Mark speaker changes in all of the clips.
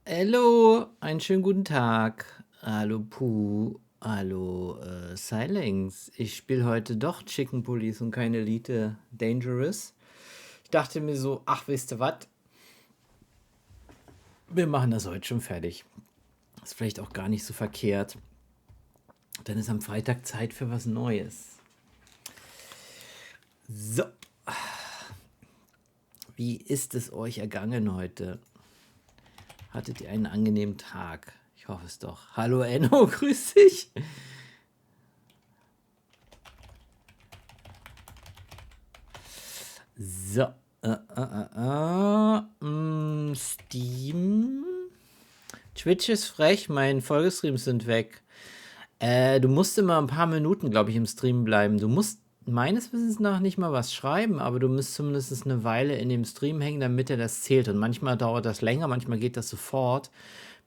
Speaker 1: Hallo, einen schönen guten Tag. Hallo Puh, hallo Silence. Ich spiele heute doch Chicken Police und keine Elite Dangerous. Ich dachte mir so, ach, wisst ihr was? Wir machen das heute schon fertig. Ist vielleicht auch gar nicht so verkehrt. Dann ist am Freitag Zeit für was Neues. So, wie ist es euch ergangen heute? Hattet ihr einen angenehmen Tag? Ich hoffe es doch. Hallo Enno, grüß dich. So, Steam. Twitch ist frech, meine Folgestreams sind weg. Du musst immer ein paar Minuten, glaube ich, im Stream bleiben. Du musst meines Wissens nach nicht mal was schreiben, aber du musst zumindest eine Weile in dem Stream hängen, damit er das zählt. Und manchmal dauert das länger, manchmal geht das sofort.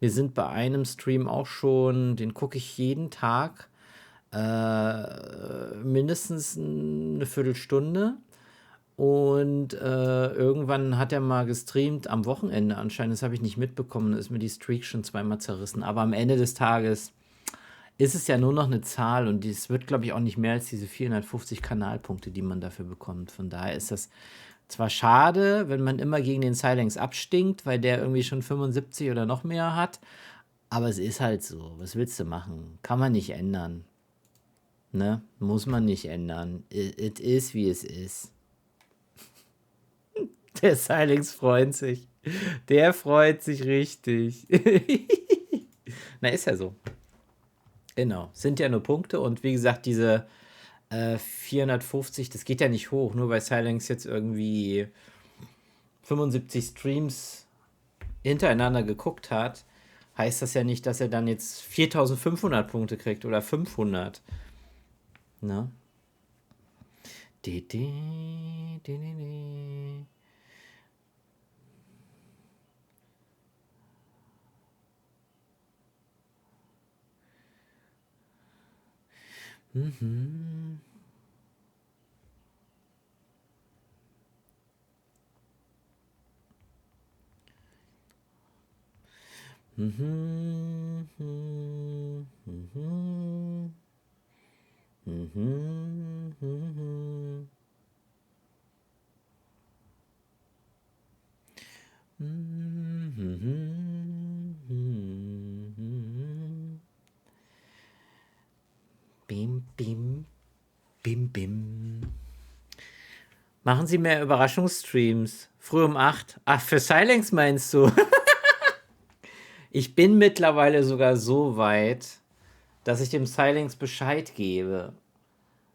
Speaker 1: Wir sind bei einem Stream auch schon, den gucke ich jeden Tag, mindestens eine Viertelstunde. Und irgendwann hat er mal gestreamt am Wochenende anscheinend. Das habe ich nicht mitbekommen. Da ist mir die Streak schon zweimal zerrissen. Aber am Ende des Tages ist es ja nur noch eine Zahl und es wird, glaube ich, auch nicht mehr als diese 450 Kanalpunkte, die man dafür bekommt. Von daher ist das zwar schade, wenn man immer gegen den Silex abstinkt, weil der irgendwie schon 75 oder noch mehr hat. Aber es ist halt so. Was willst du machen? Kann man nicht ändern. Ne? Muss man nicht ändern. It is, wie es ist. Der Silex freut sich. Der freut sich richtig. Na, ist ja so. Genau. Sind ja nur Punkte und wie gesagt, diese 450, das geht ja nicht hoch, nur weil Silex jetzt irgendwie 75 Streams hintereinander geguckt hat, heißt das ja nicht, dass er dann jetzt 4500 Punkte kriegt oder 500. Ne? Di, di, di, di, di. Mhm. Mhm. Mhm. Mhm. Mhm. Mhm. Mhm. Bim, bim, bim, bim. Machen Sie mehr Überraschungsstreams. Früh um 8. Ach, für Silex meinst du? Ich bin mittlerweile sogar so weit, dass ich dem Silex Bescheid gebe.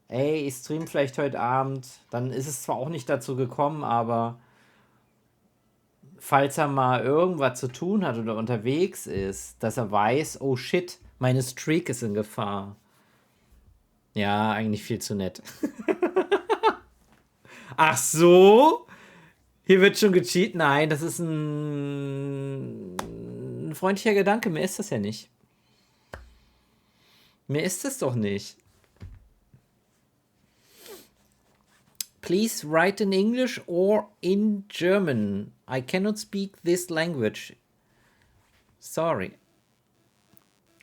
Speaker 1: Ey, ich stream vielleicht heute Abend. Dann ist es zwar auch nicht dazu gekommen, aber falls er mal irgendwas zu tun hat oder unterwegs ist, dass er weiß, oh shit, meine Streak ist in Gefahr. Ja, eigentlich viel zu nett. Ach so? Hier wird schon gecheatet? Nein, das ist ein freundlicher Gedanke. Mir ist das ja nicht. Mir ist es doch nicht. Please write in English or in German. I cannot speak this language. Sorry.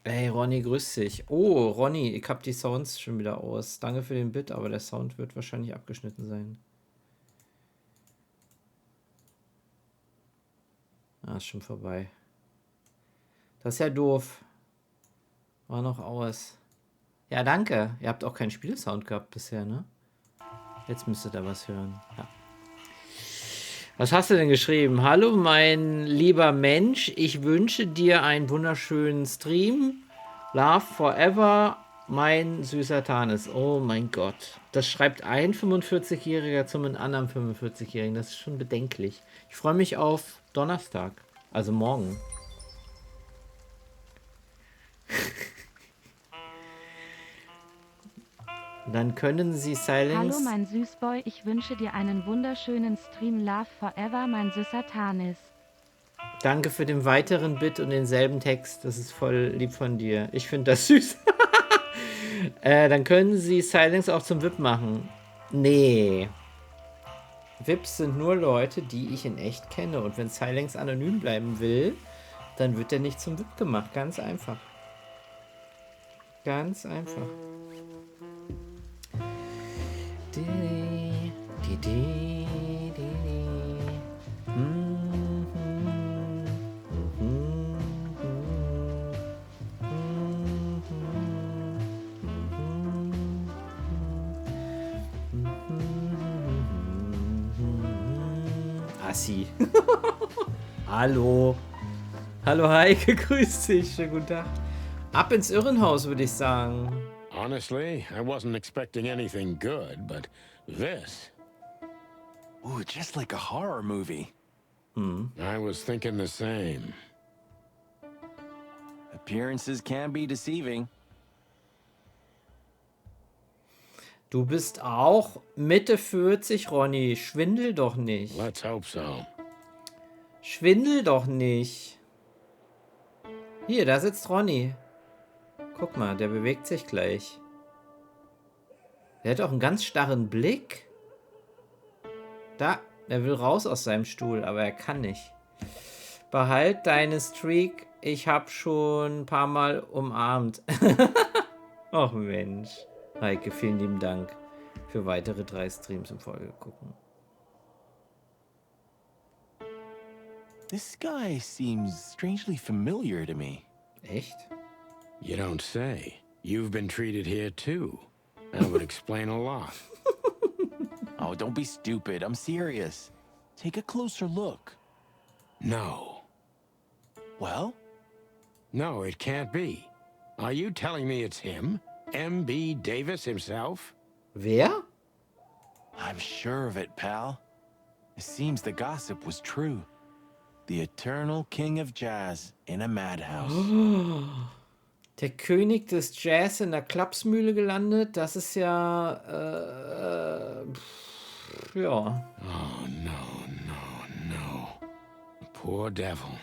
Speaker 1: Hey Ronny, grüß dich. Oh, Ronny, ich hab die Sounds schon wieder aus. Danke für den Bit, aber der Sound wird wahrscheinlich abgeschnitten sein. Ah, ist schon vorbei. Das ist ja doof. War noch aus. Ja, danke. Ihr habt auch keinen Spielsound gehabt bisher, ne? Jetzt müsstet ihr was hören. Ja. Was hast du denn geschrieben? Hallo, mein lieber Mensch. Ich wünsche dir einen wunderschönen Stream. Love forever, mein süßer Tanis. Oh mein Gott. Das schreibt ein 45-Jähriger zum anderen 45-Jährigen. Das ist schon bedenklich. Ich freue mich auf Donnerstag. Also morgen. Dann können Sie Silence.
Speaker 2: Hallo mein Süßboy, ich wünsche dir einen wunderschönen Stream. Love forever, mein süßer Tanis.
Speaker 1: Danke für den weiteren Bit und denselben Text. Das ist voll lieb von dir. Ich finde das süß. Dann können Sie Silence auch zum VIP machen. Nee. VIPs sind nur Leute, die ich in echt kenne. Und wenn Silence anonym bleiben will, dann wird der nicht zum VIP gemacht. Ganz einfach. Ganz einfach. Die, die, die, die. Assi. Hallo. Hallo Heike, grüß dich. Schönen guten Tag. Ab ins Irrenhaus, würde ich sagen.
Speaker 3: Honestly, I wasn't expecting anything good, but this...
Speaker 4: Ooh, just like a horror movie.
Speaker 3: I was thinking the same.
Speaker 4: Appearances can be deceiving.
Speaker 1: Du bist auch Mitte 40, Ronny. Schwindel doch nicht.
Speaker 3: Let's hope so.
Speaker 1: Schwindel doch nicht. Hier, da sitzt Ronny. Guck mal, der bewegt sich gleich. Der hat auch einen ganz starren Blick. Da, der will raus aus seinem Stuhl, aber er kann nicht. Behalt deine Streak. Ich hab schon ein paar Mal umarmt. Ach Mensch. Heike, vielen lieben Dank für weitere 3 Streams im Folge gucken.
Speaker 4: This guy seems strangely familiar to me.
Speaker 1: Echt?
Speaker 3: You don't say. You've been treated here too. That would explain a lot.
Speaker 4: Oh, don't be stupid. I'm serious. Take a closer look.
Speaker 3: No.
Speaker 4: Well?
Speaker 3: No, it can't be. Are you telling me it's him? M.B. Davis himself?
Speaker 1: Wer?
Speaker 4: I'm sure of it, pal. It seems the gossip was true. The eternal king of jazz in a madhouse.
Speaker 1: Der König des Jazz in der Klapsmühle gelandet, das ist ja, ja.
Speaker 3: Oh, no, no, no. The poor devil.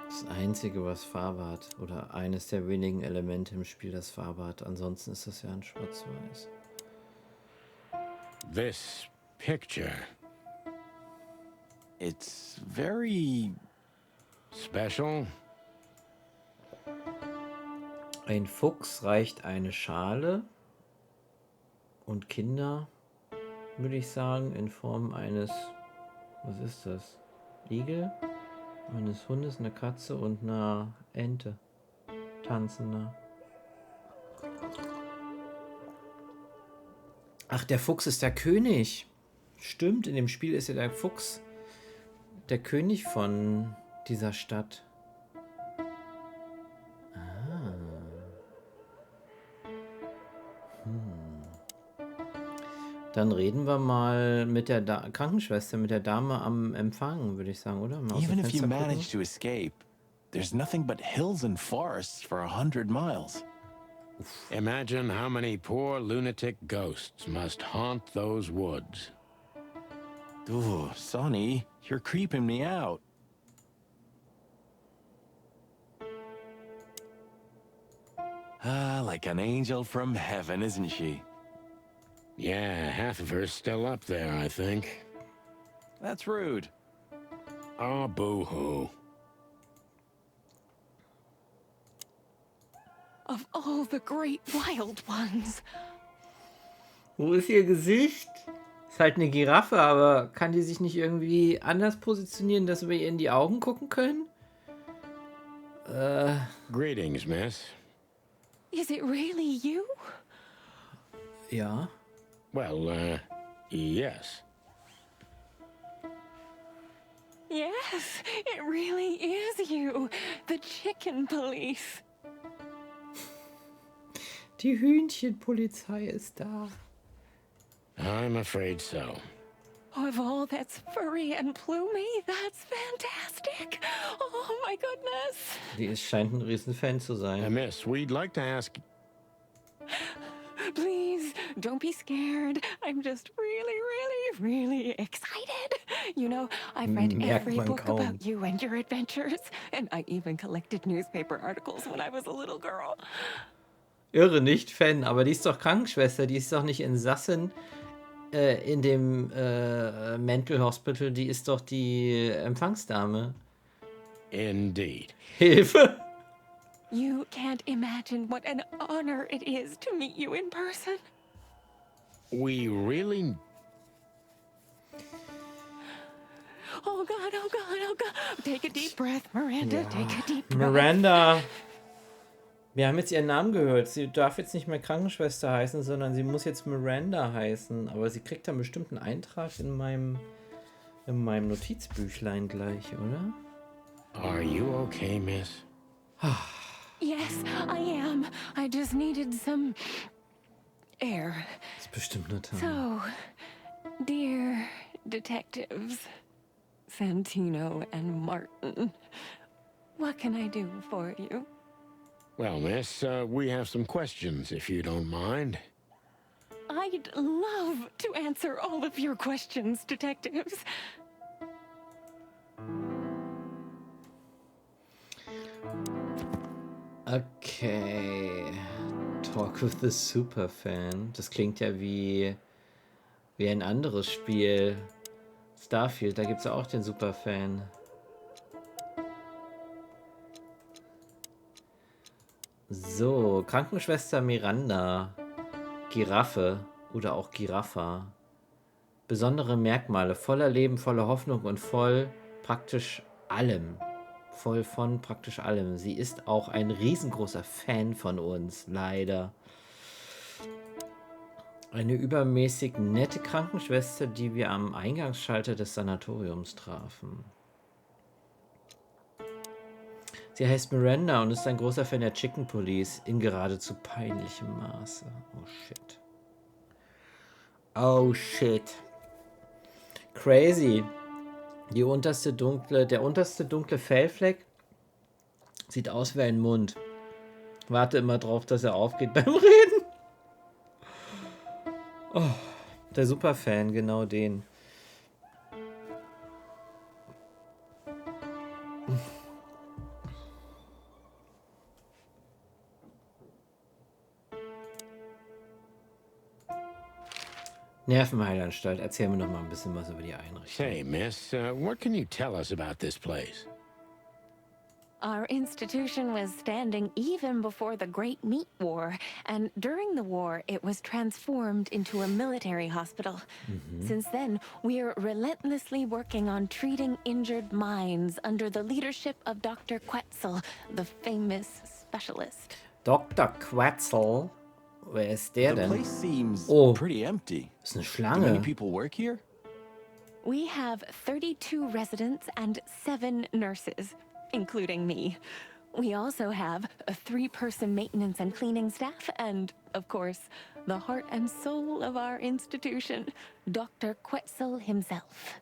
Speaker 1: Das Einzige, was Farbe hat, oder eines der wenigen Elemente im Spiel, das Farbe hat. Ansonsten ist das ja ein Schwarz-Weiß.
Speaker 3: This picture.
Speaker 4: It's very...
Speaker 3: Special?
Speaker 1: Ein Fuchs reicht eine Schale und Kinder, würde ich sagen, in Form eines, was ist das? Igel? Eines Hundes, eine Katze und einer Ente. Tanzender. Ach, der Fuchs ist der König. Stimmt, in dem Spiel ist ja der Fuchs der König von dieser Stadt. Dann reden wir mal mit der Krankenschwester, mit der Dame am Empfang, würde ich sagen, oder? Mal aus dem
Speaker 4: Even if you
Speaker 1: Fenster gucken.
Speaker 4: manage to escape, there's nothing but hills and forests for 100 miles.
Speaker 3: Imagine how many poor lunatic ghosts must haunt those woods.
Speaker 4: Ooh, Sonny, you're creeping me out. Ah, like an angel from heaven, isn't she?
Speaker 3: Yeah, half of her's still up there, I think.
Speaker 4: That's rude.
Speaker 3: Oh, boo-hoo.
Speaker 5: Of all the great wild ones.
Speaker 1: Wo ist ihr Gesicht? Ist halt eine Giraffe, aber kann die sich nicht irgendwie anders positionieren, dass wir ihr in die Augen gucken können?
Speaker 3: Greetings, miss.
Speaker 5: Is it really you?
Speaker 1: Ja.
Speaker 3: Well, yes.
Speaker 5: Yes, it really is you. The chicken police.
Speaker 1: Die Hühnchenpolizei ist da.
Speaker 3: I'm afraid so.
Speaker 5: Of all that's furry and plumy, that's fantastic. Oh my goodness.
Speaker 1: Die scheint ein Riesenfan zu sein.
Speaker 3: Miss, we'd like to ask...
Speaker 5: Please, don't be scared. I'm just really excited. You know, I've read
Speaker 1: Merkt
Speaker 5: every
Speaker 1: man
Speaker 5: book
Speaker 1: kaum.
Speaker 5: about you and your adventures. And I even collected newspaper articles when I was a little girl.
Speaker 1: Irre, nicht Fan, aber die ist doch Krankenschwester, die ist doch nicht Insassin in dem Mental Hospital, die ist doch die Empfangsdame.
Speaker 3: Indeed.
Speaker 1: Hilfe!
Speaker 5: You can't imagine what an honor it is to meet you in person.
Speaker 3: We really...
Speaker 5: Oh God, oh God, oh God. Take a deep breath, Miranda. Take a deep breath.
Speaker 1: Miranda! Wir haben jetzt ihren Namen gehört. Sie darf jetzt nicht mehr Krankenschwester heißen, sondern sie muss jetzt Miranda heißen. Aber sie kriegt dann bestimmt einen Eintrag in meinem Notizbüchlein gleich, oder?
Speaker 3: Are you okay, miss?
Speaker 5: Yes, I am. I just needed some air.
Speaker 1: Das ist bestimmt nur Tanja.
Speaker 5: So, dear detectives, Santino and Martin, what can I do for you?
Speaker 3: Well, miss, we have some questions, if you don't mind.
Speaker 5: I'd love to answer all of your questions, detectives.
Speaker 1: Okay. Talk with the Superfan. Das klingt ja wie ein anderes Spiel. Starfield, da gibt es ja auch den Superfan. So, Krankenschwester Miranda. Giraffe oder auch Giraffa. Besondere Merkmale, voller Leben, voller Hoffnung und voll praktisch allem. Voll von praktisch allem. Sie ist auch ein riesengroßer Fan von uns, leider. Eine übermäßig nette Krankenschwester, die wir am Eingangsschalter des Sanatoriums trafen. Sie heißt Miranda und ist ein großer Fan der Chicken Police in geradezu peinlichem Maße. Oh shit. Oh shit. Crazy. Der unterste dunkle Fellfleck sieht aus wie ein Mund. Warte immer drauf, dass er aufgeht beim Reden. Oh, der Superfan, genau den. Nervenheilanstalt, erzähl mir noch mal ein bisschen was über die Einrichtung.
Speaker 3: Say, miss, what can you tell us about this place?
Speaker 5: Our institution was standing even before the Great Meat War, and during the war, it was transformed into a military hospital. Since then, we are relentlessly working on treating injured minds under the leadership of Dr. Quetzel, the famous specialist.
Speaker 1: Dr. Quetzel? Wer ist der
Speaker 4: The
Speaker 1: denn?
Speaker 4: place seems
Speaker 1: Oh.
Speaker 4: pretty empty.
Speaker 1: Das ist eine
Speaker 4: Do many
Speaker 1: Schlange.
Speaker 4: people work here?
Speaker 5: We have 32 residents and 7 nurses, including me. We also have a 3-person maintenance and cleaning staff, and, of course, the heart and soul of our institution, Dr. Quetzel himself.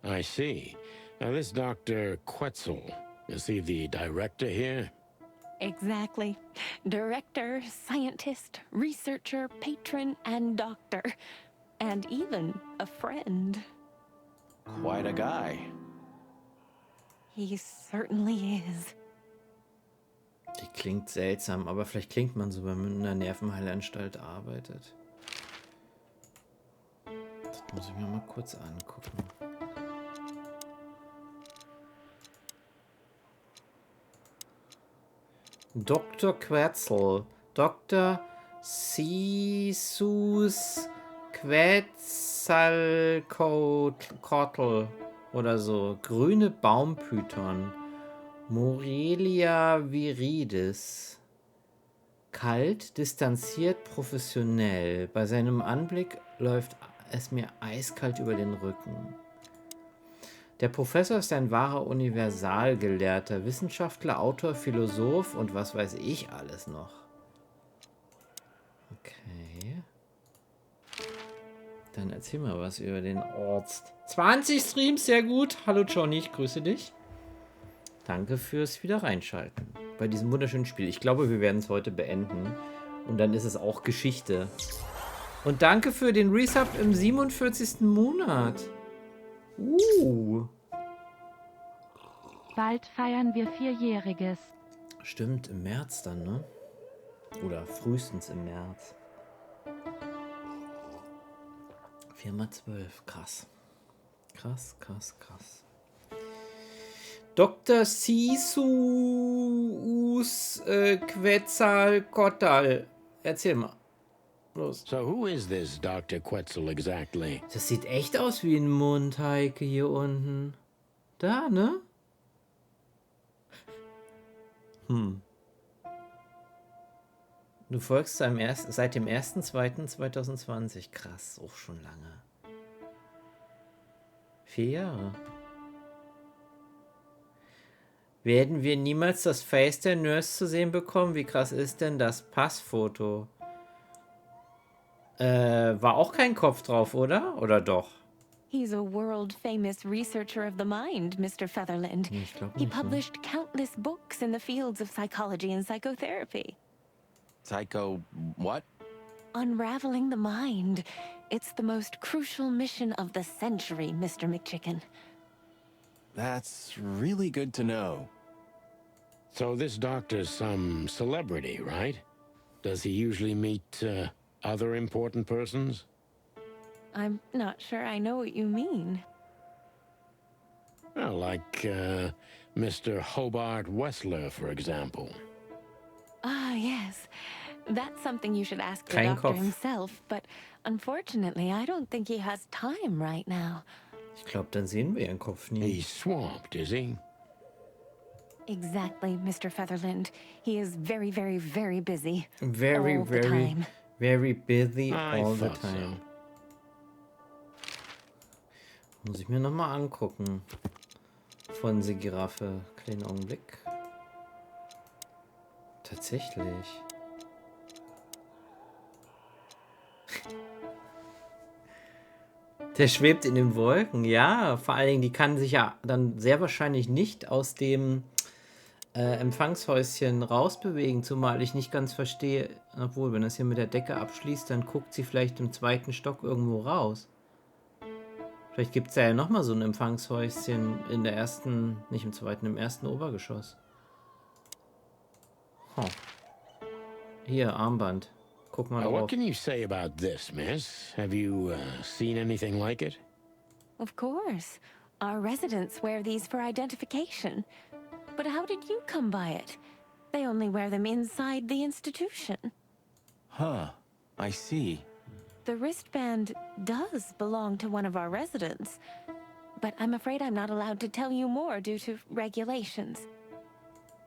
Speaker 3: I see. Now, this Dr. Quetzel, is he the director here?
Speaker 5: Exactly. Director, scientist, researcher, patron, and doctor. And even a friend.
Speaker 4: Quite a guy.
Speaker 5: He certainly is.
Speaker 1: Die klingt seltsam, aber vielleicht klingt man so, wenn man in einer Nervenheilanstalt arbeitet. Das muss ich mir mal kurz angucken. Dr. Quetzel. Dr. Sisus Quetzalcoatl oder so. Grüne Baumpython. Morelia viridis. Kalt, distanziert, professionell. Bei seinem Anblick läuft es mir eiskalt über den Rücken. Der Professor ist ein wahrer Universalgelehrter, Wissenschaftler, Autor, Philosoph und was weiß ich alles noch. Okay. Dann erzähl mal was über den Arzt. 20 Streams, sehr gut. Hallo Johnny, ich grüße dich. Danke fürs wieder reinschalten bei diesem wunderschönen Spiel. Ich glaube, wir werden es heute beenden. Und dann ist es auch Geschichte. Und danke für den Resub im 47. Monat.
Speaker 2: Bald feiern wir 4-Jähriges.
Speaker 1: Stimmt, im März dann, ne? Oder frühestens im März. 4x12, krass. Krass, krass, krass. Dr. Sisus Quetzalcoatl. Erzähl mal. Los.
Speaker 3: So who is this Dr. Quetzal exactly?
Speaker 1: Das sieht echt aus wie ein Mund, Heike, hier unten. Da, ne? Du folgst seit dem 1.2.2020. Krass, auch schon lange. 4 Jahre. Werden wir niemals das Face der Nurse zu sehen bekommen? Wie krass ist denn das Passfoto? War auch kein Kopf drauf, oder? Oder doch?
Speaker 5: He's a world-famous researcher of the mind, Mr. Featherland.
Speaker 1: Nee, ich glaub
Speaker 5: He
Speaker 1: nicht, ne?
Speaker 5: published countless books in the fields of psychology and psychotherapy.
Speaker 4: Psycho what?
Speaker 5: Unraveling the mind. It's the most crucial mission of the century, Mr. McChicken.
Speaker 4: That's really good to know.
Speaker 3: So this doctor's some celebrity, right? Does he usually meet other important persons?
Speaker 5: I'm not sure I know what you mean.
Speaker 3: Well, like Mr. Hobart Wessler, for example.
Speaker 5: Ah, yes. That's something you should ask the
Speaker 1: Kein
Speaker 5: doctor
Speaker 1: Kopf.
Speaker 5: himself, but unfortunately, I don't think he has time right now.
Speaker 1: Ich glaube, dann sehen wir ihren Kopf nie.
Speaker 3: He's swamped, is he?
Speaker 5: Exactly, Mr. Featherland. He is very, very, very busy.
Speaker 1: Very,
Speaker 5: all the
Speaker 1: very,
Speaker 5: time.
Speaker 1: very busy
Speaker 3: I
Speaker 1: all the
Speaker 3: thought so.
Speaker 1: time. Muss ich mir nochmal angucken. Von der Giraffe. Kleinen Augenblick. Tatsächlich. Der schwebt in den Wolken, ja. Vor allen Dingen, die kann sich ja dann sehr wahrscheinlich nicht aus dem Empfangshäuschen rausbewegen, zumal ich nicht ganz verstehe, obwohl, wenn das hier mit der Decke abschließt, dann guckt sie vielleicht im 2. Stock irgendwo raus. Vielleicht gibt es ja nochmal so ein Empfangshäuschen in der ersten, nicht im 2., im 1. Obergeschoss. Oh. Hier, Armband. Guck mal
Speaker 3: What
Speaker 1: drauf.
Speaker 3: can you say about this, miss? Have you seen anything like it?
Speaker 5: Of course. Our residents wear these for identification. But how did you come by it? They only wear them inside the institution.
Speaker 4: Huh. I see.
Speaker 5: The wristband does belong to one of our residents, but I'm afraid I'm not allowed to tell you more due to regulations.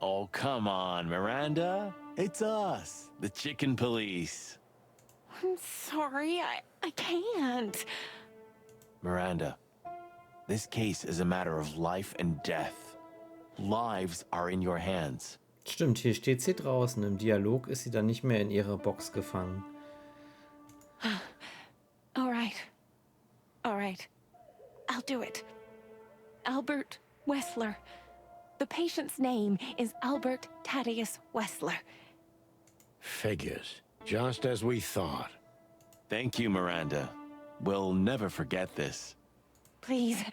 Speaker 4: Oh, come on, Miranda. It's us, the chicken police.
Speaker 5: I'm sorry, I can't.
Speaker 4: Miranda, this case is a matter of life and death. Lives are in your hands.
Speaker 1: Stimmt, hier steht sie draußen. Im Dialog ist sie dann nicht mehr in ihrer Box gefangen.
Speaker 5: All right. All right. I'll do it. Albert Wessler. The patient's name is Albert Thaddeus Wessler.
Speaker 3: Figures. Just as we thought.
Speaker 4: Thank you, Miranda. We'll never forget this.
Speaker 5: Please,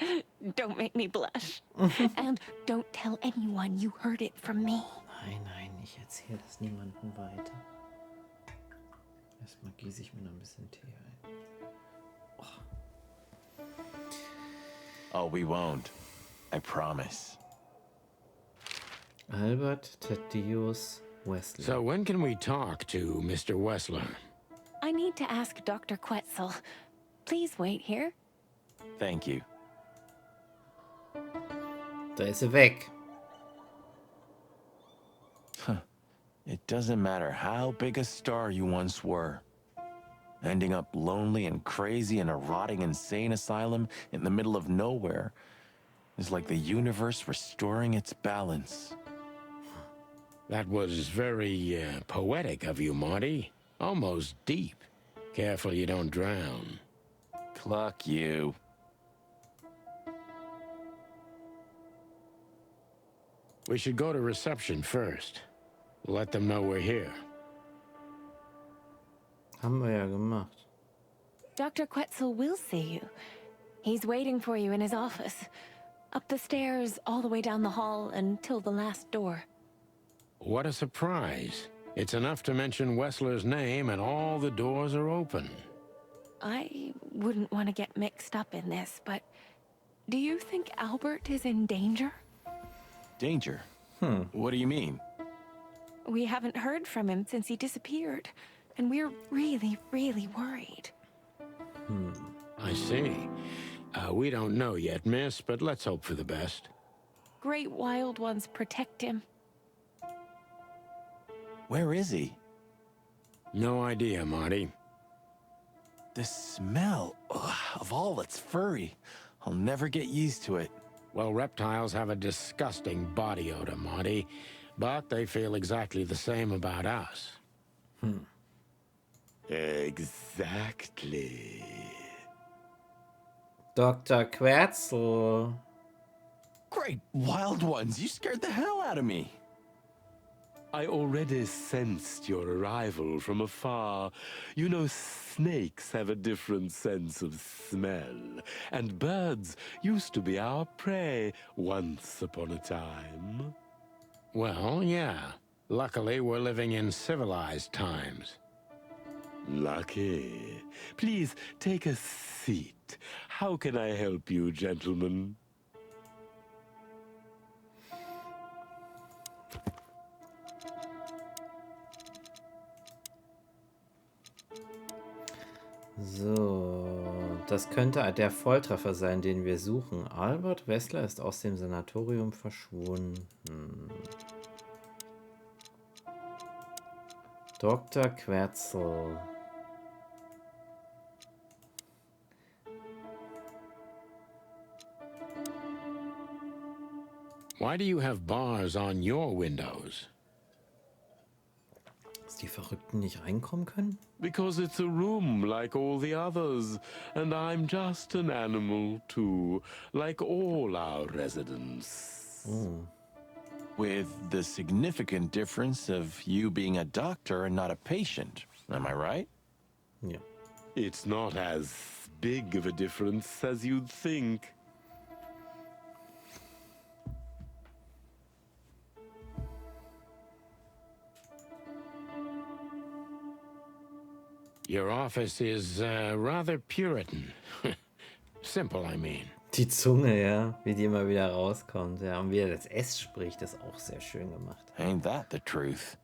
Speaker 5: don't make me blush. And don't tell anyone you heard it from me.
Speaker 1: Nein, ich erzähle das niemandem weiter. Erstmal gieße ich mir noch ein bisschen Tee ein.
Speaker 4: Oh, we won't. I promise.
Speaker 1: Albert Thaddeus Wessler.
Speaker 3: So when can we talk to Mr. Wessler?
Speaker 5: I need to ask Dr. Quetzal. Please wait here.
Speaker 4: Thank you.
Speaker 1: Da ist er weg.
Speaker 4: It doesn't matter how big a star you once were. Ending up lonely and crazy in a rotting insane asylum in the middle of nowhere is like the universe restoring its balance.
Speaker 3: That was very poetic of you, Marty. Almost deep. Careful you don't drown.
Speaker 4: Cluck you.
Speaker 3: We should go to reception first. Let them know we're here.
Speaker 1: Haben wir ja gemacht.
Speaker 5: Dr. Quetzal will see you. He's waiting for you in his office. Up the stairs, all the way down the hall, until the last door.
Speaker 3: What a surprise. It's enough to mention Wessler's name and all the doors are open.
Speaker 5: I wouldn't want to get mixed up in this, but do you think Albert is in danger?
Speaker 4: Danger? What do you mean?
Speaker 5: We haven't heard from him since he disappeared, and we're really, really worried.
Speaker 3: I see. We don't know yet, miss, but let's hope for the best.
Speaker 5: Great wild ones protect him.
Speaker 4: Where is he?
Speaker 3: No idea, Marty.
Speaker 4: The smell of all that's furry. I'll never get used to it.
Speaker 3: Well, reptiles have a disgusting body odor, Marty, but they feel exactly the same about us.
Speaker 4: Exactly.
Speaker 1: Dr. Quetzal.
Speaker 4: Great wild ones, you scared the hell out of me.
Speaker 6: I already sensed your arrival from afar. You know, snakes have a different sense of smell, and birds used to be our prey once upon a time.
Speaker 3: Well, yeah. Luckily, we're living in civilized times.
Speaker 6: Lucky. Please take a seat. How can I help you, gentlemen?
Speaker 1: So, das könnte der Volltreffer sein, den wir suchen. Albert Wessler ist aus dem Sanatorium verschwunden. Dr. Quetzal.
Speaker 3: Why do you have bars on your windows?
Speaker 1: Dass die Verrückten nicht reinkommen können?
Speaker 6: Because it's a room like all the others, and I'm just an animal too, like all our residents.
Speaker 4: With the significant difference of you being a doctor and not a patient. Am I right?
Speaker 1: Ja.
Speaker 6: It's not as big of a difference as you'd think.
Speaker 3: Your office is rather Puritan. Simple, I mean.
Speaker 1: Die Zunge, ja, wie die immer wieder rauskommt. Ja, und wie er das S spricht, ist auch sehr schön gemacht.
Speaker 4: Ain't that the truth?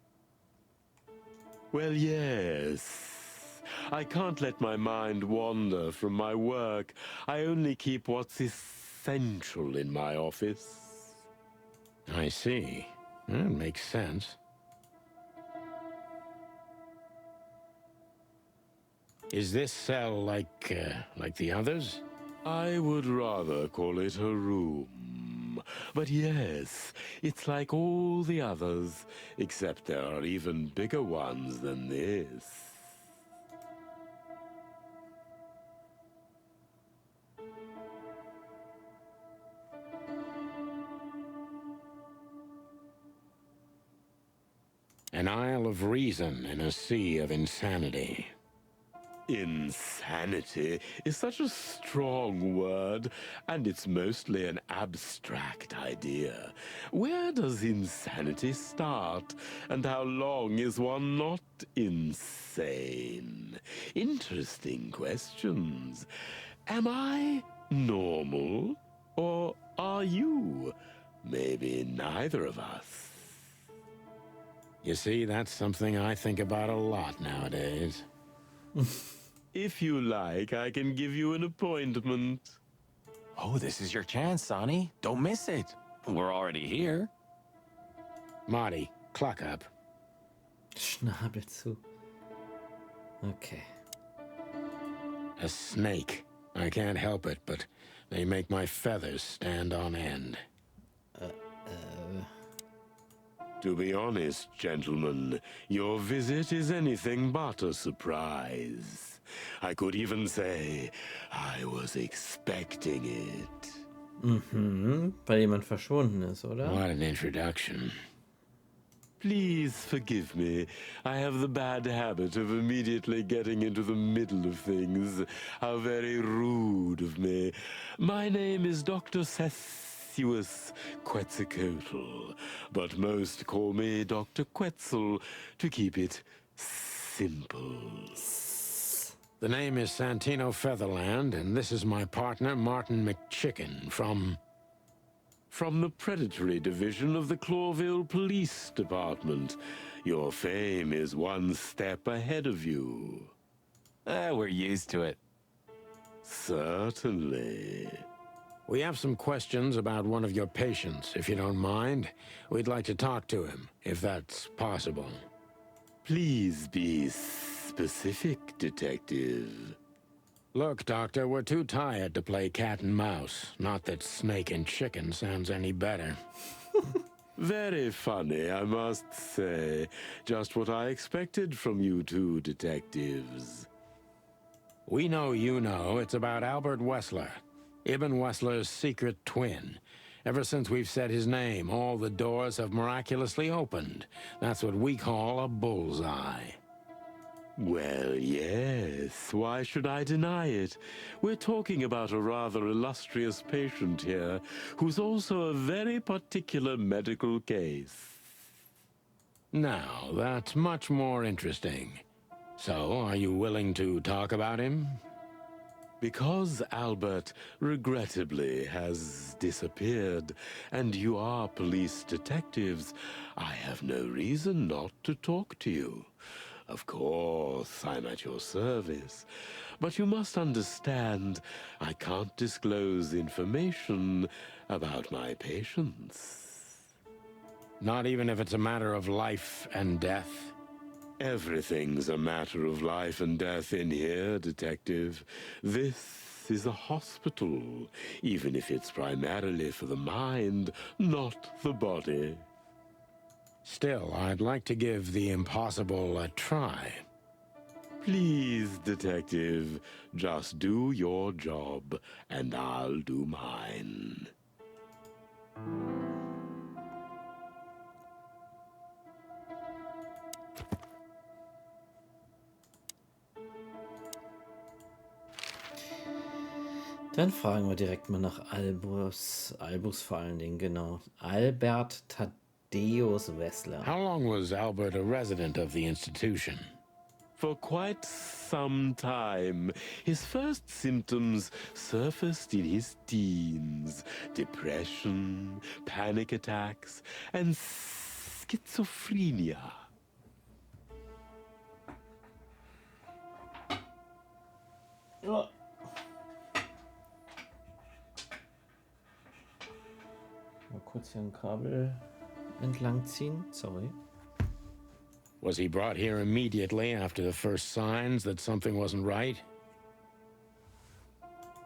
Speaker 6: Well, yes. I can't let my mind wander from my work. I only keep what's essential in my office.
Speaker 3: I see. That makes sense. Is this cell like the others?
Speaker 6: I would rather call it a room. But yes, it's like all the others, except there are even bigger ones than this.
Speaker 3: An isle of reason in a sea of insanity.
Speaker 6: Insanity is such a strong word, and it's mostly an abstract idea. Where does insanity start, and how long is one not insane? Interesting questions. Am I normal, or are you? Maybe neither of us.
Speaker 3: You see, that's something I think about a lot nowadays.
Speaker 6: If you like, I can give you an appointment.
Speaker 4: Oh, this is your chance, Sonny. Don't miss it. We're already here.
Speaker 3: Marty, clock up.
Speaker 1: Schnabel zu. Okay.
Speaker 3: A snake. I can't help it, but they make my feathers stand on end.
Speaker 6: To be honest, gentlemen, your visit is anything but a surprise. I could even say I was expecting it.
Speaker 1: Weil jemand verschwunden ist, oder?
Speaker 3: What an introduction.
Speaker 6: Please forgive me. I have the bad habit of immediately getting into the middle of things. How very rude of me. My name is Dr. Quetzalcoatl, but most call me Dr. Quetzal to keep it simple.
Speaker 3: The name is Santino Featherland, and this is my partner, Martin McChicken, from
Speaker 6: From the predatory division of the Clawville Police Department. Your fame is one step ahead of you.
Speaker 4: We're used to it.
Speaker 6: Certainly.
Speaker 3: We have some questions about one of your patients, if you don't mind. We'd like to talk to him, if that's possible.
Speaker 6: Please be specific, Detective.
Speaker 3: Look, Doctor, we're too tired to play cat and mouse. Not that snake and chicken sounds any better.
Speaker 6: Very funny, I must say. Just what I expected from you two detectives.
Speaker 3: We know you know it's about Albert Wessler, Ibn Wessler's secret twin. Ever since we've said his name, all the doors have miraculously opened. That's what we call a bullseye.
Speaker 6: Well, yes. Why should I deny it? We're talking about a rather illustrious patient here, who's also a very particular medical case.
Speaker 3: Now, that's much more interesting. So, are you willing to talk about him?
Speaker 6: Because Albert, regrettably, has disappeared, and you are police detectives, I have no reason not to talk to you. Of course, I'm at your service. But you must understand, I can't disclose information about my patients.
Speaker 3: Not even if it's a matter of life and death?
Speaker 6: Everything's a matter of life and death in here, Detective. This is a hospital, even if it's primarily for the mind, not the body.
Speaker 3: Still, I'd like to give the impossible a try.
Speaker 6: Please, Detective, just do your job, and I'll do mine.
Speaker 1: Dann fragen wir direkt mal nach Albus vor allen Dingen, genau. Albert Thaddeus Wessler.
Speaker 3: How long was Albert a resident of the institution?
Speaker 6: For quite some time, his first symptoms surfaced in his teens. Depression, panic attacks, and schizophrenia.
Speaker 1: Ja. Mal kurz hier ein Kabel entlang ziehen. Sorry.
Speaker 3: Was he brought here immediately after the first signs that something wasn't right?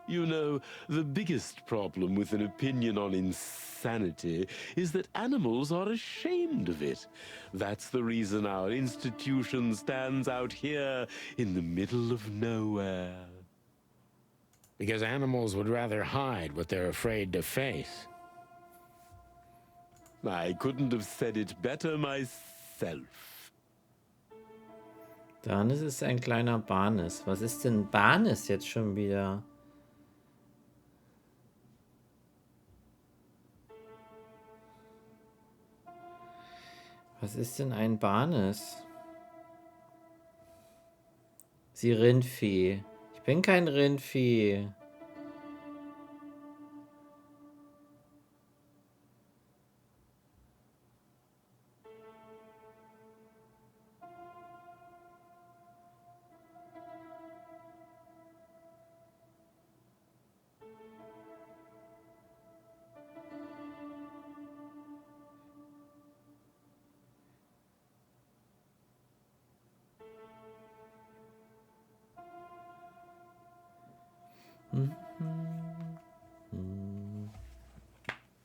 Speaker 6: You know, the biggest problem with an opinion on insanity is that animals are ashamed of it. That's the reason our institution stands out here in the middle of nowhere.
Speaker 3: Because animals would rather hide what they're afraid to face.
Speaker 6: I couldn't have said it better myself.
Speaker 1: Danis ist ein kleiner Banis. Was ist denn Banis jetzt schon wieder? Was ist denn ein Banis? Sie Rindvieh. Ich bin kein Rindvieh.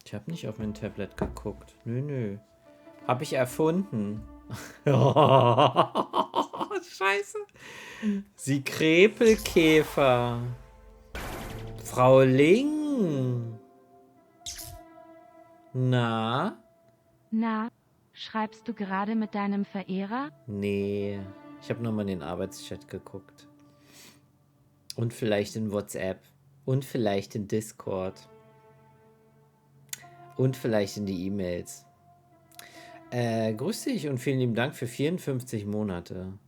Speaker 1: Ich habe nicht auf mein Tablet geguckt. Nö. Habe ich erfunden. Scheiße. Sie Krepelkäfer. Frau Ling. Na?
Speaker 2: Na, schreibst du gerade mit deinem Verehrer?
Speaker 1: Nee. Ich habe nochmal in den Arbeitschat geguckt. Und vielleicht in WhatsApp. Und vielleicht in Discord. Und vielleicht in die E-Mails. Grüß dich und vielen lieben Dank für 54 Monate.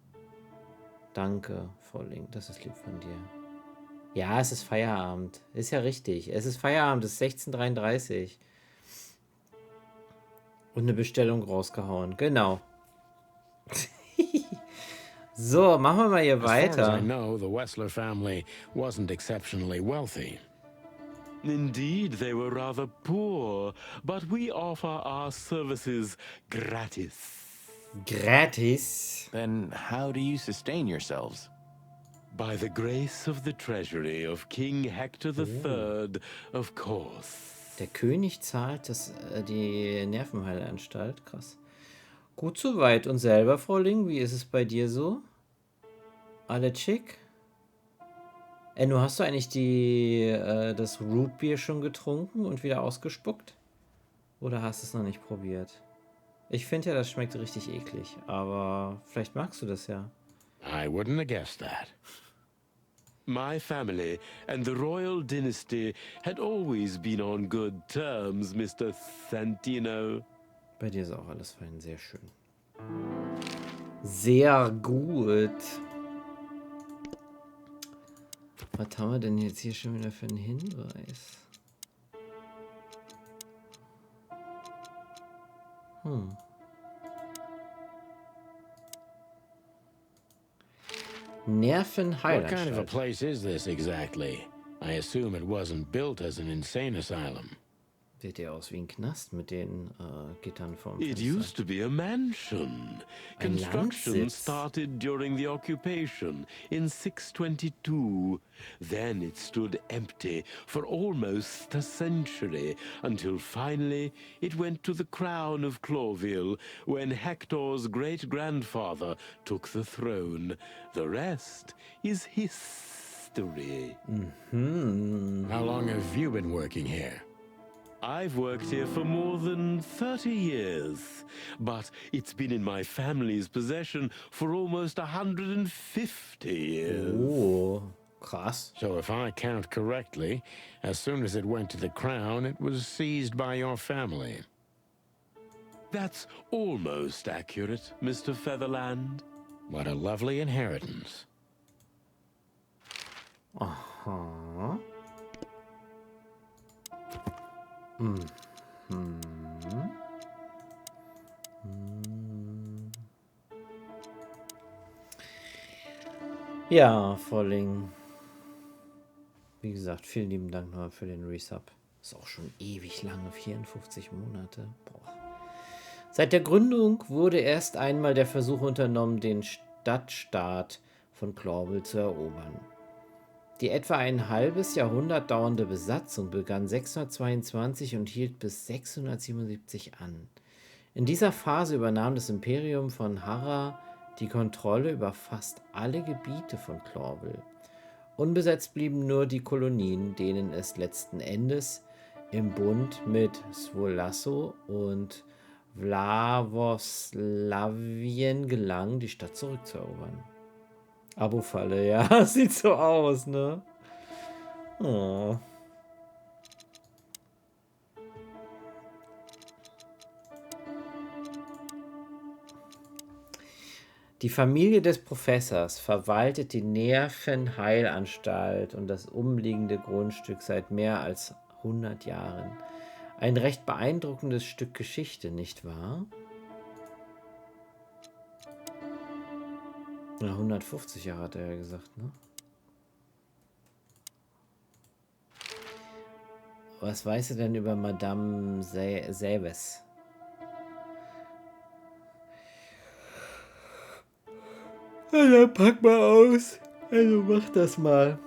Speaker 1: Danke, Frauling, das ist lieb von dir. Ja, es ist Feierabend. Ist ja richtig. Es ist Feierabend, es ist 16:33. Und eine Bestellung rausgehauen. Genau. So, machen wir mal hier
Speaker 3: As far as I
Speaker 1: weiter.
Speaker 3: know, the Wessler family wasn't exceptionally wealthy.
Speaker 6: Indeed, they were rather poor, but we offer our services gratis.
Speaker 1: Gratis.
Speaker 4: Then how do you sustain yourselves?
Speaker 6: By the grace of the treasury of King Hector III, of course.
Speaker 1: Der König zahlt die Nervenheilanstalt. Krass. Gut soweit. Und selber, Frauling, wie ist es bei dir so? Alle chic? Enno, hast du eigentlich das Rootbier schon getrunken und wieder ausgespuckt? Oder hast du es noch nicht probiert? Ich finde ja, das schmeckt richtig eklig, aber vielleicht magst du das ja.
Speaker 3: I wouldn't have guessed that.
Speaker 6: My family and the royal dynasty had always been on good terms, Mr. Santino.
Speaker 1: Bei dir ist auch alles fein, sehr schön. Sehr gut. Was haben wir denn jetzt hier schon wieder für einen Hinweis?
Speaker 3: What kind of a
Speaker 1: Nervenheilanstalt.
Speaker 3: place is this exactly? I assume it wasn't built as an insane asylum.
Speaker 1: Sieht ja aus wie ein Knast mit den Gittern vorm
Speaker 6: It
Speaker 1: Fenster.
Speaker 6: used to be a mansion.
Speaker 1: Ein
Speaker 6: Construction
Speaker 1: Landsitz.
Speaker 6: started during the occupation in 622. Then it stood empty for almost a century until finally it went to the crown of Cloville when Hector's great-grandfather took the throne. The rest is history.
Speaker 3: How long have you been working here?
Speaker 6: I've worked here for more than 30 years, but it's been in my family's possession for almost 150 years.
Speaker 1: Oh, krass.
Speaker 3: So if I count correctly, as soon as it went to the crown, it was seized by your family.
Speaker 6: That's almost accurate, Mr. Featherland.
Speaker 3: What a lovely inheritance.
Speaker 1: Aha. Ja, Volling. Wie gesagt, vielen lieben Dank nochmal für den Resub. Ist auch schon ewig lange, 54 Monate. Boah. Seit der Gründung wurde erst einmal der Versuch unternommen, den Stadtstaat von Clorville zu erobern. Die etwa ein halbes Jahrhundert dauernde Besatzung begann 622 und hielt bis 677 an. In dieser Phase übernahm das Imperium von Harra die Kontrolle über fast alle Gebiete von Clorville. Unbesetzt blieben nur die Kolonien, denen es letzten Endes im Bund mit Svolasso und Vlavoslavien gelang, die Stadt zurückzuerobern. Abo-Falle, ja, sieht so aus, ne? Oh. Die Familie des Professors verwaltet die Nervenheilanstalt und das umliegende Grundstück seit mehr als 100 Jahren. Ein recht beeindruckendes Stück Geschichte, nicht wahr? Ja, 150 Jahre hat er ja gesagt, ne? Was weiß er denn über Madame Säbes? Ja, pack mal aus. Also mach das mal.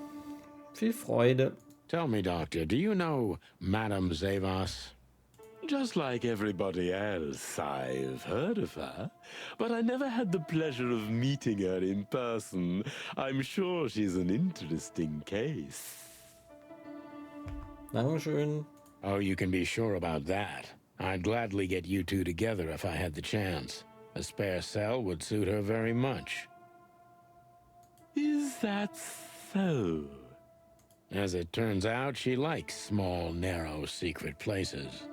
Speaker 1: Viel Freude.
Speaker 3: Tell me, Doctor, do you know Madame Zavas?
Speaker 6: Just like everybody else, I've heard of her, but I never had the pleasure of meeting her in person. I'm sure she's an interesting case.
Speaker 1: Dankeschön.
Speaker 3: Oh, you can be sure about that. I'd gladly get you two together if I had the chance. A spare cell would suit her very much.
Speaker 6: Is that so?
Speaker 3: As it turns out, she likes small, narrow, secret places.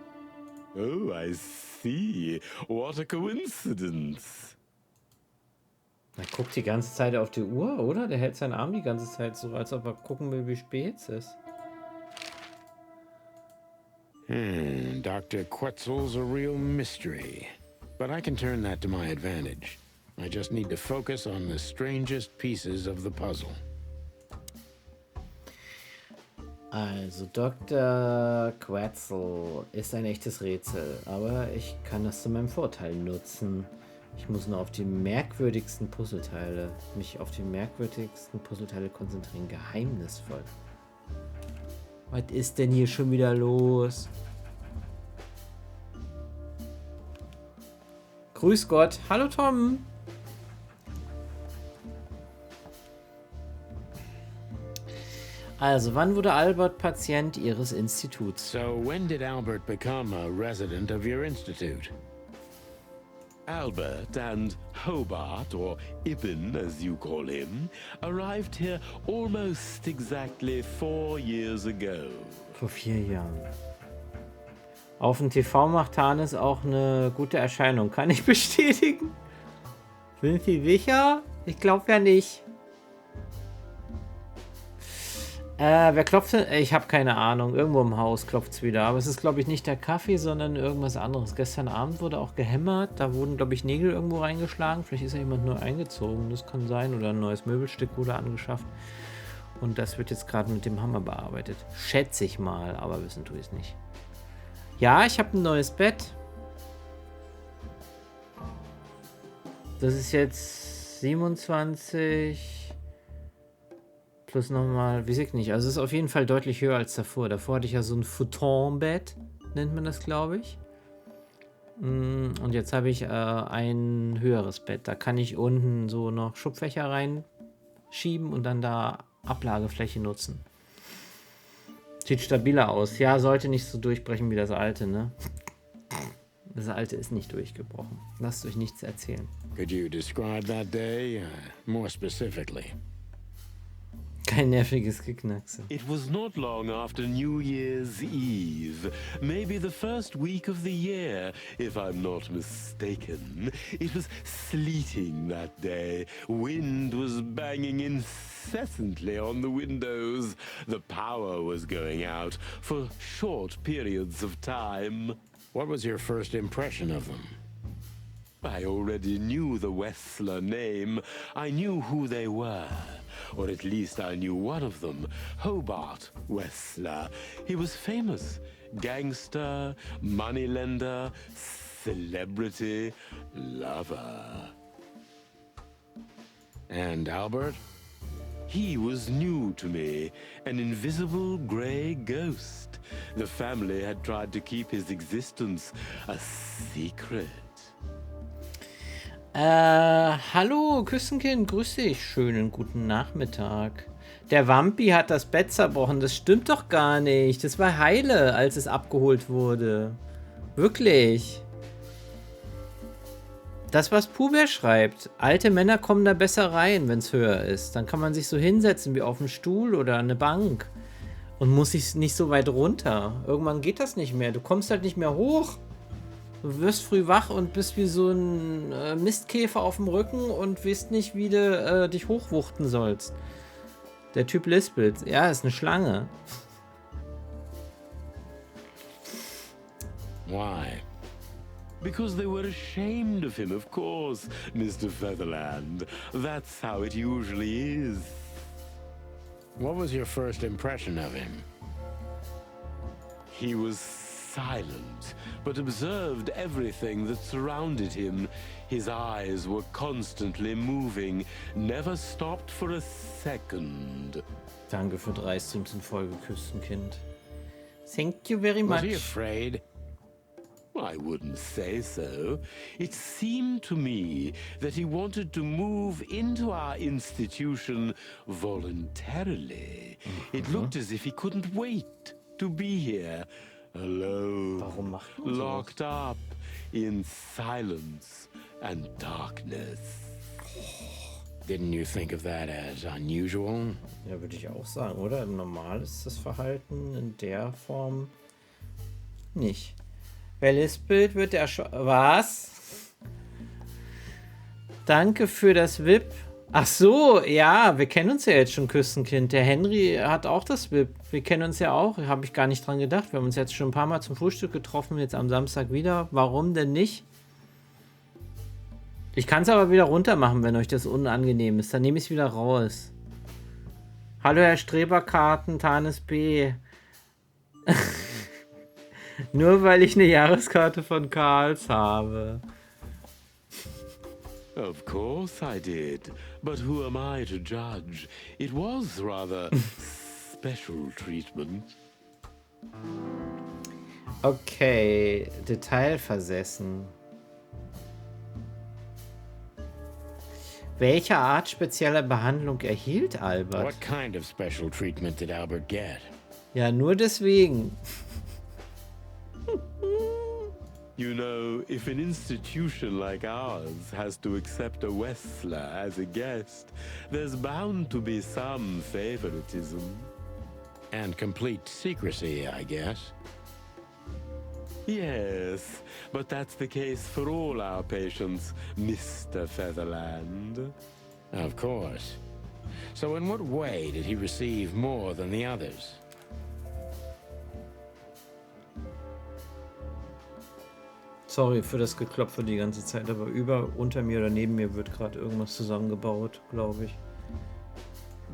Speaker 6: Oh, I see. What a coincidence.
Speaker 1: Er guckt die ganze Zeit auf die Uhr, oder? Der hält seinen Arm die ganze Zeit so, als ob er gucken will, wie spät es ist.
Speaker 3: Dr. Quetzal's a real mystery. But I can turn that to my advantage. I just need to focus on the strangest pieces of the puzzle.
Speaker 1: Also, Dr. Quetzal ist ein echtes Rätsel, aber ich kann das zu meinem Vorteil nutzen. Ich muss nur auf die merkwürdigsten Puzzleteile, konzentrieren. Geheimnisvoll. Was ist denn hier schon wieder los? Grüß Gott. Hallo Tom. Also, wann wurde Albert Patient Ihres Instituts?
Speaker 3: So when did Albert become a resident of your institute?
Speaker 6: Albert and Hobart, or Ibn as you call him, arrived here almost exactly 4 years ago.
Speaker 1: Vor 4 Jahren. Auf dem TV macht Hahn ist auch eine gute Erscheinung. Kann ich bestätigen? Sind Sie sicher? Ich glaube ja nicht. Wer klopft denn? Ich habe keine Ahnung. Irgendwo im Haus klopft es wieder. Aber es ist, glaube ich, nicht der Kaffee, sondern irgendwas anderes. Gestern Abend wurde auch gehämmert. Da wurden, glaube ich, Nägel irgendwo reingeschlagen. Vielleicht ist ja jemand neu eingezogen. Das kann sein. Oder ein neues Möbelstück wurde angeschafft. Und das wird jetzt gerade mit dem Hammer bearbeitet. Schätze ich mal, aber wissen tue ich es nicht. Ja, ich habe ein neues Bett. Das ist jetzt 27... Plus nochmal, weiß ich nicht. Also es ist auf jeden Fall deutlich höher als davor. Davor hatte ich ja so ein Futonbett, nennt man das, glaube ich. Und jetzt habe ich ein höheres Bett. Da kann ich unten so noch Schubfächer reinschieben und dann da Ablagefläche nutzen. Sieht stabiler aus. Ja, sollte nicht so durchbrechen wie das alte, ne? Das alte ist nicht durchgebrochen. Lasst euch nichts erzählen.
Speaker 3: Could you describe that day more specifically?
Speaker 1: Kein nerviges Geknackse.
Speaker 6: It was not long after New Year's Eve, maybe the first week of the year, if I'm not mistaken. It was sleeting that day. Wind was banging incessantly on the windows. The power was going out for short periods of time.
Speaker 3: What was your first impression of them?
Speaker 6: I already knew the Wessler name. I knew who they were. Or at least I knew one of them, Hobart Wessler. He was famous. Gangster, moneylender, celebrity, lover.
Speaker 3: And Albert?
Speaker 6: He was new to me, an invisible grey ghost. The family had tried to keep his existence a secret.
Speaker 1: Hallo, Küssenkind, grüß dich. Schönen guten Nachmittag. Der Wampi hat das Bett zerbrochen. Das stimmt doch gar nicht. Das war heile, als es abgeholt wurde. Wirklich. Das, was Puber schreibt. Alte Männer kommen da besser rein, wenn es höher ist. Dann kann man sich so hinsetzen wie auf einen Stuhl oder eine Bank. Und muss sich nicht so weit runter. Irgendwann geht das nicht mehr. Du kommst halt nicht mehr hoch. Du wirst früh wach und bist wie so ein Mistkäfer auf dem Rücken und weißt nicht, wie du dich hochwuchten sollst. Der Typ lispelt. Ja, ist eine Schlange.
Speaker 3: Why?
Speaker 6: Because they were ashamed of him, of course, Mr. Featherland. That's how it usually is.
Speaker 3: What was your first impression of him?
Speaker 6: He was silent, but observed everything that surrounded him. His eyes were constantly moving, never stopped for a second.
Speaker 1: Danke für 3 Streams in Folge, Küssenkind. Thank you very much.
Speaker 3: Was he afraid?
Speaker 6: I wouldn't say so. It seemed to me that he wanted to move into our institution voluntarily. It looked as if he couldn't wait to be here. Alone,
Speaker 1: Warum macht man sowas?
Speaker 6: locked up in silence and darkness.
Speaker 3: Didn't you think of that as unusual?
Speaker 1: Ja, würde ich auch sagen, oder? Normal ist das Verhalten in der Form nicht. Wer lispelt, wird Was? Danke für das VIP. Ach so, ja, wir kennen uns ja jetzt schon, Küstenkind. Der Henry hat auch das VIP. Wir kennen uns ja auch. Habe ich gar nicht dran gedacht. Wir haben uns jetzt schon ein paar Mal zum Frühstück getroffen, jetzt am Samstag wieder. Warum denn nicht? Ich kann es aber wieder runter machen, wenn euch das unangenehm ist. Dann nehme ich es wieder raus. Hallo, Herr Streberkarten, Tanis B. Nur weil ich eine Jahreskarte von Karls habe.
Speaker 6: Of course I did. But who am I to judge? It was rather special treatment.
Speaker 1: Okay, detailversessen. Welche Art spezieller Behandlung erhielt Albert?
Speaker 3: What kind of special treatment did Albert get?
Speaker 1: Ja, nur deswegen.
Speaker 6: You know, if an institution like ours has to accept a Wessler as a guest, there's bound to be some favoritism.
Speaker 3: And complete secrecy, I guess.
Speaker 6: Yes, but that's the case for all our patients, Mr. Featherland.
Speaker 3: Of course. So in what way did he receive more than the others?
Speaker 1: Sorry für das Geklopfe die ganze Zeit, aber unter mir oder neben mir wird gerade irgendwas zusammengebaut, glaube ich.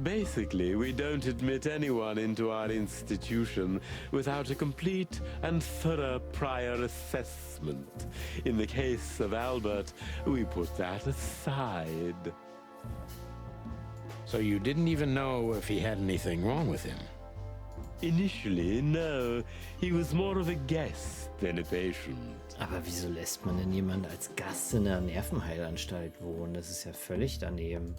Speaker 6: Basically, we don't admit anyone into our institution without a complete and thorough prior assessment. In the case of Albert, we put that aside.
Speaker 3: So you didn't even know if he had anything wrong with him?
Speaker 6: Initially, no. He was more of a guest than a patient.
Speaker 1: Aber wieso lässt man denn jemand als Gast in einer Nervenheilanstalt wohnen? Das ist ja völlig daneben.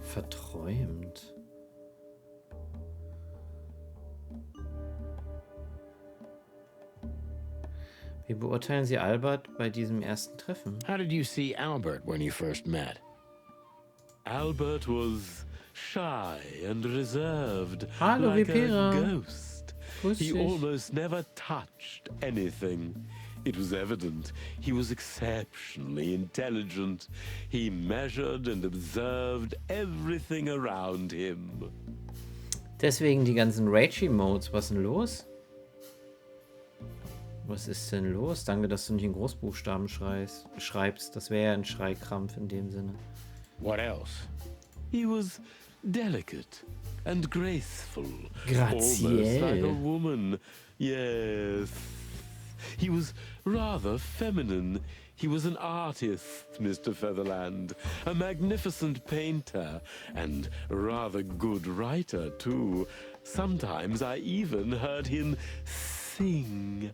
Speaker 1: Verträumt. Wie beurteilen Sie Albert bei diesem ersten Treffen?
Speaker 3: How did you see Albert when you first met?
Speaker 6: Albert was shy and reserved,
Speaker 1: Hallo,
Speaker 6: like
Speaker 1: Vipera.
Speaker 6: a ghost.
Speaker 1: Grüß
Speaker 6: He
Speaker 1: dich.
Speaker 6: almost never touched anything. It was evident he was exceptionally intelligent. He measured and observed everything around him.
Speaker 1: Deswegen die ganzen Rage-Emotes. Was ist denn los? Was ist denn los? Danke, dass du nicht in Großbuchstaben schreibst. Das wäre ja ein Schreikrampf in dem Sinne.
Speaker 3: What else?
Speaker 6: He was delicate and graceful.
Speaker 1: Graziell.
Speaker 6: Almost like a woman. Yes. He was rather feminine. He was an artist, Mr. Featherland. A magnificent painter and rather good writer, too. Sometimes I even heard him sing.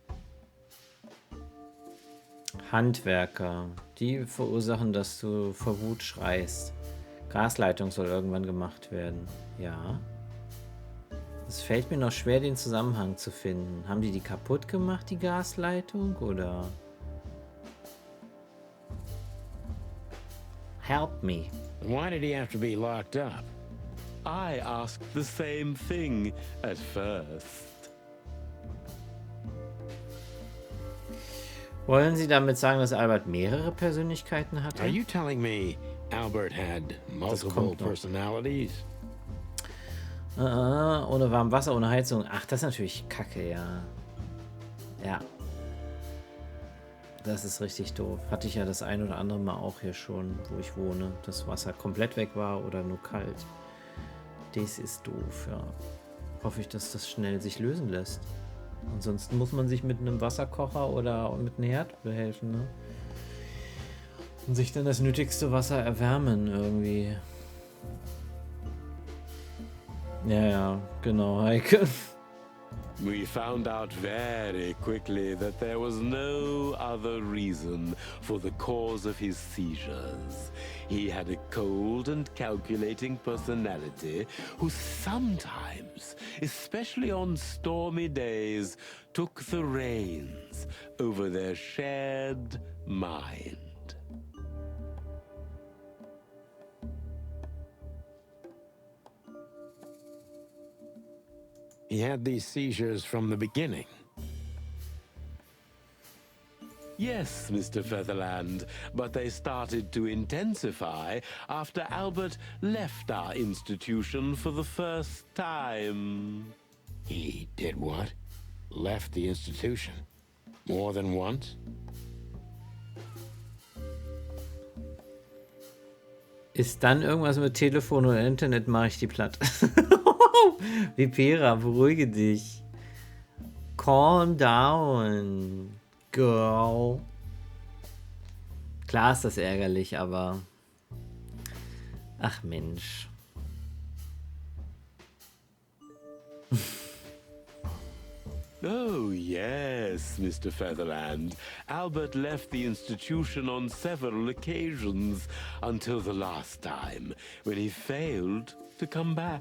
Speaker 1: Handwerker. Die verursachen, dass du vor Wut schreist. Gasleitung soll irgendwann gemacht werden. Ja. Es fällt mir noch schwer, den Zusammenhang zu finden. Haben die kaputt gemacht, die Gasleitung, oder? Help me.
Speaker 3: Why did he have to be locked up?
Speaker 6: I asked the same thing at first.
Speaker 1: Wollen Sie damit sagen, dass Albert mehrere Persönlichkeiten hatte?
Speaker 3: Are you telling me Albert had multiple
Speaker 1: kommt noch.
Speaker 3: personalities?
Speaker 1: Ohne warm Wasser, ohne Heizung. Ach, das ist natürlich kacke, ja. Ja. Das ist richtig doof. Hatte ich ja das ein oder andere Mal auch hier schon, wo ich wohne. Das Wasser komplett weg war oder nur kalt. Das ist doof, ja. Hoffe ich, dass das schnell sich lösen lässt. Ansonsten muss man sich mit einem Wasserkocher oder mit einem Herd behelfen, ne? Und sich dann das nötigste Wasser erwärmen irgendwie. Ja, genau, Heike.
Speaker 6: We found out very quickly that there was no other reason for the cause of his seizures. He had a cold and calculating personality who sometimes, especially on stormy days, took the reins over their shared mind.
Speaker 3: He had these seizures from the beginning.
Speaker 6: Yes, Mr. Featherland, but they started to intensify after Albert left our institution for the first time.
Speaker 3: He did what? Left the institution? More than once?
Speaker 1: Ist dann irgendwas mit Telefon oder Internet, mache ich die platt. Vipera, beruhige dich. Calm down, girl. Klar ist das ärgerlich, aber... Ach Mensch.
Speaker 6: Oh, yes, Mr. Featherland. Albert left the institution on several occasions until the last time, when he failed to come back.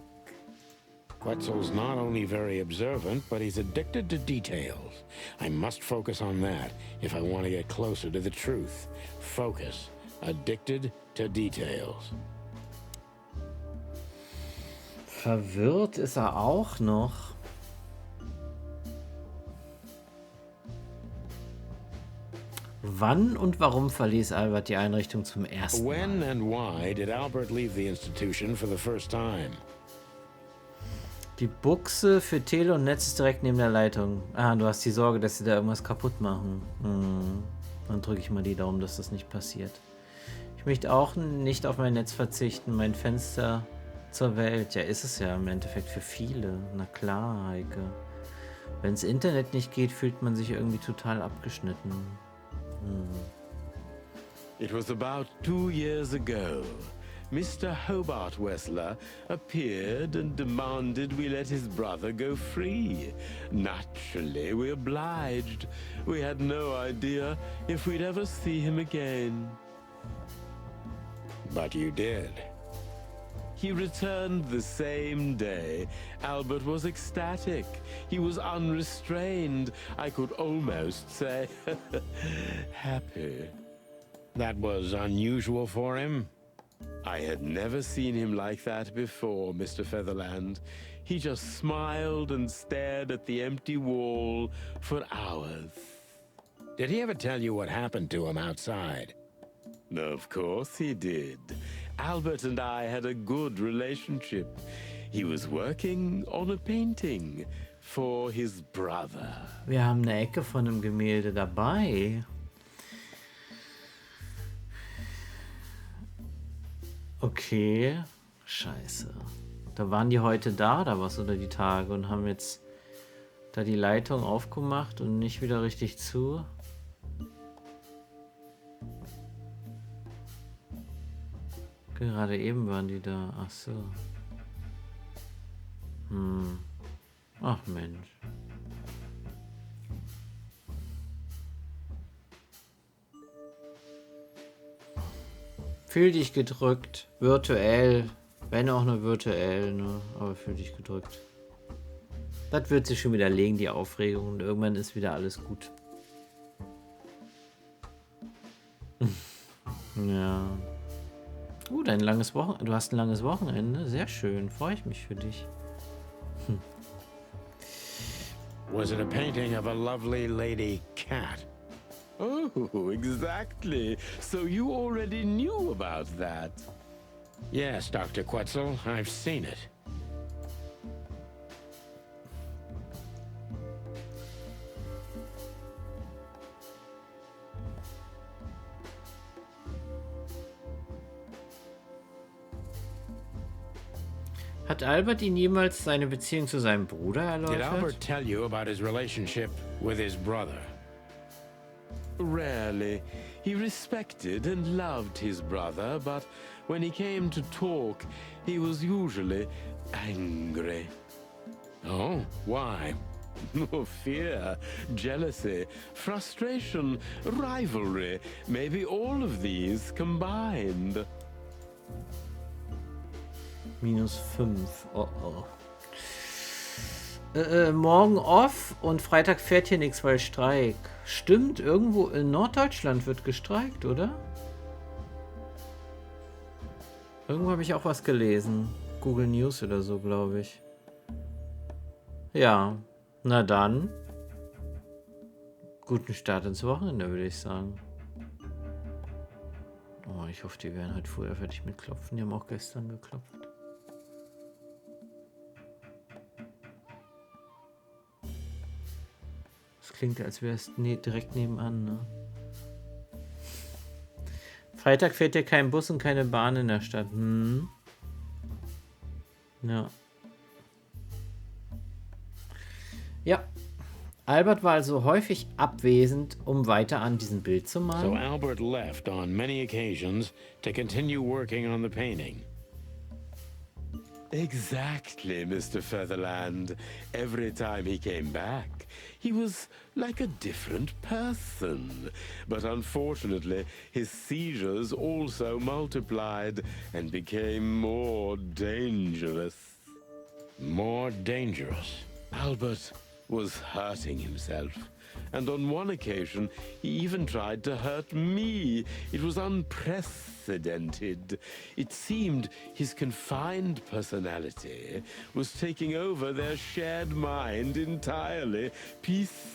Speaker 3: Quetzal's not only very observant, but he's addicted to details. I must focus on that if I want to get closer to the truth. Focus. Addicted to details.
Speaker 1: Verwirrt ist er auch noch. Wann und warum verließ Albert die Einrichtung zum ersten Mal?
Speaker 3: When and why did Albert leave the institution for the first time?
Speaker 1: Die Buchse für Tele und Netz ist direkt neben der Leitung. Ah, du hast die Sorge, dass sie da irgendwas kaputt machen. Dann drücke ich mal die Daumen, dass das nicht passiert. Ich möchte auch nicht auf mein Netz verzichten. Mein Fenster zur Welt. Ja, ist es ja im Endeffekt für viele. Na klar, Heike. Wenn das Internet nicht geht, fühlt man sich irgendwie total abgeschnitten.
Speaker 6: It was about 2 years ago. Mr. Hobart Wessler appeared and demanded we let his brother go free. Naturally, we obliged. We had no idea if we'd ever see him again.
Speaker 3: But you did.
Speaker 6: He returned the same day. Albert was ecstatic. He was unrestrained. I could almost say happy.
Speaker 3: That was unusual for him?
Speaker 6: I had never seen him like that before, Mr. Featherland. He just smiled and stared at the empty wall for hours.
Speaker 3: Did he ever tell you what happened to him outside?
Speaker 6: Of course he did. Albert and I had a good relationship. He was working on a painting for his brother.
Speaker 1: Wir haben eine Ecke von einem Gemälde dabei. Okay. Scheiße. Da waren die heute da oder was? Oder die Tage und haben jetzt da die Leitung aufgemacht und nicht wieder richtig zu. Gerade eben waren die da. Ach so. Ach Mensch. Fühl dich gedrückt. Virtuell. Wenn auch nur virtuell, ne? Aber fühl dich gedrückt. Das wird sich schon wieder legen, die Aufregung. Und irgendwann ist wieder alles gut. Ja. Ein langes Wochenende. Du hast ein langes Wochenende. Sehr schön. Freue ich mich für dich.
Speaker 3: Was it a painting of a lovely lady cat?
Speaker 6: Oh, exactly. So you already knew about that.
Speaker 3: Yes, Dr. Quetzal, I've seen it.
Speaker 1: Hat Albert ihn jemals seine Beziehung zu seinem Bruder
Speaker 3: Did
Speaker 1: erläutert?
Speaker 3: Albert tell you about his relationship with his brother?
Speaker 6: Rarely. He respected and loved his brother, but when he came to talk, he was usually angry.
Speaker 3: Oh, why?
Speaker 6: Oh, fear, jealousy, frustration, rivalry, maybe all of these combined.
Speaker 1: -5. Oh oh. Morgen off und Freitag fährt hier nichts, weil Streik. Stimmt, irgendwo in Norddeutschland wird gestreikt, oder? Irgendwo habe ich auch was gelesen. Google News oder so, glaube ich. Ja, na dann. Guten Start ins Wochenende, würde ich sagen. Oh, ich hoffe, die werden halt früher fertig mit Klopfen. Die haben auch gestern geklopft. Das klingt, als wäre es direkt nebenan, ne? Freitag fährt ja kein Bus und keine Bahn in der Stadt. Hm. Ja. Ja. Albert war also häufig abwesend, um weiter an diesem Bild zu
Speaker 3: So
Speaker 1: malen.
Speaker 3: Albert left on many occasions to continue working on the painting.
Speaker 6: Exactly, Mr. Featherland. Every time he came back, he was like a different person. But unfortunately, his seizures also multiplied and became more dangerous.
Speaker 3: More dangerous.
Speaker 6: Albert was hurting himself. And on one occasion, he even tried to hurt me. It was unprecedented. It seemed his confined personality was taking over their shared mind entirely, piece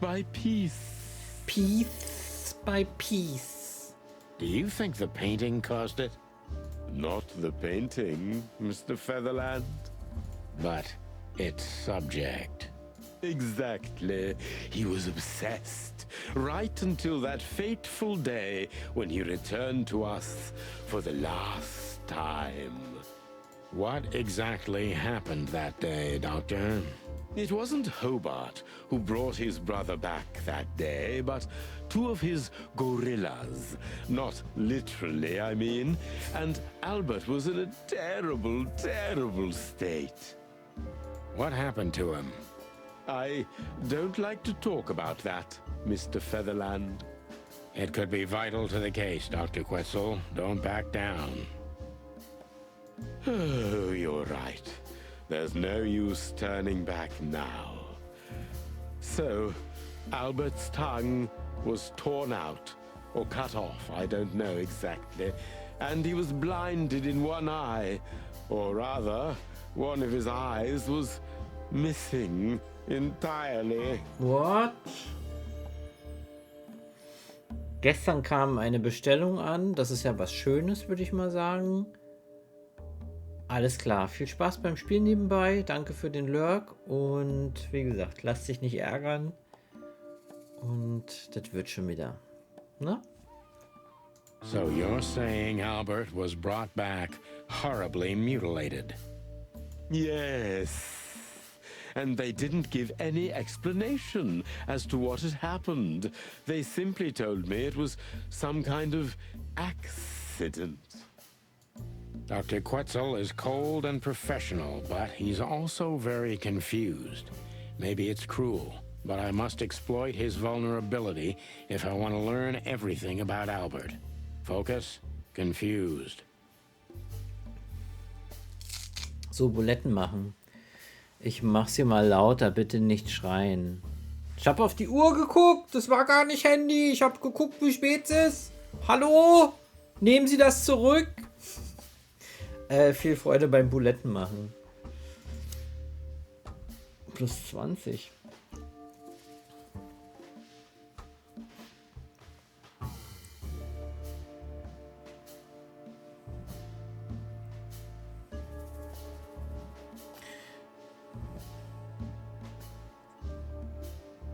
Speaker 6: by piece.
Speaker 1: Piece by piece.
Speaker 3: Do you think the painting caused it?
Speaker 6: Not the painting, Mr. Featherland.
Speaker 3: But its subject.
Speaker 6: Exactly. He was obsessed, right until that fateful day when he returned to us for the last time.
Speaker 3: What exactly happened that day, Doctor?
Speaker 6: It wasn't Hobart who brought his brother back that day, but two of his gorillas. Not literally, I mean. And Albert was in a terrible, terrible state.
Speaker 3: What happened to him?
Speaker 6: I don't like to talk about that, Mr. Featherland.
Speaker 3: It could be vital to the case, Dr. Quetzal. Don't back down.
Speaker 6: Oh, you're right. There's no use turning back now. So, Albert's tongue was torn out, or cut off, I don't know exactly, and he was blinded in one eye, or rather, one of his eyes was missing entirely.
Speaker 1: What? Gestern kam eine Bestellung an. Das ist ja was Schönes, würde ich mal sagen. Alles klar. Viel Spaß beim Spielen nebenbei. Danke für den Lurk. Und wie gesagt, lasst dich nicht ärgern. Und das wird schon wieder. Ne?
Speaker 3: So you're saying Albert was brought back horribly mutilated?
Speaker 6: Yes. And they didn't give any explanation as to what had happened. They simply told me it was some kind of accident.
Speaker 3: Dr. Quetzal is cold and professional, but he's also very confused. Maybe it's cruel, but I must exploit his vulnerability if I want to learn everything about Albert. Focus, confused.
Speaker 1: So, Buletten machen. Ich mach's hier mal lauter, bitte nicht schreien. Ich habe auf die Uhr geguckt, das war gar nicht Handy. Ich habe geguckt, wie spät es ist. Hallo? Nehmen Sie das zurück? Viel Freude beim Buletten machen. Plus 20.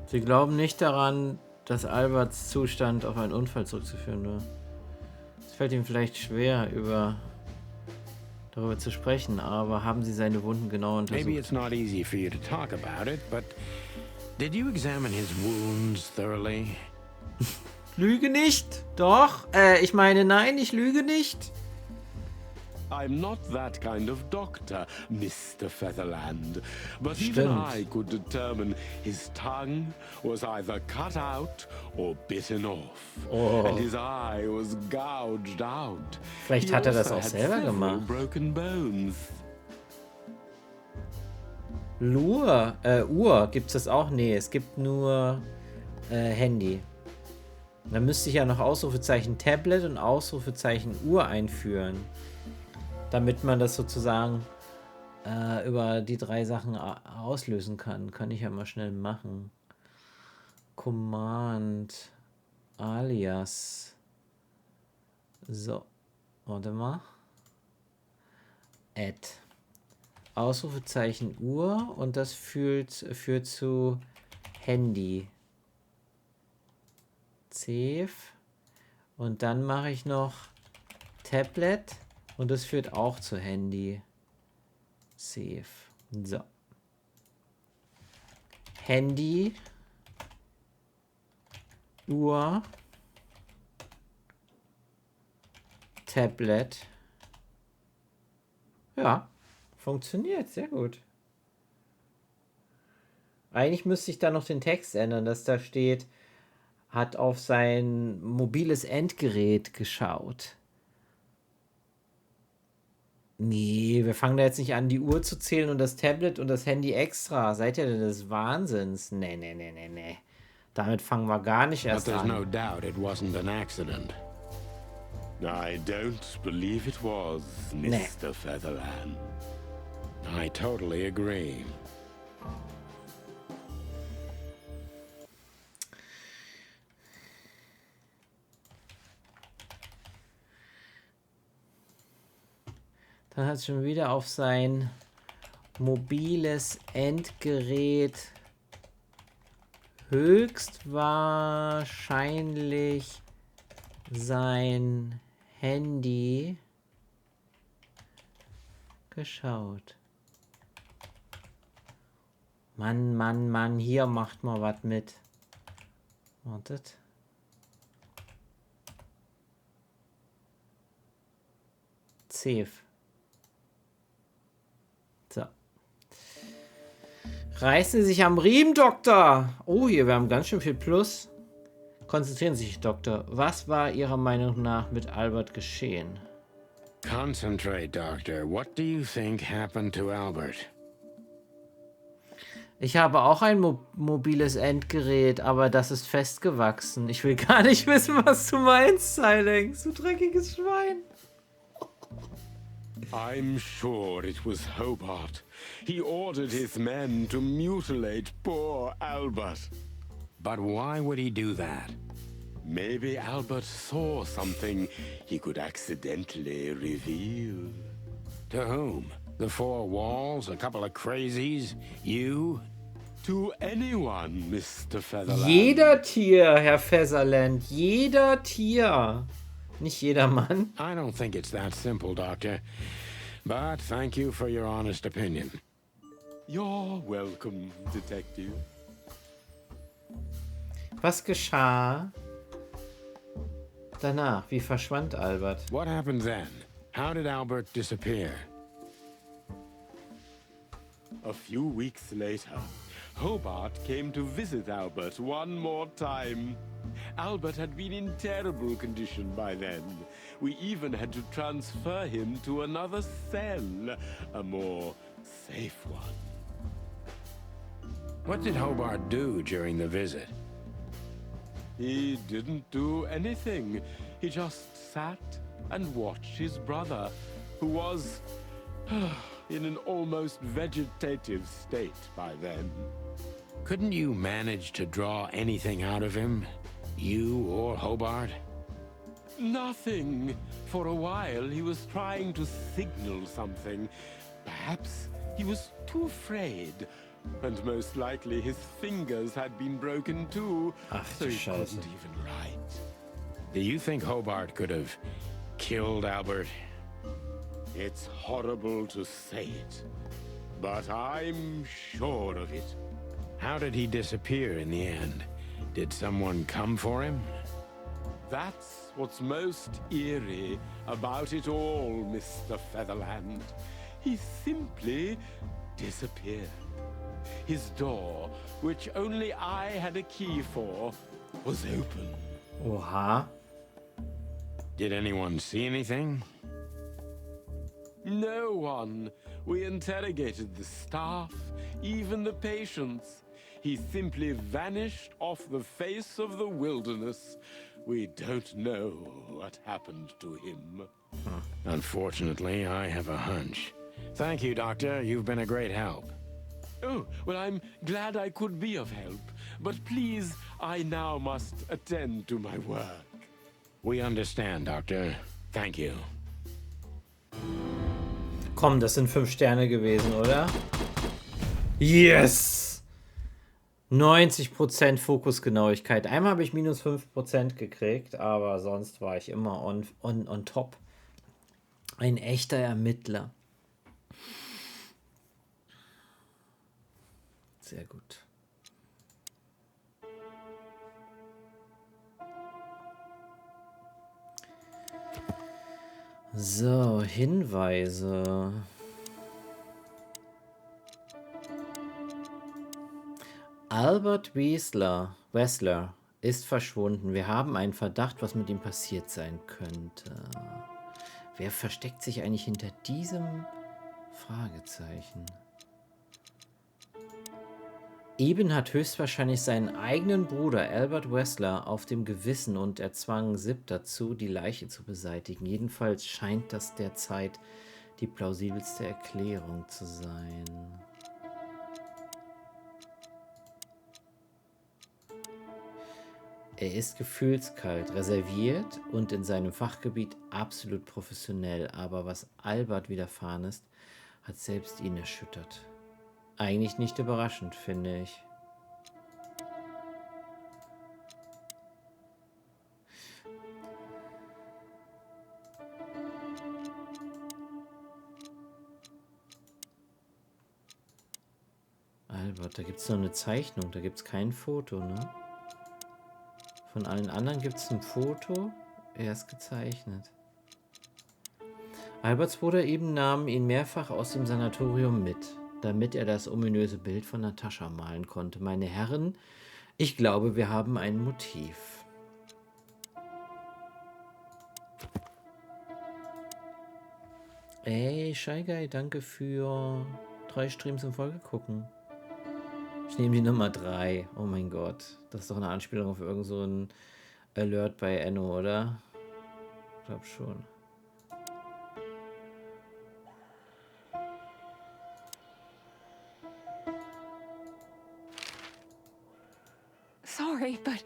Speaker 1: Sie glauben nicht daran, dass Alberts Zustand auf einen Unfall zurückzuführen war. Es fällt ihm vielleicht schwer, darüber zu sprechen, aber haben Sie seine Wunden genau
Speaker 3: Maybe
Speaker 1: untersucht?
Speaker 3: it's not easy for you to talk about it, but did you examine his wounds thoroughly?
Speaker 1: Lüge nicht! Doch! Ich meine, nein, ich lüge nicht!
Speaker 6: I'm not that kind of doctor, Mr. Featherland. But even
Speaker 1: Stimmt.
Speaker 6: I could determine his tongue was either cut out or bitten off.
Speaker 1: Oh.
Speaker 6: And his eye was gouged out.
Speaker 1: Vielleicht
Speaker 6: He
Speaker 1: hat er das
Speaker 6: also
Speaker 1: auch
Speaker 6: had
Speaker 1: selber
Speaker 6: several
Speaker 1: gemacht.
Speaker 6: broken bones.
Speaker 1: Uhr, gibt's das auch? Nee, es gibt nur Handy. Dann müsste ich ja noch Ausrufezeichen Tablet und Ausrufezeichen Uhr einführen. Damit man das sozusagen über die 3 Sachen auslösen kann. Kann ich ja mal schnell machen. Command alias. So, warte mal. Add. Ausrufezeichen Uhr und das führt zu Handy. Save. Und dann mache ich noch Tablet und das führt auch zu Handy. Save. So. Handy. Uhr. Tablet. Ja, funktioniert. Sehr gut. Eigentlich müsste ich da noch den Text ändern, dass da steht, hat auf sein mobiles Endgerät geschaut. Nee, wir fangen da jetzt nicht an, die Uhr zu zählen und das Tablet und das Handy extra. Seid ihr denn des Wahnsinns? Nee. Damit fangen wir gar nicht
Speaker 3: But
Speaker 1: erst
Speaker 3: there's no
Speaker 1: an.
Speaker 3: doubt it wasn't an accident.
Speaker 6: I don't believe it was, Mr. Featherland.
Speaker 3: I totally agree.
Speaker 1: Dann hat es schon wieder auf sein mobiles Endgerät höchstwahrscheinlich sein Handy geschaut. Mann, hier macht mal was mit. Wartet. Save. So. Reißen Sie sich am Riemen, Doktor! Oh, hier, wir haben ganz schön viel Plus. Konzentrieren Sie sich, Doktor. Was war Ihrer Meinung nach mit Albert geschehen?
Speaker 3: Concentrate, Doctor. What do you think happened to Albert?
Speaker 1: Ich habe auch ein mobiles Endgerät, aber das ist festgewachsen. Ich will gar nicht wissen, was du meinst, Silence, du dreckiges Schwein.
Speaker 6: I'm sure it was Hobart. He ordered his men to mutilate poor Albert.
Speaker 3: But why would he do that?
Speaker 6: Maybe Albert saw something he could accidentally reveal.
Speaker 3: To whom? The four walls? A couple of crazies? You?
Speaker 6: To anyone, Mr. Featherland.
Speaker 1: Jeder Tier, Herr Featherland, jeder Tier. Nicht jeder Mann.
Speaker 3: I don't think it's that simple, Doctor. But thank you for your honest opinion.
Speaker 6: You're welcome, Detective.
Speaker 1: Was geschah danach? Wie verschwand Albert?
Speaker 3: What happened then? How did Albert disappear?
Speaker 6: A few weeks later, Hobart came to visit Albert one more time. Albert had been in terrible condition by then. We even had to transfer him to another cell, a more safe one.
Speaker 3: What did Hobart do during the visit?
Speaker 6: He didn't do anything. He just sat and watched his brother, who was in an almost vegetative state by then.
Speaker 3: Couldn't you manage to draw anything out of him? You or Hobart?
Speaker 6: Nothing. For a while, he was trying to signal something. Perhaps he was too afraid. And most likely his fingers had been broken too,
Speaker 1: Ach,
Speaker 6: so
Speaker 1: du
Speaker 6: he
Speaker 1: Scheiße.
Speaker 6: couldn't even write.
Speaker 3: Do you think Hobart could have killed Albert?
Speaker 6: It's horrible to say it, but I'm sure of it.
Speaker 3: How did he disappear in the end? Did someone come for him?
Speaker 6: That's what's most eerie about it all, Mr. Featherland. He simply disappeared. His door, which only I had a key for, was open.
Speaker 1: Oha.
Speaker 3: Did anyone see anything?
Speaker 6: No one. We interrogated the staff, even the patients. He simply vanished off the face of the wilderness. We don't know what happened to him.
Speaker 3: Unfortunately, I have a hunch. Thank you, Doctor. You've been a great help.
Speaker 6: Oh, well, I'm glad I could be of help. But please, I now must attend to my work.
Speaker 3: We understand, Doctor. Thank you.
Speaker 1: Komm, das sind 5 Sterne gewesen, oder? Yes! 90% Fokusgenauigkeit. Einmal habe ich minus 5% gekriegt, aber sonst war ich immer on top. Ein echter Ermittler. Sehr gut. So, Hinweise. Albert Wessler ist verschwunden. Wir haben einen Verdacht, was mit ihm passiert sein könnte. Wer versteckt sich eigentlich hinter diesem Fragezeichen? Eben hat höchstwahrscheinlich seinen eigenen Bruder Albert Wessler auf dem Gewissen und erzwang Zip dazu, die Leiche zu beseitigen. Jedenfalls scheint das derzeit die plausibelste Erklärung zu sein. Er ist gefühlskalt, reserviert und in seinem Fachgebiet absolut professionell. Aber was Albert widerfahren ist, hat selbst ihn erschüttert. Eigentlich nicht überraschend, finde ich. Albert, da gibt es nur eine Zeichnung, da gibt es kein Foto, ne? Von allen anderen gibt es ein Foto, er ist gezeichnet. Alberts Bruder eben nahm ihn mehrfach aus dem Sanatorium mit, damit er das ominöse Bild von Natascha malen konnte. Meine Herren, ich glaube, wir haben ein Motiv. Ey, Shy Guy, danke für 3 Streams in Folge gucken. Ich nehme die Nummer 3. Oh mein Gott. Das ist doch eine Anspielung auf irgend so ein Alert bei Enno, oder? Ich glaube schon.
Speaker 5: Sorry, but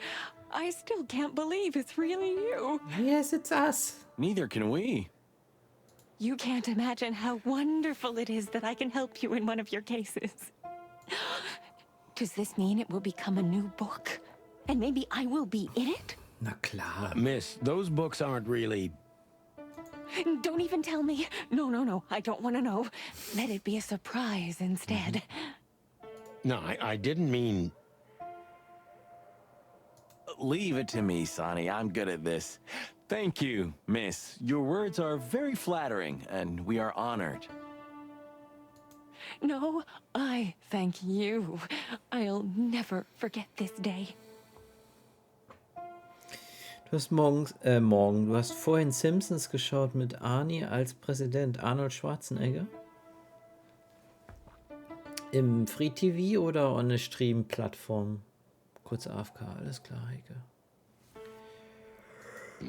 Speaker 5: I still can't believe it's really you.
Speaker 1: Yes, it's us.
Speaker 4: Neither can we.
Speaker 5: You can't imagine how wonderful it is that I can help you in one of your cases. Does this mean it will become a new book? And maybe I will be in it?
Speaker 1: Na klar.
Speaker 3: Miss, those books aren't really...
Speaker 5: Don't even tell me. No, I don't want to know. Let it be a surprise instead.
Speaker 3: No, I didn't mean...
Speaker 4: Leave it to me, Sonny. I'm good at this. Thank you, miss. Your words are very flattering, and we are honored.
Speaker 5: No, I thank you. I'll never forget this day.
Speaker 1: Du hast du hast vorhin Simpsons geschaut mit Arnie als Präsident, Arnold Schwarzenegger. Im Free TV oder on a Stream-Plattform? Kurz AFK, alles klar, Heike.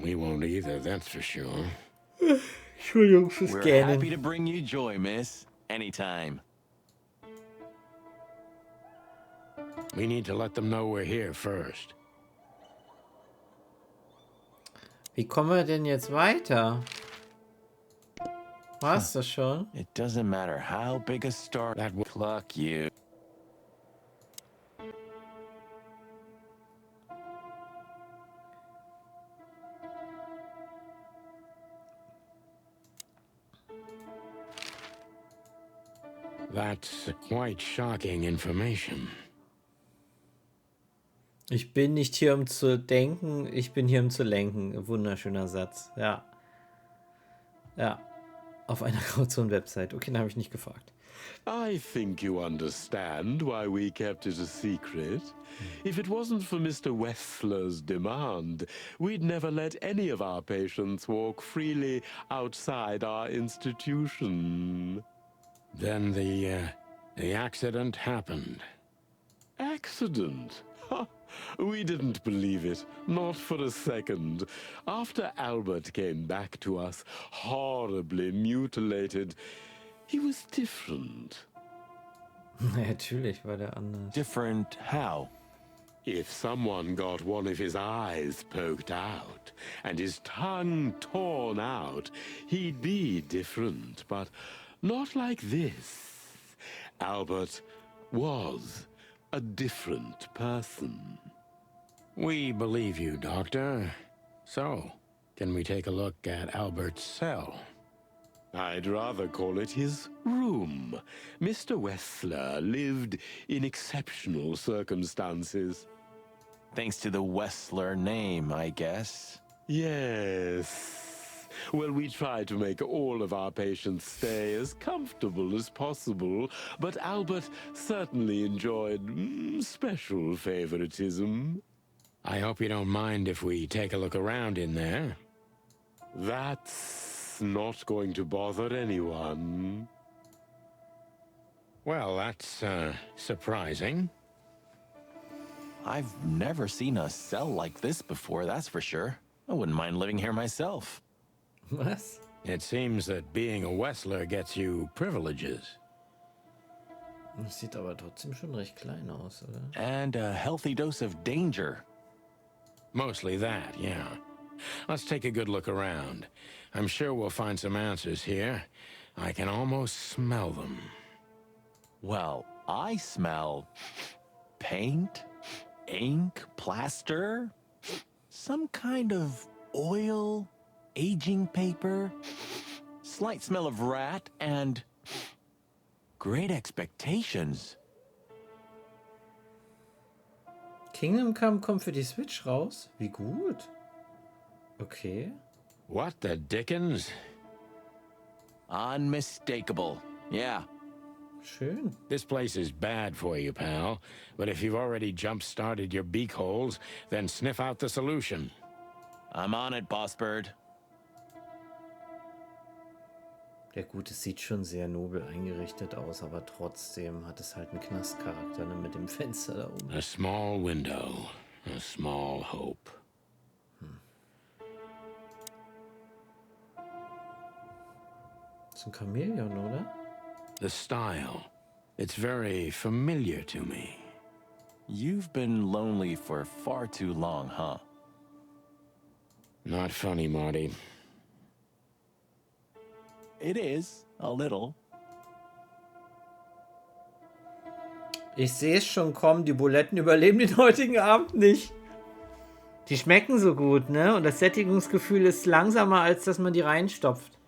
Speaker 3: We won't either, that's for sure.
Speaker 1: Entschuldigung fürs
Speaker 4: We're
Speaker 1: Gähnen.
Speaker 4: happy to bring you joy, miss. Anytime.
Speaker 3: We need to let them know we're here first.
Speaker 1: Wie kommen wir denn jetzt weiter? War's das schon?
Speaker 4: It doesn't matter how big a star
Speaker 3: That will...
Speaker 4: pluck you.
Speaker 3: That's quite shocking information.
Speaker 1: Ich bin nicht hier, um zu denken, ich bin hier, um zu lenken. Wunderschöner Satz. Ja. Ja. Auf einer Grauzone-Website. Okay, dann habe ich nicht gefragt.
Speaker 6: I think you understand why we kept it a secret. If it wasn't for Mr. Wessler's demand, we'd never let any of our patients walk freely outside our institution.
Speaker 3: Then the accident happened.
Speaker 6: Accident? Ha! We didn't believe it, not for a second. After Albert came back to us, horribly mutilated, he was different.
Speaker 1: Natürlich war der anders.
Speaker 4: Different how?
Speaker 6: If someone got one of his eyes poked out and his tongue torn out, he'd be different, but not like this. Albert was a different person.
Speaker 3: We believe you, Doctor. So, can we take a look at Albert's cell?
Speaker 6: I'd rather call it his room. Mr. Wessler lived in exceptional circumstances.
Speaker 4: Thanks to the Wessler name, I guess.
Speaker 6: Yes. Well, we try to make all of our patients stay as comfortable as possible, but Albert certainly enjoyed special favoritism.
Speaker 3: I hope you don't mind if we take a look around in there.
Speaker 6: That's not going to bother anyone.
Speaker 3: Well, that's, surprising.
Speaker 4: I've never seen a cell like this before, that's for sure. I wouldn't mind living here myself.
Speaker 1: Was?
Speaker 3: It seems that being a Wessler gets you privileges.
Speaker 1: Das sieht aber trotzdem schon recht klein aus, oder?
Speaker 4: And a healthy dose of danger.
Speaker 3: Mostly that, yeah. Let's take a good look around. I'm sure we'll find some answers here. I can almost smell them.
Speaker 4: Well, I smell paint, ink, plaster, some kind of oil, aging paper, slight smell of rat, and great expectations.
Speaker 1: Kingdom Come kommt für die Switch raus? Wie gut. Okay.
Speaker 3: What the dickens?
Speaker 4: Unmistakable. Yeah.
Speaker 1: Schön.
Speaker 3: This place is bad for you, pal. But if you've already jump-started your beak holes, then sniff out the solution.
Speaker 4: I'm on it, Boss Bird.
Speaker 1: Ja gut, es sieht schon sehr nobel eingerichtet aus, aber trotzdem hat es halt einen Knastcharakter, ne, mit dem Fenster da oben.
Speaker 3: A small window, a small hope.
Speaker 1: Das ist ein Chamäleon, oder?
Speaker 3: The style. It's very familiar to me.
Speaker 4: You've been lonely for far too long, huh?
Speaker 3: Not funny, Marty.
Speaker 4: It is, a little.
Speaker 1: Ich sehe es schon kommen, die Buletten überleben den heutigen Abend nicht. Die schmecken so gut, ne? Und das Sättigungsgefühl ist langsamer, als dass man die reinstopft.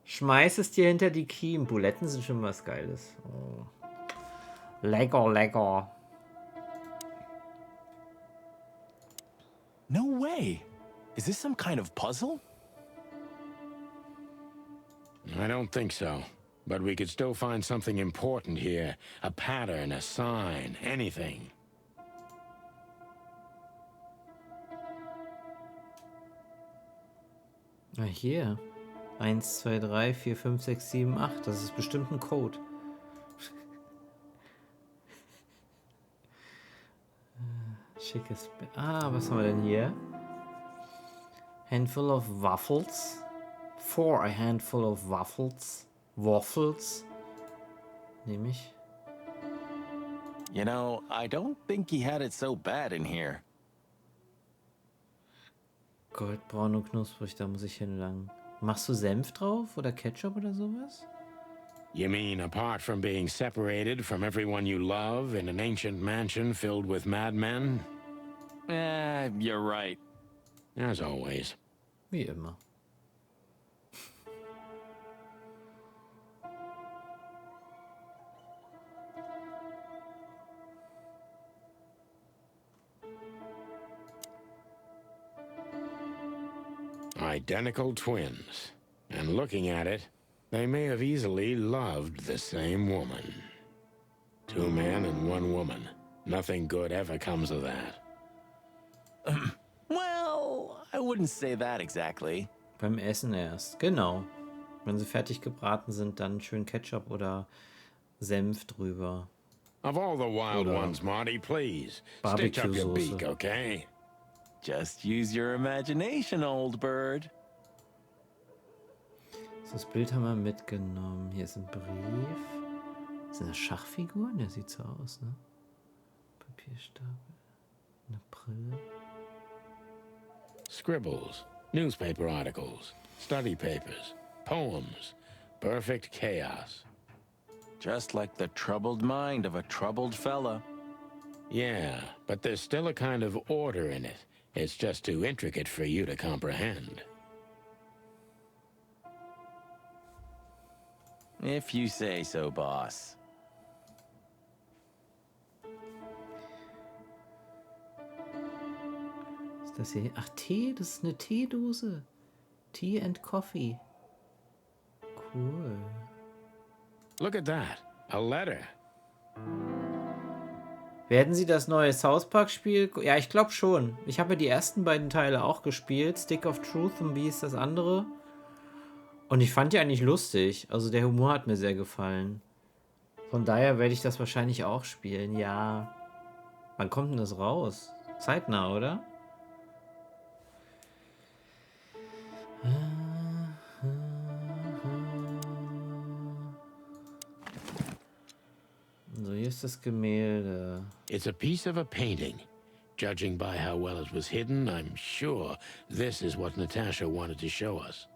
Speaker 1: Schmeiß es dir hinter die Kiemen. Buletten sind schon was Geiles. Oh. Lecker, lecker.
Speaker 4: No way. Is this some kind of puzzle?
Speaker 3: I don't think so. But we could still find something important here. A pattern, a sign, anything.
Speaker 1: Ah, hier. 1, 2, 3, 4, 5, 6, 7, 8. Das ist bestimmt ein Code. Schickes. Was haben wir denn hier? Handful of waffles. For a handful of waffles. Waffles. Nehme ich.
Speaker 4: You know, I don't think he had it so bad in here.
Speaker 1: Goldbraun und knusprig, da muss ich hinlangen. Machst du Senf drauf oder Ketchup oder sowas?
Speaker 3: You mean apart from being separated from everyone you love in an ancient mansion filled with madmen?
Speaker 4: You're right.
Speaker 3: As always.
Speaker 1: Wie immer.
Speaker 3: Identical twins. And looking at it, they may have easily loved the same woman. 2 men and 1 woman. Nothing good ever comes of that.
Speaker 4: Well, I wouldn't say that exactly.
Speaker 1: Beim Essen erst. Genau. Wenn sie fertig gebraten sind, dann schön Ketchup oder Senf drüber.
Speaker 3: Of all the wild
Speaker 1: Oder
Speaker 3: ones, Marty, please, stitch up your
Speaker 1: Barbecue-Soße.
Speaker 3: beak, okay?
Speaker 4: Just use your imagination, old bird.
Speaker 1: So, das Bild haben wir mitgenommen. Hier ist ein Brief. Sind das Schachfiguren? Der sieht so aus, ne? Papierstapel. Eine Brille.
Speaker 3: Scribbles, newspaper articles, study papers, poems. Perfect chaos.
Speaker 4: Just like the troubled mind of a troubled fella.
Speaker 3: Yeah, but there's still a kind of order in it. It's just too intricate for you to comprehend.
Speaker 4: If you say so, boss.
Speaker 1: Was ist das hier? Ach, Tee, das ist eine Teedose. Tea and Coffee. Cool.
Speaker 3: Look at that. A letter.
Speaker 1: Werden Sie das neue South Park-Spiel? Ja, ich glaube schon. Ich habe ja die ersten beiden Teile auch gespielt. Stick of Truth und wie ist das andere? Und ich fand die eigentlich lustig. Also der Humor hat mir sehr gefallen. Von daher werde ich das wahrscheinlich auch spielen. Ja. Wann kommt denn das raus? Zeitnah, oder? So, hier ist das Gemälde.
Speaker 3: It's a piece of a painting. Judging by how well it was hidden, I'm sure this is what Natasha wanted to show us.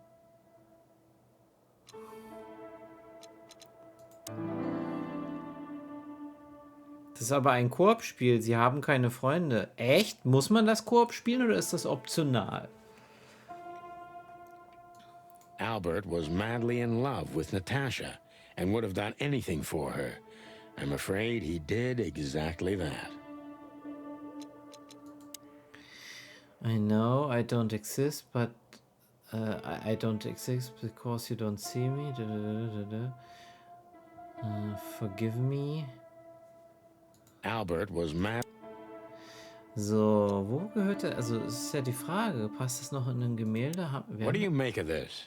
Speaker 1: Das ist aber ein Koop-Spiel. Sie haben keine Freunde. Echt? Muss man das Koop spielen oder ist das optional?
Speaker 3: Albert was madly in love with Natasha and would have done anything for her. I'm afraid he did exactly that.
Speaker 1: I know I don't exist, but I don't exist because you don't see me. Forgive me.
Speaker 3: Albert was mad.
Speaker 1: So, wo gehört er? Also, es ist ja die Frage, passt das noch in ein Gemälde?
Speaker 3: What do you make of this?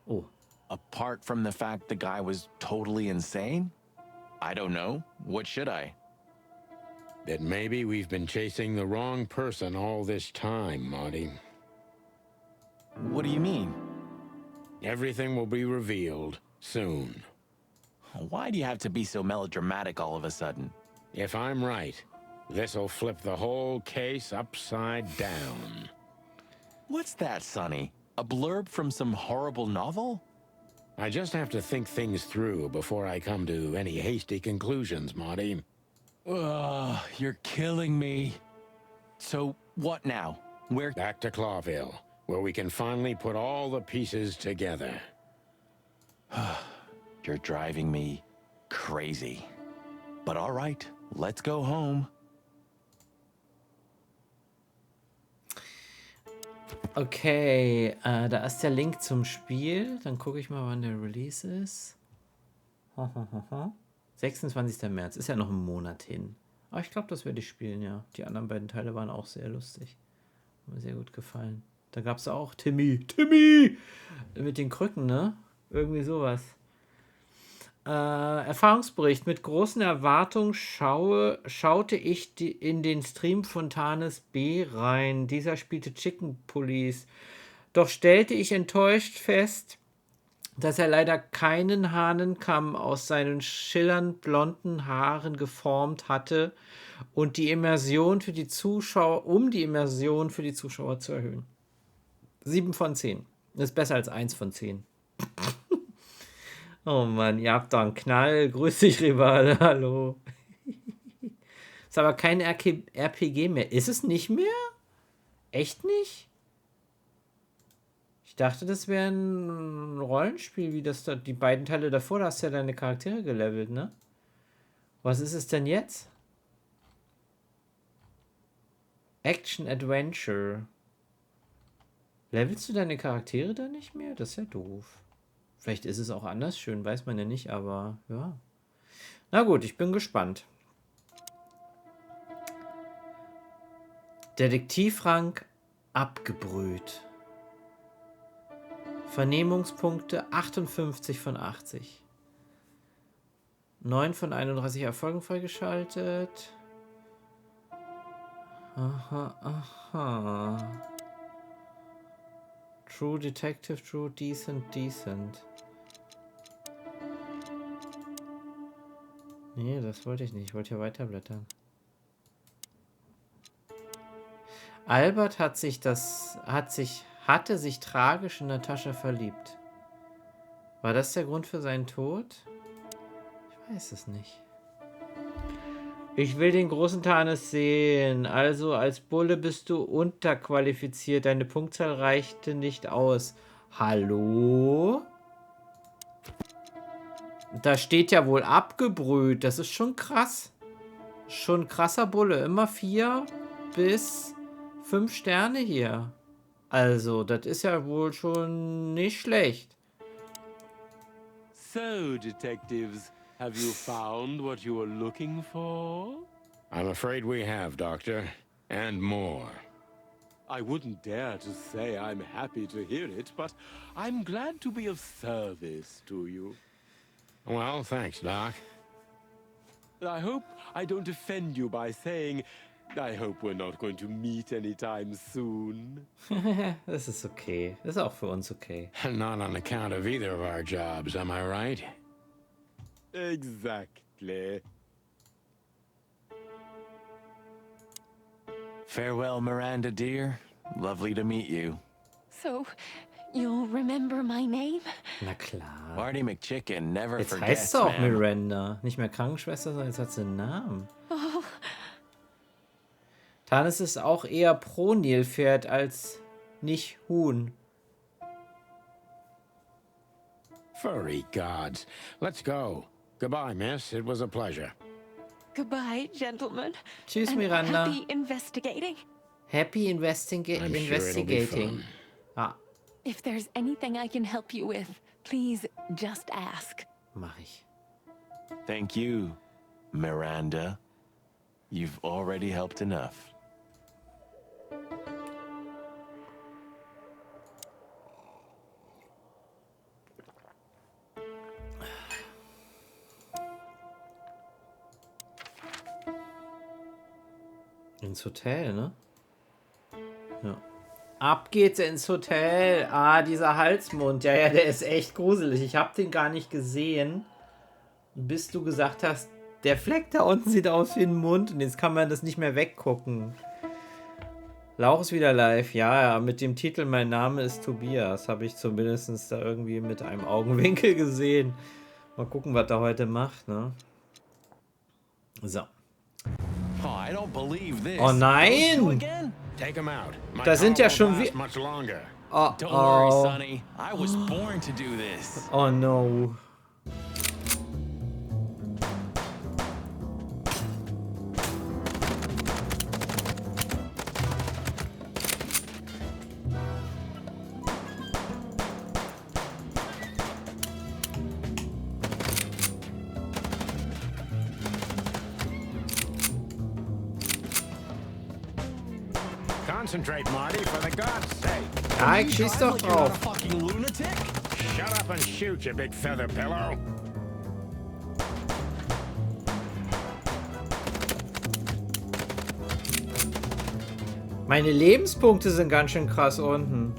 Speaker 1: Oh.
Speaker 4: Apart from the fact the guy was totally insane? I don't know. What should I?
Speaker 3: That maybe we've been chasing the wrong person all this time, Marty.
Speaker 4: What do you mean?
Speaker 3: Everything will be revealed soon.
Speaker 4: Why do you have to be so melodramatic all of a sudden?
Speaker 3: If I'm right, this'll flip the whole case upside down.
Speaker 4: What's that, Sonny? A blurb from some horrible novel?
Speaker 3: I just have to think things through before I come to any hasty conclusions, Marty.
Speaker 4: Ugh, you're killing me. So, what now? Where?
Speaker 3: Back to Clawville, where we can finally put all the pieces together.
Speaker 4: You're driving me crazy. But all right, let's go home.
Speaker 1: Okay, da ist der Link zum Spiel. Dann gucke ich mal, wann der Release ist. 26. März. Ist ja noch ein Monat hin. Aber ich glaube, das werde ich spielen, ja. Die anderen beiden Teile waren auch sehr lustig. Hat mir sehr gut gefallen. Da gab es auch Timmy! Mit den Krücken, ne? Irgendwie sowas. Erfahrungsbericht. Mit großen Erwartungen schaute ich in den Stream von Tanes B rein. Dieser spielte Chicken Police. Doch stellte ich enttäuscht fest, dass er leider keinen Hahnenkamm aus seinen schillernd blonden Haaren geformt hatte und die Immersion für die Zuschauer, um die Immersion für die Zuschauer zu erhöhen. 7 von 10. Das ist besser als 1 von 10. Oh Mann, ihr habt doch einen Knall. Grüß dich, Rivale. Hallo. Ist aber kein RPG mehr. Ist es nicht mehr? Echt nicht? Ich dachte, das wäre ein Rollenspiel, wie das da, die beiden Teile davor, da hast du ja deine Charaktere gelevelt, ne? Was ist es denn jetzt? Action Adventure. Levelst du deine Charaktere da nicht mehr? Das ist ja doof. Vielleicht ist es auch anders schön, weiß man ja nicht, aber ja. Na gut, ich bin gespannt. Detektivrang abgebrüht. Vernehmungspunkte 58 von 80. 9 von 31 Erfolgen freigeschaltet. Aha. True Detective, True Decent. Nee, das wollte ich nicht. Ich wollte ja weiterblättern. Albert hatte sich tragisch in Natascha verliebt. War das der Grund für seinen Tod? Ich weiß es nicht. Ich will den großen Tanis sehen. Also als Bulle bist du unterqualifiziert. Deine Punktzahl reichte nicht aus. Hallo? Da steht ja wohl abgebrüht. Das ist schon krass. Schon ein krasser Bulle. Immer 4 bis 5 Sterne hier. Also, das ist ja wohl schon nicht schlecht.
Speaker 6: So, detectives, have you found what you were looking for?
Speaker 3: I'm afraid we have, Doctor. And more.
Speaker 6: I wouldn't dare to say I'm happy to hear it, but I'm glad to be of service to you.
Speaker 3: Well, thanks, Doc.
Speaker 6: I hope I don't offend you by saying I hope we're not going to meet anytime soon.
Speaker 1: Das ist okay. Das ist auch für uns okay.
Speaker 3: Not on account of either of our jobs, am I right?
Speaker 6: Exactly.
Speaker 4: Farewell, Miranda, dear. Lovely to meet you.
Speaker 5: So, you'll remember my name?
Speaker 1: Na klar.
Speaker 4: Marty McChicken never
Speaker 1: Jetzt
Speaker 4: forgets,
Speaker 1: heißt sie auch
Speaker 4: ma'am.
Speaker 1: Miranda. Nicht mehr Krankenschwester, sondern jetzt hat sie einen Namen.
Speaker 5: Oh,
Speaker 1: Tanis ist auch eher pro Nilpferd als nicht Huhn.
Speaker 3: Furry gods. Let's go. Goodbye, miss. It was a pleasure.
Speaker 5: goodbye, gentlemen.
Speaker 1: Tschüss,
Speaker 5: And
Speaker 1: Miranda.
Speaker 5: happy investigating.
Speaker 1: Happy
Speaker 3: I'm sure it'll be
Speaker 1: investigating.
Speaker 3: fun.
Speaker 1: Ah,
Speaker 5: If there's anything I can help you with, please just ask.
Speaker 1: mach ich.
Speaker 4: Thank you, Miranda. You've already helped enough.
Speaker 1: Ins Hotel, ne? Ja. Ab geht's ins Hotel. Ah, dieser Halsmund. Ja, ja, der ist echt gruselig. Ich hab den gar nicht gesehen, bis du gesagt hast, der Fleck da unten sieht aus wie ein Mund und jetzt kann man das nicht mehr weggucken. Lauch ist wieder live. Ja, ja, mit dem Titel Mein Name ist Tobias habe ich zumindest da irgendwie mit einem Augenwinkel gesehen. Mal gucken, was er heute macht, ne? So.
Speaker 4: Oh, I don't believe this.
Speaker 1: Oh
Speaker 4: Those two
Speaker 1: nein!
Speaker 4: again?
Speaker 3: Take him out. My
Speaker 1: Da sind
Speaker 3: call
Speaker 1: ja
Speaker 3: won't
Speaker 1: schon
Speaker 3: last
Speaker 1: wie...
Speaker 3: much longer.
Speaker 1: Oh,
Speaker 4: Don't worry,
Speaker 1: oh.
Speaker 4: Sonny. I was born to do this.
Speaker 1: Oh no.
Speaker 3: Concentrate, Marty, for the God's sake.
Speaker 1: Ja, ich schieß doch
Speaker 4: Like you're not a
Speaker 1: drauf.
Speaker 4: fucking lunatic?
Speaker 3: Shut up and shoot, you big feather pillow.
Speaker 1: Meine Lebenspunkte sind ganz schön krass unten.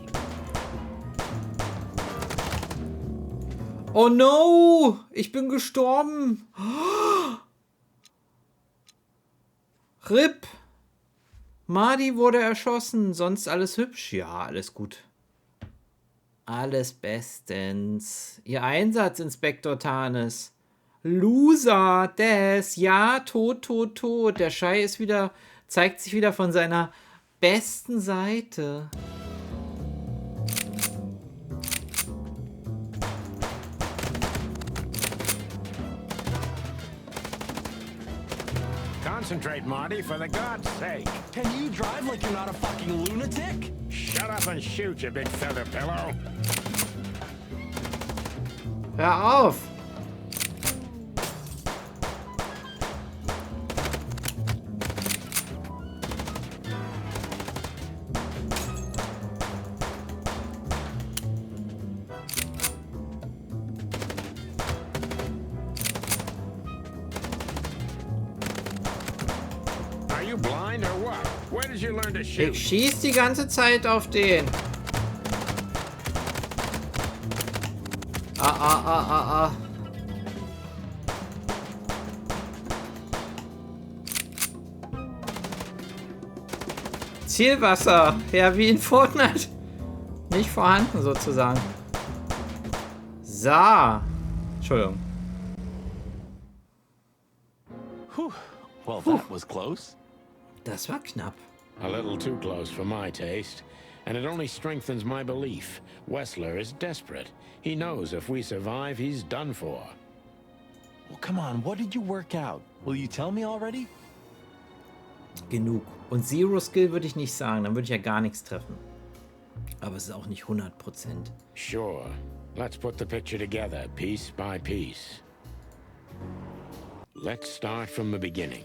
Speaker 1: Oh no! Ich bin gestorben. RIP. Marty wurde erschossen. Sonst alles hübsch. Ja, alles gut. Alles bestens. Ihr Einsatz, Inspektor Tanis. Loser, Des. Ja, tot, tot, tot. Der Schei ist wieder, zeigt sich wieder von seiner besten Seite.
Speaker 3: Concentrate, Marty, for the God's sake.
Speaker 4: Can you drive like you're not a fucking lunatic?
Speaker 3: Shut up and shoot, you big feather pillow.
Speaker 1: Hör auf!
Speaker 3: Are you blind or what? Where did you learn to shoot?
Speaker 1: Ich schieß die ganze Zeit auf den. Ah. Zielwasser. Ja, wie in Fortnite. Nicht vorhanden, sozusagen. So. Entschuldigung.
Speaker 4: Whew. Well, that was close.
Speaker 1: Das war knapp.
Speaker 3: A little too close for my taste. And it only strengthens my belief. Wessler is desperate. He knows if we survive, he's done for.
Speaker 4: Well, come on, what did you work out? Will you tell me already?
Speaker 1: Genug. Und Zero Skill würde ich nicht sagen, dann würde ich ja gar nichts treffen. Aber es ist auch nicht 100%.
Speaker 3: Sure. Let's put the picture together, piece by piece. Let's start from the beginning.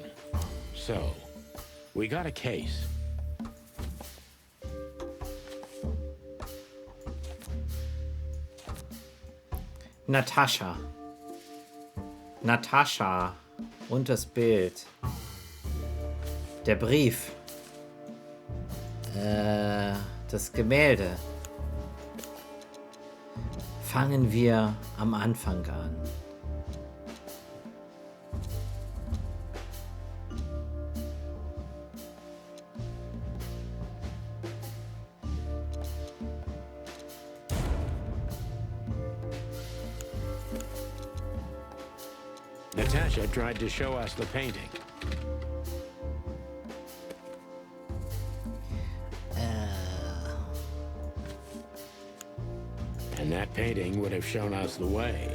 Speaker 3: So, we got a case.
Speaker 1: Natascha. Natascha. Und das Bild. Der Brief. Das Gemälde. Fangen wir am Anfang an.
Speaker 3: Natasha tried to show us the painting. And that painting would have shown us the way.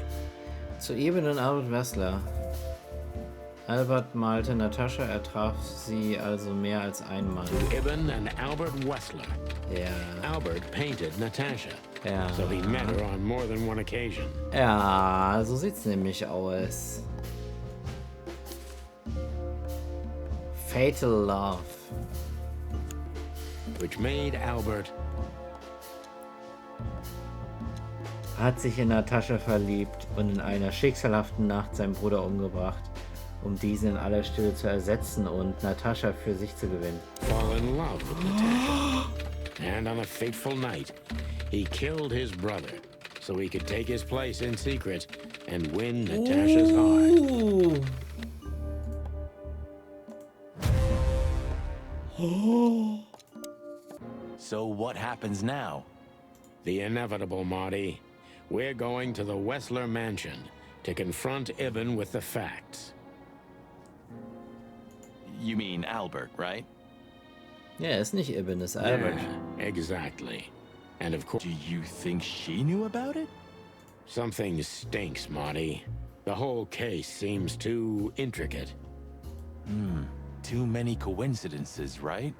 Speaker 1: Zu Eben und Albert Wessler. Albert malte Natascha, er traf sie also mehr als einmal.
Speaker 3: To Ibn and Albert Wessler.
Speaker 1: Ja.
Speaker 3: Albert painted Natasha.
Speaker 1: Ja.
Speaker 3: So he met her on more than one occasion.
Speaker 1: Ja, so sieht's nämlich aus. Fatal Love.
Speaker 3: Which made Albert
Speaker 1: Hat sich in Natascha verliebt und in einer schicksalhaften Nacht seinen Bruder umgebracht, um diesen in aller Stille zu ersetzen und Natascha für sich zu gewinnen.
Speaker 3: fall in love with Natasha. And on a fateful night, he killed his brother so he could take his place in secret and win Natasha's heart.
Speaker 4: So what happens now?
Speaker 3: The inevitable, Marty. We're going to the Wessler mansion to confront Ibn with the facts.
Speaker 4: You mean Albert, right?
Speaker 1: Ja, ist nicht Ibn, ist Albert.
Speaker 3: Yeah, exactly. And of course,
Speaker 4: Do you think she knew about it?
Speaker 3: something stinks, Marty. The whole case seems too intricate.
Speaker 4: Too many coincidences, right?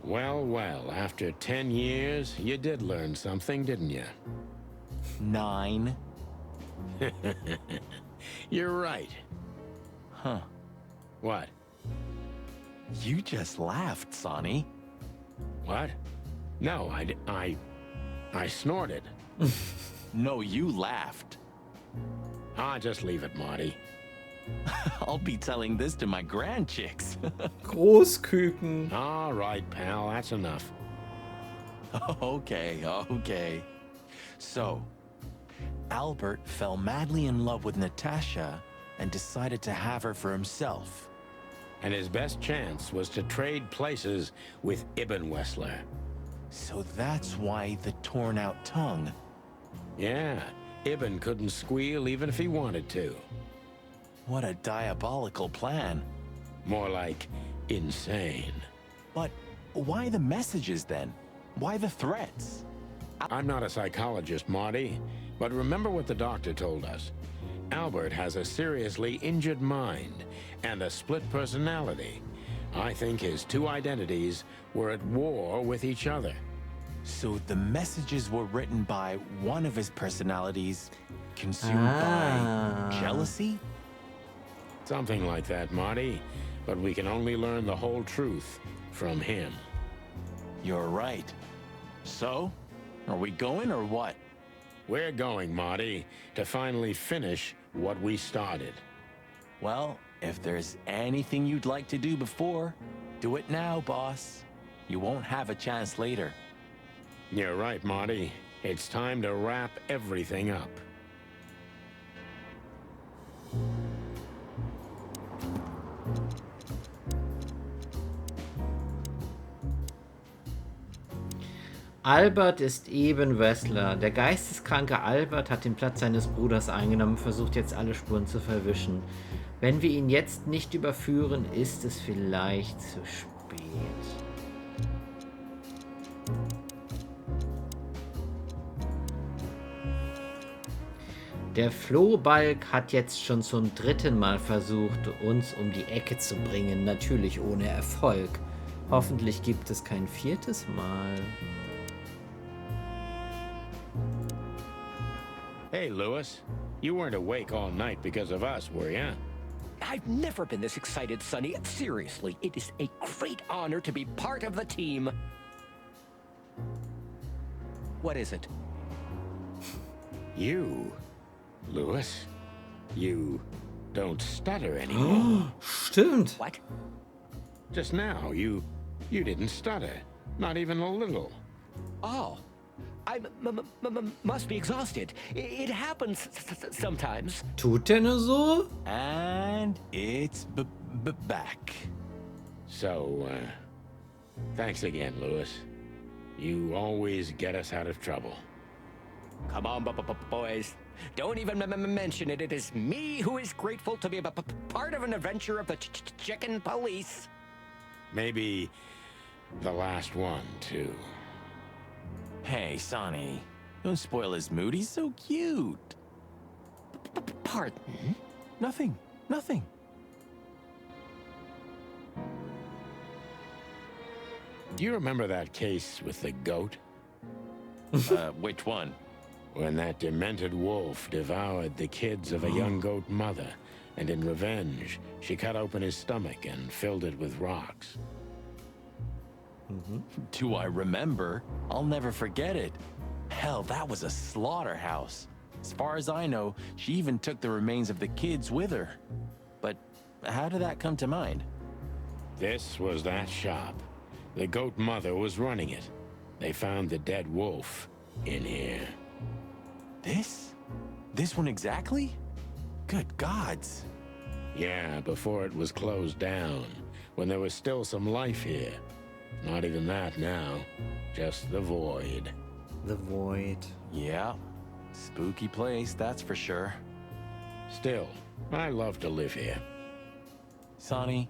Speaker 3: Well, well, after 10 years, you did learn something, didn't you?
Speaker 4: 9.
Speaker 3: You're right.
Speaker 4: Huh.
Speaker 3: What?
Speaker 4: You just laughed, Sonny.
Speaker 3: What? No, I snorted.
Speaker 4: No, you laughed.
Speaker 3: Ah, just leave it, Marty.
Speaker 4: I'll be telling this to my grandchicks.
Speaker 1: Großküken.
Speaker 3: All right, pal, that's enough.
Speaker 4: Okay. So, Albert fell madly in love with Natasha and decided to have her for himself.
Speaker 3: And his best chance was to trade places with Ibn Wessler.
Speaker 4: So that's why the torn out tongue.
Speaker 3: Yeah, Ibn couldn't squeal even if he wanted to.
Speaker 4: What a diabolical plan.
Speaker 3: More like insane.
Speaker 4: But why the messages then? Why the threats?
Speaker 3: I'm not a psychologist, Marty, but remember what the doctor told us. Albert has a seriously injured mind and a split personality. I think his two identities were at war with each other.
Speaker 4: So the messages were written by one of his personalities, consumed by jealousy?
Speaker 3: Something like that, Marty. But we can only learn the whole truth from him.
Speaker 4: You're right. So, are we going or what?
Speaker 3: We're going, Marty, to finally finish what we started.
Speaker 4: Well, if there's anything you'd like to do before, do it now, boss. You won't have a chance later.
Speaker 3: You're right, Marty. It's time to wrap everything up.
Speaker 1: Albert ist eben Wessler. Der geisteskranke Albert hat den Platz seines Bruders eingenommen und versucht jetzt alle Spuren zu verwischen. Wenn wir ihn jetzt nicht überführen, ist es vielleicht zu spät. Der Flohbalg hat jetzt schon zum 3. Mal versucht, uns um die Ecke zu bringen. Natürlich ohne Erfolg. Hoffentlich gibt es kein 4. Mal.
Speaker 3: Hey, Lewis. You weren't awake all night because of us, were you?
Speaker 7: I've never been this excited, Sonny. Seriously, it is a great honor to be part of the team. What is it?
Speaker 3: You, Lewis, you don't stutter anymore.
Speaker 1: Stimmt.
Speaker 7: What?
Speaker 3: Just now, you didn't stutter. Not even a little.
Speaker 7: Oh. I must be exhausted. It happens sometimes.
Speaker 1: Tut der nur so?
Speaker 4: And it's back.
Speaker 3: So, thanks again, Lewis. You always get us out of trouble.
Speaker 7: Come on, boys. Don't even mention it. It is me who is grateful to be a part of an adventure of the chicken police.
Speaker 3: Maybe the last one, too.
Speaker 4: Hey, Sonny, don't spoil his mood. He's so cute.
Speaker 7: Pardon?
Speaker 4: Nothing.
Speaker 3: Do you remember that case with the goat?
Speaker 4: Which one?
Speaker 3: When that demented wolf devoured the kids of a young goat mother, and in revenge, she cut open his stomach and filled it with rocks.
Speaker 4: Do I remember? I'll never forget it. Hell, that was a slaughterhouse. As far as I know, she even took the remains of the kids with her. But how did that come to mind?
Speaker 3: This was that shop. The goat mother was running it. They found the dead wolf in here.
Speaker 4: This? This one exactly? Good gods.
Speaker 3: Yeah, before it was closed down, when there was still some life here. Not even that now. Just the void.
Speaker 1: The Void.
Speaker 4: Yeah. Spooky place, that's for sure.
Speaker 3: Still, I love to live here.
Speaker 4: Sonny,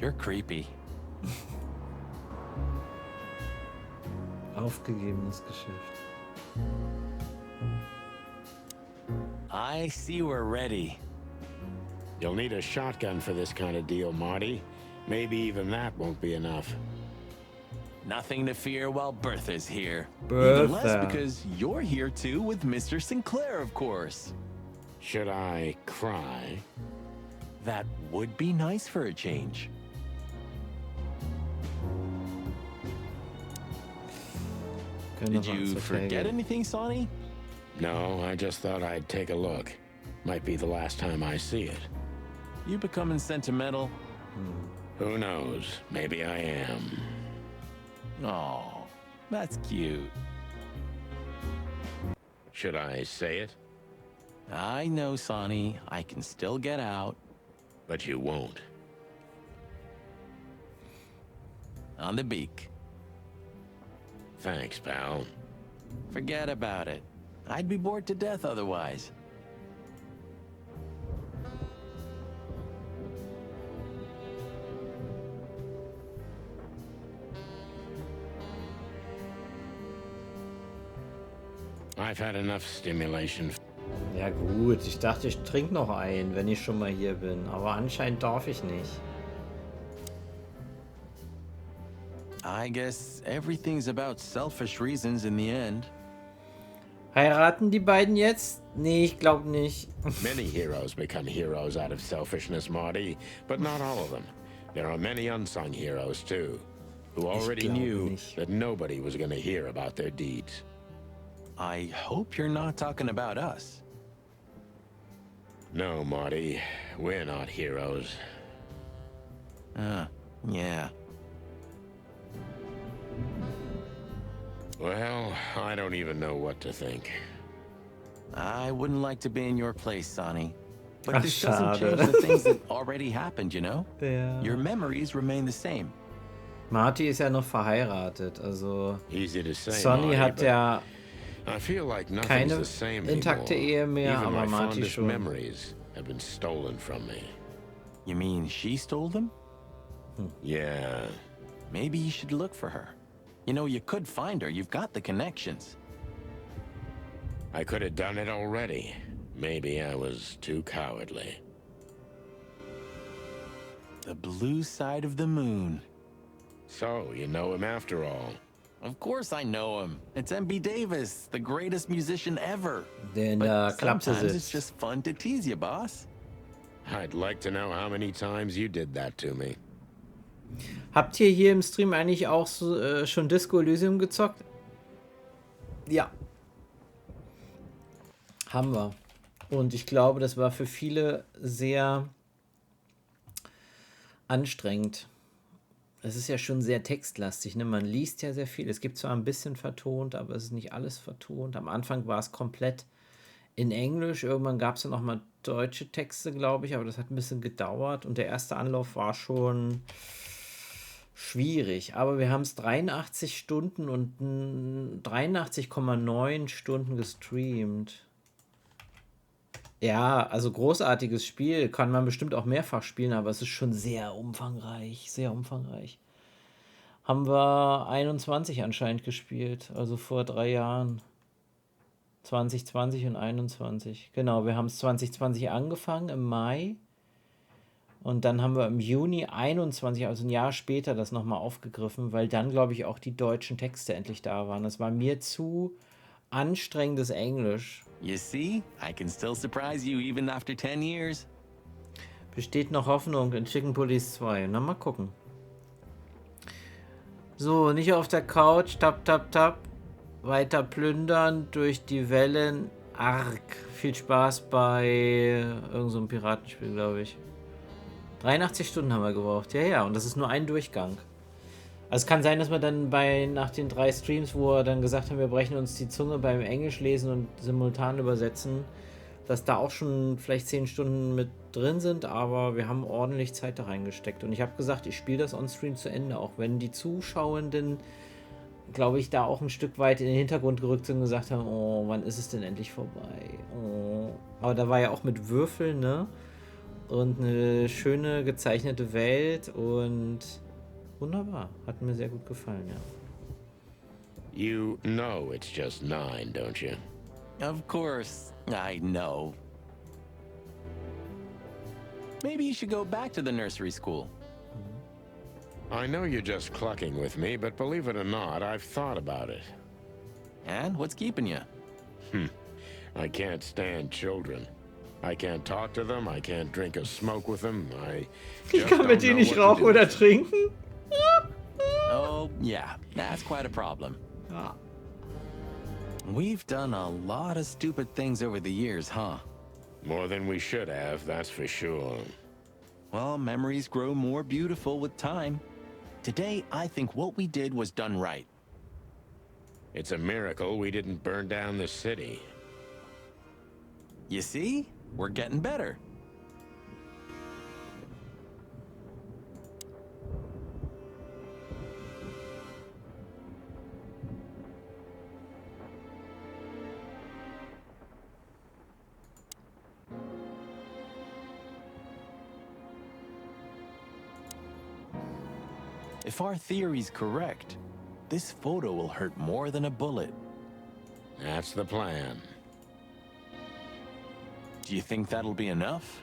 Speaker 4: you're creepy.
Speaker 1: Aufgegebenes Geschäft.
Speaker 4: I see we're ready.
Speaker 3: You'll need a shotgun for this kind of deal, Marty. Maybe even that won't be enough.
Speaker 4: Nothing to fear while Bertha's here.
Speaker 1: Bertha.
Speaker 4: Even less because you're here too with Mr. Sinclair, of course.
Speaker 3: Should I cry?
Speaker 4: That would be nice for a change.
Speaker 1: Können
Speaker 4: Did
Speaker 1: wir uns
Speaker 4: you
Speaker 1: okay
Speaker 4: forget
Speaker 1: geben.
Speaker 4: anything, Sonny?
Speaker 3: No, I just thought I'd take a look. Might be the last time I see it.
Speaker 4: You becoming sentimental?
Speaker 3: Who knows? Maybe I am.
Speaker 4: Oh, that's cute.
Speaker 3: Should I say it?
Speaker 4: I know, Sonny. I can still get out.
Speaker 3: But you won't.
Speaker 4: On the beak.
Speaker 3: Thanks, pal.
Speaker 4: Forget about it. I'd be bored to death otherwise.
Speaker 3: I've had enough stimulation.
Speaker 1: Ja gut, ich dachte, ich trinke noch einen, wenn ich schon mal hier bin. Aber anscheinend darf ich nicht.
Speaker 4: I guess everything's about selfish reasons in the end.
Speaker 1: Heiraten die beiden jetzt? Nee, ich glaube nicht.
Speaker 3: Many heroes become heroes out of selfishness, Marty, but not all of them. There are many unsung heroes, too, who already
Speaker 1: glaube
Speaker 3: knew
Speaker 1: nicht.
Speaker 3: that nobody was going to hear about their deeds.
Speaker 4: I hope you're not talking about us.
Speaker 3: No, Marty, we're not heroes.
Speaker 4: Yeah.
Speaker 3: Well, I don't even know what to think.
Speaker 4: I wouldn't like to be in your place, Sonny. But
Speaker 1: Ach,
Speaker 4: this doesn't
Speaker 1: schade.
Speaker 4: change the things that already happened, you know?
Speaker 1: Ja.
Speaker 4: Your memories remain the same.
Speaker 1: Marty ist ja noch verheiratet, also
Speaker 3: Easy to say,
Speaker 1: Sonny
Speaker 3: Marty,
Speaker 1: hat
Speaker 3: but
Speaker 1: ja
Speaker 3: I feel like nothing's
Speaker 1: keine
Speaker 3: the same
Speaker 1: intakte
Speaker 3: anymore.
Speaker 1: Ehe mehr,
Speaker 3: Even
Speaker 1: aber
Speaker 3: my
Speaker 1: Marty
Speaker 3: fondest
Speaker 1: schon.
Speaker 3: memories have been stolen from me.
Speaker 4: You mean she stole them?
Speaker 3: Yeah.
Speaker 4: Maybe you should look for her. You know, you could find her. You've got the connections.
Speaker 3: I could have done it already. Maybe I was too cowardly.
Speaker 4: The blue side of the moon.
Speaker 3: So, you know him after all.
Speaker 4: Of course I know him. It's MB Davis, the greatest musician ever.
Speaker 1: Der in der
Speaker 4: But
Speaker 1: Klapse
Speaker 4: sometimes it's
Speaker 1: sitzt.
Speaker 4: just fun to tease you, boss.
Speaker 3: I'd like to know how many times you did that to me.
Speaker 1: Habt ihr hier im Stream eigentlich auch so, schon Disco Elysium gezockt? Ja. Haben wir. Und ich glaube, das war für viele sehr anstrengend. Es ist ja schon sehr textlastig, ne? Man liest ja sehr viel. Es gibt zwar ein bisschen vertont, aber es ist nicht alles vertont. Am Anfang war es komplett in Englisch. Irgendwann gab es dann auch mal deutsche Texte, glaube ich, aber das hat ein bisschen gedauert. Und der erste Anlauf war schon schwierig. Aber wir haben es 83 Stunden und 83,9 Stunden gestreamt. Ja, also großartiges Spiel. Kann man bestimmt auch mehrfach spielen, aber es ist schon sehr umfangreich. Sehr umfangreich. Haben wir 21 anscheinend gespielt, also vor 3 Jahren. 2020 und 21. Genau, wir haben es 2020 angefangen im Mai. Und dann haben wir im Juni 21, also ein Jahr später, das nochmal aufgegriffen, weil dann, glaube ich, auch die deutschen Texte endlich da waren. Das war mir zu anstrengendes Englisch.
Speaker 4: You see, I can still surprise you even after 10 years.
Speaker 1: Besteht noch Hoffnung in Chicken Police 2. Na, mal gucken. So, nicht auf der Couch. Tap, tap, tap. Weiter plündern durch die Wellen. Arg. Viel Spaß bei irgend so einem Piratenspiel, glaube ich. 83 Stunden haben wir gebraucht. Ja, ja. Und das ist nur ein Durchgang. Also es kann sein, dass wir dann nach den 3 Streams, wo wir dann gesagt haben, wir brechen uns die Zunge beim Englisch lesen und simultan übersetzen, dass da auch schon vielleicht 10 Stunden mit drin sind, aber wir haben ordentlich Zeit da reingesteckt. Und ich habe gesagt, ich spiele das on-stream zu Ende, auch wenn die Zuschauenden, glaube ich, da auch ein Stück weit in den Hintergrund gerückt sind und gesagt haben, oh, wann ist es denn endlich vorbei? Oh. Aber da war ja auch mit Würfeln, ne? Und eine schöne gezeichnete Welt und wunderbar. Hat mir sehr gut gefallen, ja.
Speaker 3: You know it's just 9, don't you?
Speaker 4: Of course, I know. Maybe you should go back to the nursery school.
Speaker 3: I know you're just clucking with me, but believe it or not, I've thought about it.
Speaker 4: And what's keeping you?
Speaker 3: I can't stand children. I can't talk to them, I can't drink or smoke with them, I
Speaker 1: Ich
Speaker 3: just
Speaker 1: kann
Speaker 3: don't
Speaker 1: mit denen
Speaker 3: know
Speaker 1: nicht
Speaker 3: what to
Speaker 1: rauchen
Speaker 3: do
Speaker 1: oder
Speaker 3: with them.
Speaker 1: trinken.
Speaker 4: Oh, yeah, that's quite a problem.
Speaker 1: Ja.
Speaker 4: We've done a lot of stupid things over the years, huh?
Speaker 3: More than we should have, that's for sure.
Speaker 4: Well, memories grow more beautiful with time. Today, I think what we did was done right.
Speaker 3: It's a miracle we didn't burn down the city.
Speaker 4: You see? We're getting better. If our theory's correct, this photo will hurt more than a bullet.
Speaker 3: That's the plan.
Speaker 4: Do you think that'll be enough?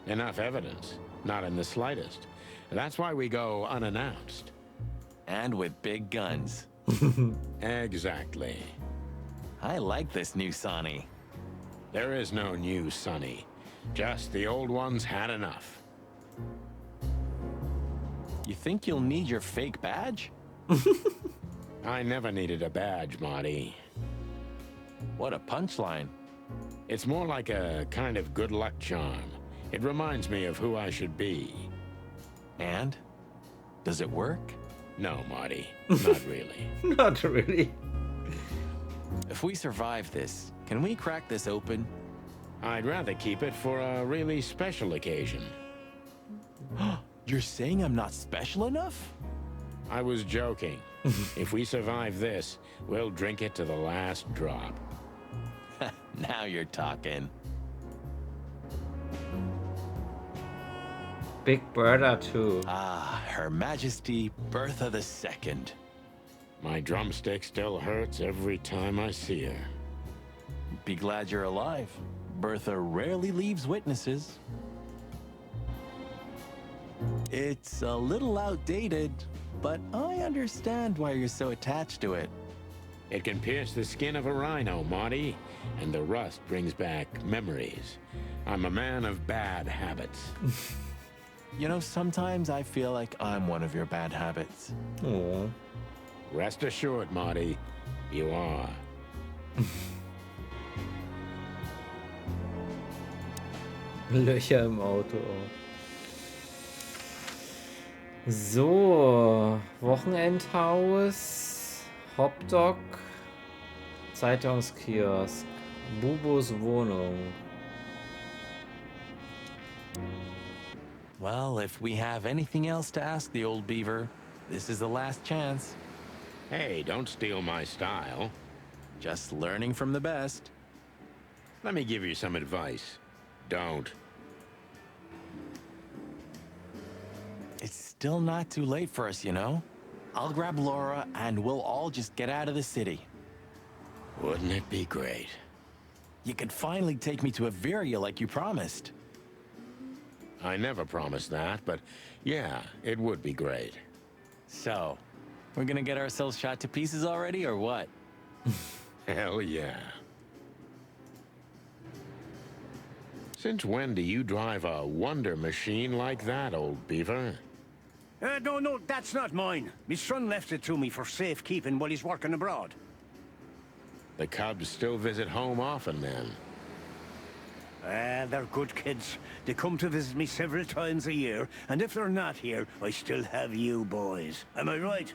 Speaker 3: Enough evidence. Not in the slightest. That's why we go unannounced.
Speaker 4: And with big guns.
Speaker 3: Exactly.
Speaker 4: I like this new Sonny.
Speaker 3: There is no new Sonny. Just the old ones had enough.
Speaker 4: You think you'll need your fake badge?
Speaker 3: I never needed a badge, Marty.
Speaker 4: What a punchline.
Speaker 3: It's more like a kind of good luck charm. It reminds me of who I should be.
Speaker 4: And? Does it work?
Speaker 3: No, Marty. Not really.
Speaker 1: Not really.
Speaker 4: If we survive this, can we crack this open?
Speaker 3: I'd rather keep it for a really special occasion.
Speaker 4: You're saying I'm not special enough?
Speaker 3: I was joking. If we survive this, we'll drink it to the last drop.
Speaker 4: Now you're talking.
Speaker 1: Big Brother 2.
Speaker 4: Ah, Her Majesty Bertha II.
Speaker 3: My drumstick still hurts every time I see her.
Speaker 4: Be glad you're alive. Bertha rarely leaves witnesses. It's a little outdated, but I understand why you're so attached to it.
Speaker 3: It can pierce the skin of a rhino, Marty, and the rust brings back memories. I'm a man of bad habits.
Speaker 4: You know, sometimes I feel like I'm one of your bad habits.
Speaker 1: Oh.
Speaker 3: Rest assured, Marty, you are.
Speaker 1: Löcher im Auto. So, Wochenendhaus, Hotdog, Zeitungskiosk, Bubos Wohnung.
Speaker 4: Well, if we have anything else to ask the old beaver, this is the last chance.
Speaker 3: Hey, don't steal my style.
Speaker 4: Just learning from the best.
Speaker 3: Let me give you some advice. Don't.
Speaker 4: It's still not too late for us, you know? I'll grab Laura and we'll all just get out of the city.
Speaker 3: Wouldn't it be great?
Speaker 4: You could finally take me to Averia like you promised.
Speaker 3: I never promised that, but yeah, it would be great.
Speaker 4: So, we're gonna get ourselves shot to pieces already, or what?
Speaker 3: Hell yeah. Since when do you drive a wonder machine like that, old beaver?
Speaker 8: No, that's not mine. My son left it to me for safekeeping while he's working abroad.
Speaker 3: The Cubs still visit home often, then.
Speaker 8: They're good kids. They come to visit me several times a year, and if they're not here, I still have you boys. Am I right?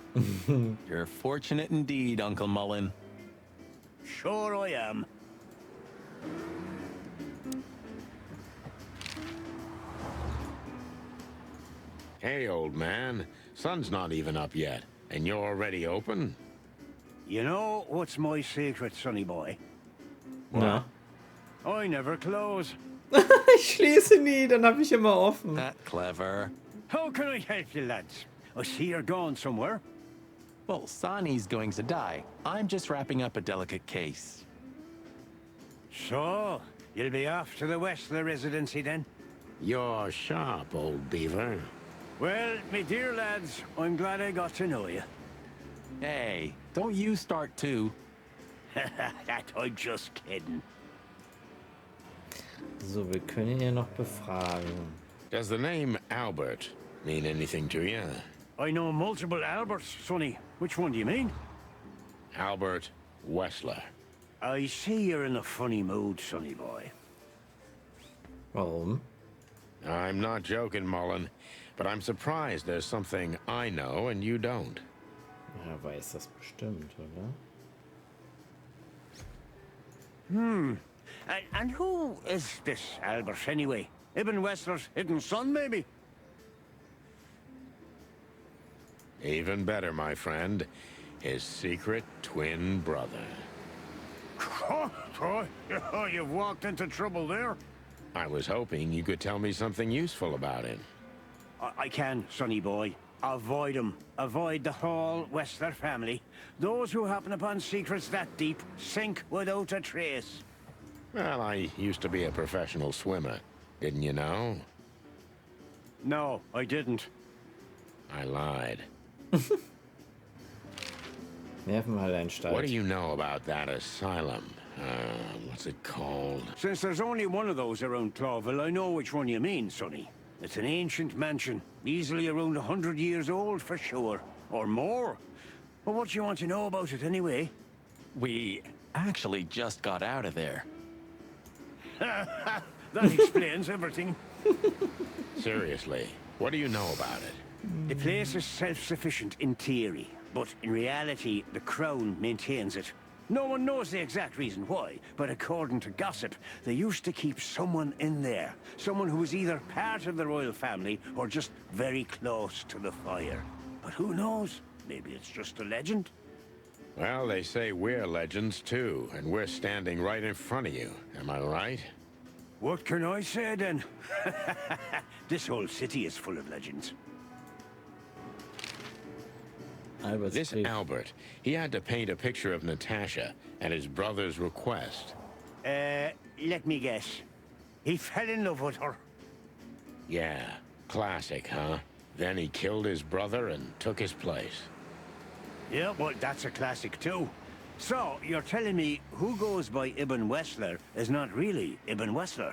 Speaker 4: You're fortunate indeed, Uncle Mullen.
Speaker 8: Sure I am.
Speaker 3: Hey, old man. Sun's not even up yet, and you're already open?
Speaker 8: You know what's my secret, sonny boy?
Speaker 1: Na?
Speaker 8: I never close.
Speaker 1: Ich schließe nie, dann habe ich immer offen.
Speaker 4: That clever.
Speaker 8: How can I help you, lads? I see you're gone somewhere.
Speaker 4: Well, Sani's going to die. I'm just wrapping up a delicate case.
Speaker 8: So, you'll be off to the Westler residency then?
Speaker 3: You're sharp, old beaver.
Speaker 8: Well, me dear lads, I'm glad I got to know you.
Speaker 4: Hey, don't you start too.
Speaker 8: That I'm just kidding.
Speaker 1: So, wir können ihn ja noch befragen.
Speaker 3: Does the name Albert mean anything to you?
Speaker 8: I know multiple Alberts, sonny. Which one do you mean?
Speaker 3: Albert Wessler.
Speaker 8: I see you're in a funny mood, sonny boy.
Speaker 1: Warum?
Speaker 3: I'm not joking, Mullen, but I'm surprised there's something I know and you don't.
Speaker 1: Er weiß das bestimmt, oder?
Speaker 8: And who is this Albert, anyway? Ibn Wessler's hidden son, maybe?
Speaker 3: Even better, my friend. His secret twin brother.
Speaker 8: Oh, you've walked into trouble there.
Speaker 3: I was hoping you could tell me something useful about him.
Speaker 8: I can, sonny boy. Avoid him. Avoid the whole Wessler family. Those who happen upon secrets that deep sink without a trace.
Speaker 3: Well, I used to be a professional swimmer. Didn't you know?
Speaker 8: No, I didn't.
Speaker 3: I lied.
Speaker 1: Nervenheilanstalt.
Speaker 3: What do you know about that asylum? What's it called?
Speaker 8: Since there's only one of those around Clawville, I know which one you mean, sonny. It's an ancient mansion, easily around 100 years old for sure. Or more. Well, what do you want to know about it anyway?
Speaker 4: We actually just got out of there.
Speaker 8: That explains everything.
Speaker 3: Seriously, what do you know about it?
Speaker 8: The place is self-sufficient in theory, but in reality, the Crown maintains it. No one knows the exact reason why, but according to gossip, they used to keep someone in there. Someone who was either part of the royal family or just very close to the fire. But who knows? Maybe it's just a legend.
Speaker 3: Well, they say we're legends too, and we're standing right in front of you. Am I right?
Speaker 8: What can I say then? This whole city is full of legends.
Speaker 3: This Albert, he had to paint a picture of Natasha at his brother's request.
Speaker 8: Let me guess. He fell in love with her.
Speaker 3: Yeah, classic, huh? Then he killed his brother and took his place.
Speaker 8: Yeah, well, that's a classic too. So, you're telling me who goes by Ibn Wessler is not really Ibn Wessler?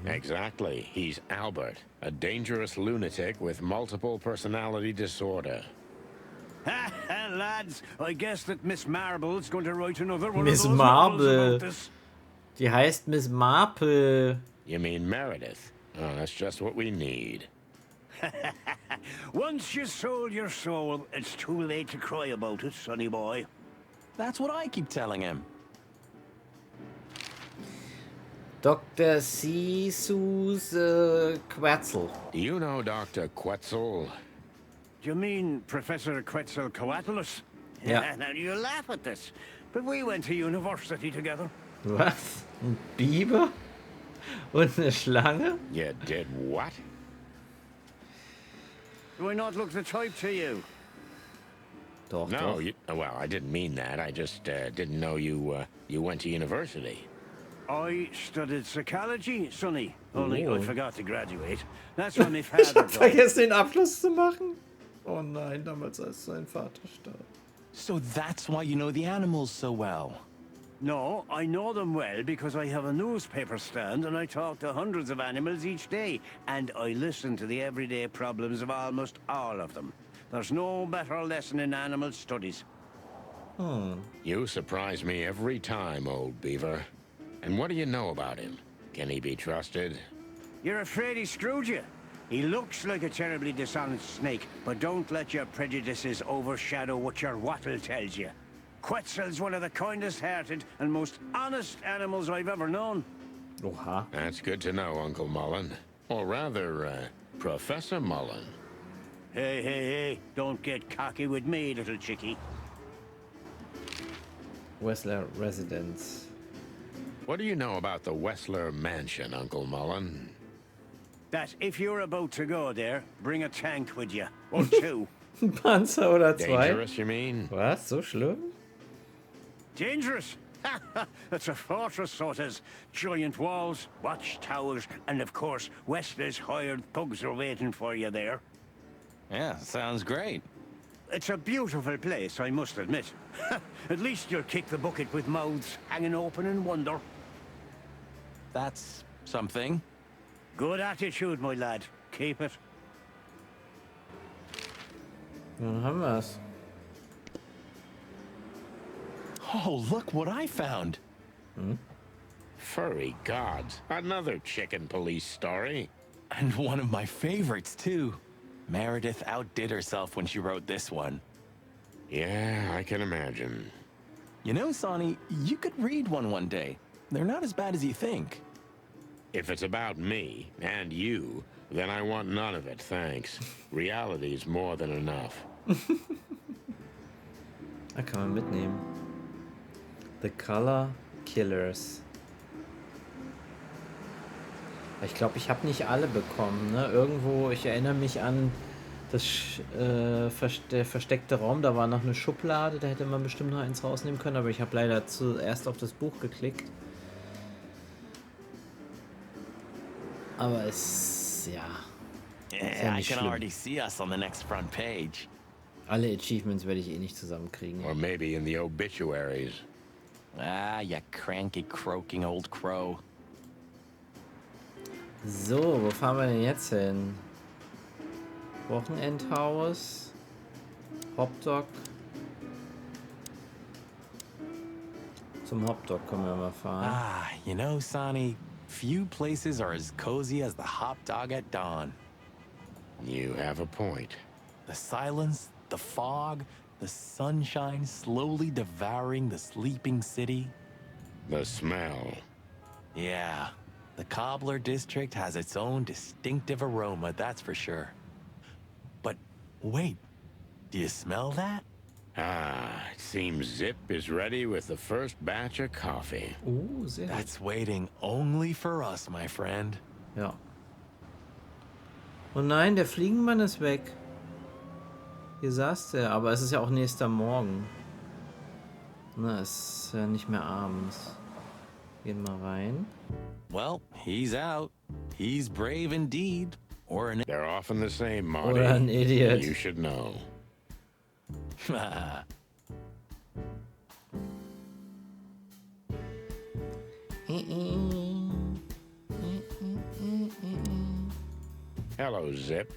Speaker 3: Exactly. He's Albert, a dangerous lunatic with multiple personality disorder.
Speaker 8: Ha ha, lads! I guess that Miss Marble's going to write another one
Speaker 1: Miss
Speaker 8: of those novels
Speaker 1: Marble.
Speaker 8: about this.
Speaker 1: Die heißt Miss Marple.
Speaker 3: You mean Meredith? Oh, that's just what we need.
Speaker 8: Once you sold your soul, it's too late to cry about it, sonny boy.
Speaker 4: That's what I keep telling him.
Speaker 1: Dr. Sisus Quetzal.
Speaker 3: Do you know Dr. Quetzal?
Speaker 8: Do you mean Professor Quetzalcoatlus?
Speaker 1: Yeah.
Speaker 8: Now you laugh at this, but we went to university together.
Speaker 1: Was? Ein Biber? Und eine Schlange?
Speaker 3: You did what?
Speaker 8: Do I not look the type to you?
Speaker 1: Doch,
Speaker 3: No,
Speaker 1: doch.
Speaker 3: well, I didn't mean that. I just didn't know you went to university.
Speaker 8: I studied psychology, sonny. Only
Speaker 1: Oh.
Speaker 8: I forgot to graduate. That's when my
Speaker 1: Ich
Speaker 8: father
Speaker 1: hab
Speaker 8: died.
Speaker 1: vergessen, den Abschluss zu machen. Oh nein, damals als sein Vater starb.
Speaker 4: So that's why you know the animals so well.
Speaker 8: No, I know them well because I have a newspaper stand and I talk to hundreds of animals each day. And I listen to the everyday problems of almost all of them. There's no better lesson in animal studies.
Speaker 3: You surprise me every time, old beaver. And what do you know about him? Can he be trusted?
Speaker 8: You're afraid he screwed you? He looks like a terribly dishonest snake, but don't let your prejudices overshadow what your wattle tells you. Quetzal's one of the kindest-hearted and most honest animals I've ever known.
Speaker 1: Oha.
Speaker 3: That's good to know, Uncle Mullen. Or rather, Professor Mullen.
Speaker 8: Hey, hey, hey, don't get cocky with me, little chickie.
Speaker 1: Wessler Residence.
Speaker 3: What do you know about the Wessler Mansion, Uncle Mullen?
Speaker 8: That if you're about to go there, bring a tank with you. Or two.
Speaker 1: Ein Panzer oder zwei?
Speaker 3: Dangerous, you mean?
Speaker 1: Was? So schlimm?
Speaker 8: Dangerous? It's a fortress, so it is. Giant walls, watchtowers, and of course, Wessler's hired thugs are waiting for you there.
Speaker 4: Yeah, sounds great.
Speaker 8: It's a beautiful place, I must admit. At least you'll kick the bucket with mouths hanging open in wonder.
Speaker 4: That's something.
Speaker 8: Good attitude, my lad. Keep it.
Speaker 1: Dann haben wir's.
Speaker 4: Oh, look what I found.
Speaker 3: Furry gods. Another chicken police story.
Speaker 4: And one of my favorites, too. Meredith outdid herself when she wrote this one.
Speaker 3: Yeah, I can imagine.
Speaker 4: You know, Sonny, you could read one day. They're not as bad as you think.
Speaker 3: If it's about me and you, then I want none of it, thanks. Reality's more than enough.
Speaker 1: Da kann man mitnehmen. The Color Killers. Ich glaube, ich habe nicht alle bekommen, ne? Irgendwo, ich erinnere mich an der versteckte Raum, da war noch eine Schublade, da hätte man bestimmt noch eins rausnehmen können, aber ich habe leider zuerst auf das Buch geklickt. Aber es, ja.
Speaker 4: Yeah, I
Speaker 1: nicht
Speaker 4: can
Speaker 1: schlimm.
Speaker 4: already see us on the next front page.
Speaker 1: Alle Achievements werde ich eh nicht zusammenkriegen.
Speaker 3: Or maybe in the obituaries.
Speaker 4: Ah, you cranky, croaking old crow.
Speaker 1: So, wo fahren wir denn jetzt hin? Wochenendhaus. Hopdog. Zum Hopdog können wir mal fahren.
Speaker 4: Ah, you know, Sonny, few places are as cozy as the hop dog at dawn.
Speaker 3: You have a point.
Speaker 4: The silence, the fog, the sunshine slowly devouring the sleeping city.
Speaker 3: The smell.
Speaker 4: Yeah, the Cobbler district has its own distinctive aroma, that's for sure. But Wait, do you smell that?
Speaker 3: Ah, it seems Zip is ready with the first batch of coffee.
Speaker 1: Sehr gut.
Speaker 4: That's waiting only for us, my friend.
Speaker 1: Ja. Oh nein, der Fliegenmann ist weg. Hier saß der, aber es ist ja auch nächster Morgen. Na, es ist ja nicht mehr abends. Gehen mal rein.
Speaker 4: Well, he's out. He's brave indeed. Or an...
Speaker 3: They're often the same, Marty.
Speaker 1: Oder ein Idiot.
Speaker 3: You should know. Hello, Zip.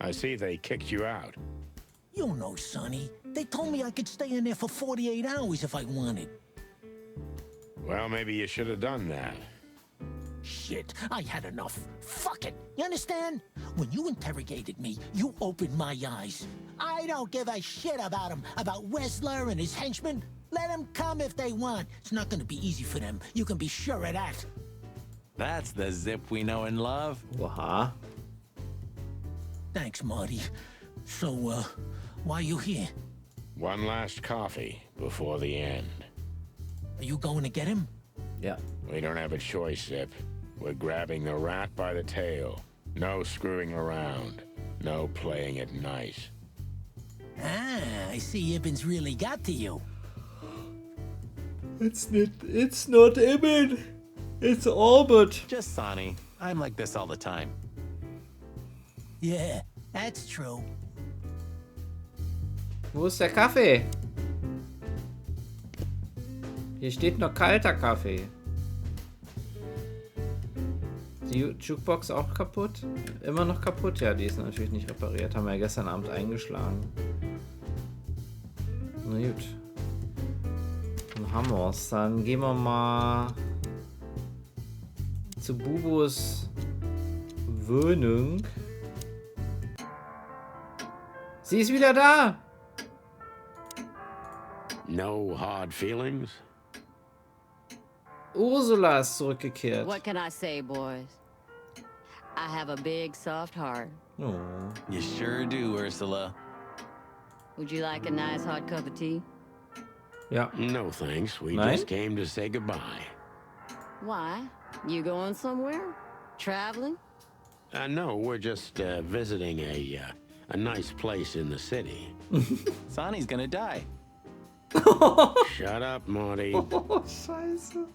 Speaker 3: I see they kicked you out.
Speaker 9: You know, Sonny. They told me I could stay in there for 48 hours if I wanted.
Speaker 3: Well, maybe you should have done that.
Speaker 9: Shit, I had enough. Fuck it. You understand? When you interrogated me, you opened my eyes. I don't give a shit about him, about Wessler and his henchmen. Let them come if they want. It's not gonna be easy for them. You can be sure of that.
Speaker 4: That's the Zip we know and love.
Speaker 1: Oha.
Speaker 9: Thanks, Marty. So, why are you here?
Speaker 3: One last coffee before the end.
Speaker 9: Are you going to get him?
Speaker 1: Ja.
Speaker 3: We don't have a choice, Zip. We're grabbing the rat by the tail. No screwing around. No playing it nice.
Speaker 9: Ah, I see Ibben's really got to you.
Speaker 1: It's not Ibben. It's Albert.
Speaker 4: Just Sonny. I'm like this all the time.
Speaker 9: Yeah, that's true.
Speaker 1: Wo ist der Kaffee? Hier steht noch kalter Kaffee. Die Jukebox auch kaputt? Immer noch kaputt? Ja, die ist natürlich nicht repariert. Haben wir ja gestern Abend eingeschlagen. Na gut. Dann haben wir's. Dann gehen wir mal zu Bubos Wohnung. Sie ist wieder da!
Speaker 3: No hard feelings?
Speaker 1: Ursula ist zurückgekehrt.
Speaker 10: What can I say, boys? I have a big, soft heart.
Speaker 1: Oh.
Speaker 4: You sure do, Ursula.
Speaker 10: Would you like a nice hot cup of tea?
Speaker 1: Ja.
Speaker 3: No thanks. We
Speaker 1: Nein?
Speaker 3: just came to say goodbye.
Speaker 10: Why? You going somewhere? Traveling?
Speaker 3: No, we're just visiting a nice place in the city.
Speaker 4: Sonny's gonna die.
Speaker 3: Shut up, Marty.
Speaker 1: Oh, scheiße.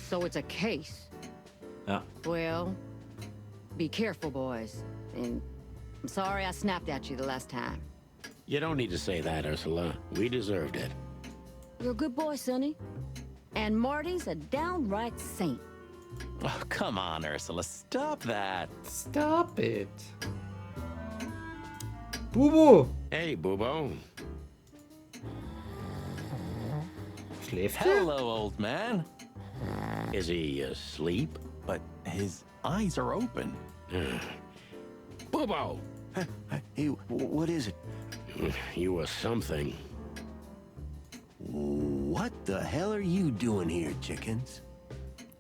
Speaker 10: So it's a case.
Speaker 1: Ja.
Speaker 10: Well, be careful, boys. And I'm sorry I snapped at you the last time.
Speaker 3: You don't need to say that, Ursula. We deserved it.
Speaker 10: You're a good boy, Sonny. And Marty's a downright saint.
Speaker 4: Oh, come on, Ursula. Stop that.
Speaker 1: Stop it. Bubu!
Speaker 3: Hey, Bubo.
Speaker 1: Schläft er?
Speaker 4: Hello, old man.
Speaker 3: Is he asleep?
Speaker 4: But his eyes are open.
Speaker 3: Bubo!
Speaker 8: Hey, what is it?
Speaker 3: You were something.
Speaker 8: What the hell are you doing here, chickens?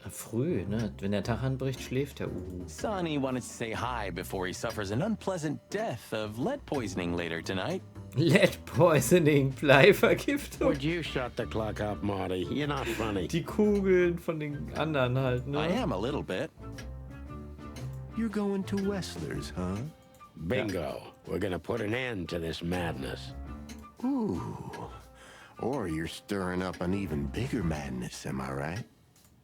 Speaker 1: Früh, ne? Wenn der Tag anbricht, schläft der Uhu.
Speaker 4: Sonny wanted to say hi before he suffers an unpleasant death of lead poisoning later tonight.
Speaker 1: Lead poisoning, Bleivergiftung.
Speaker 3: Would you shut the clock up, Marty? You're not funny.
Speaker 1: Die Kugeln von den anderen halt, ne?
Speaker 4: I am a little bit.
Speaker 8: You're going to Wessler's, huh?
Speaker 3: Bingo. We're gonna put an end to this madness.
Speaker 8: Ooh. Or you're stirring up an even bigger madness, am I right?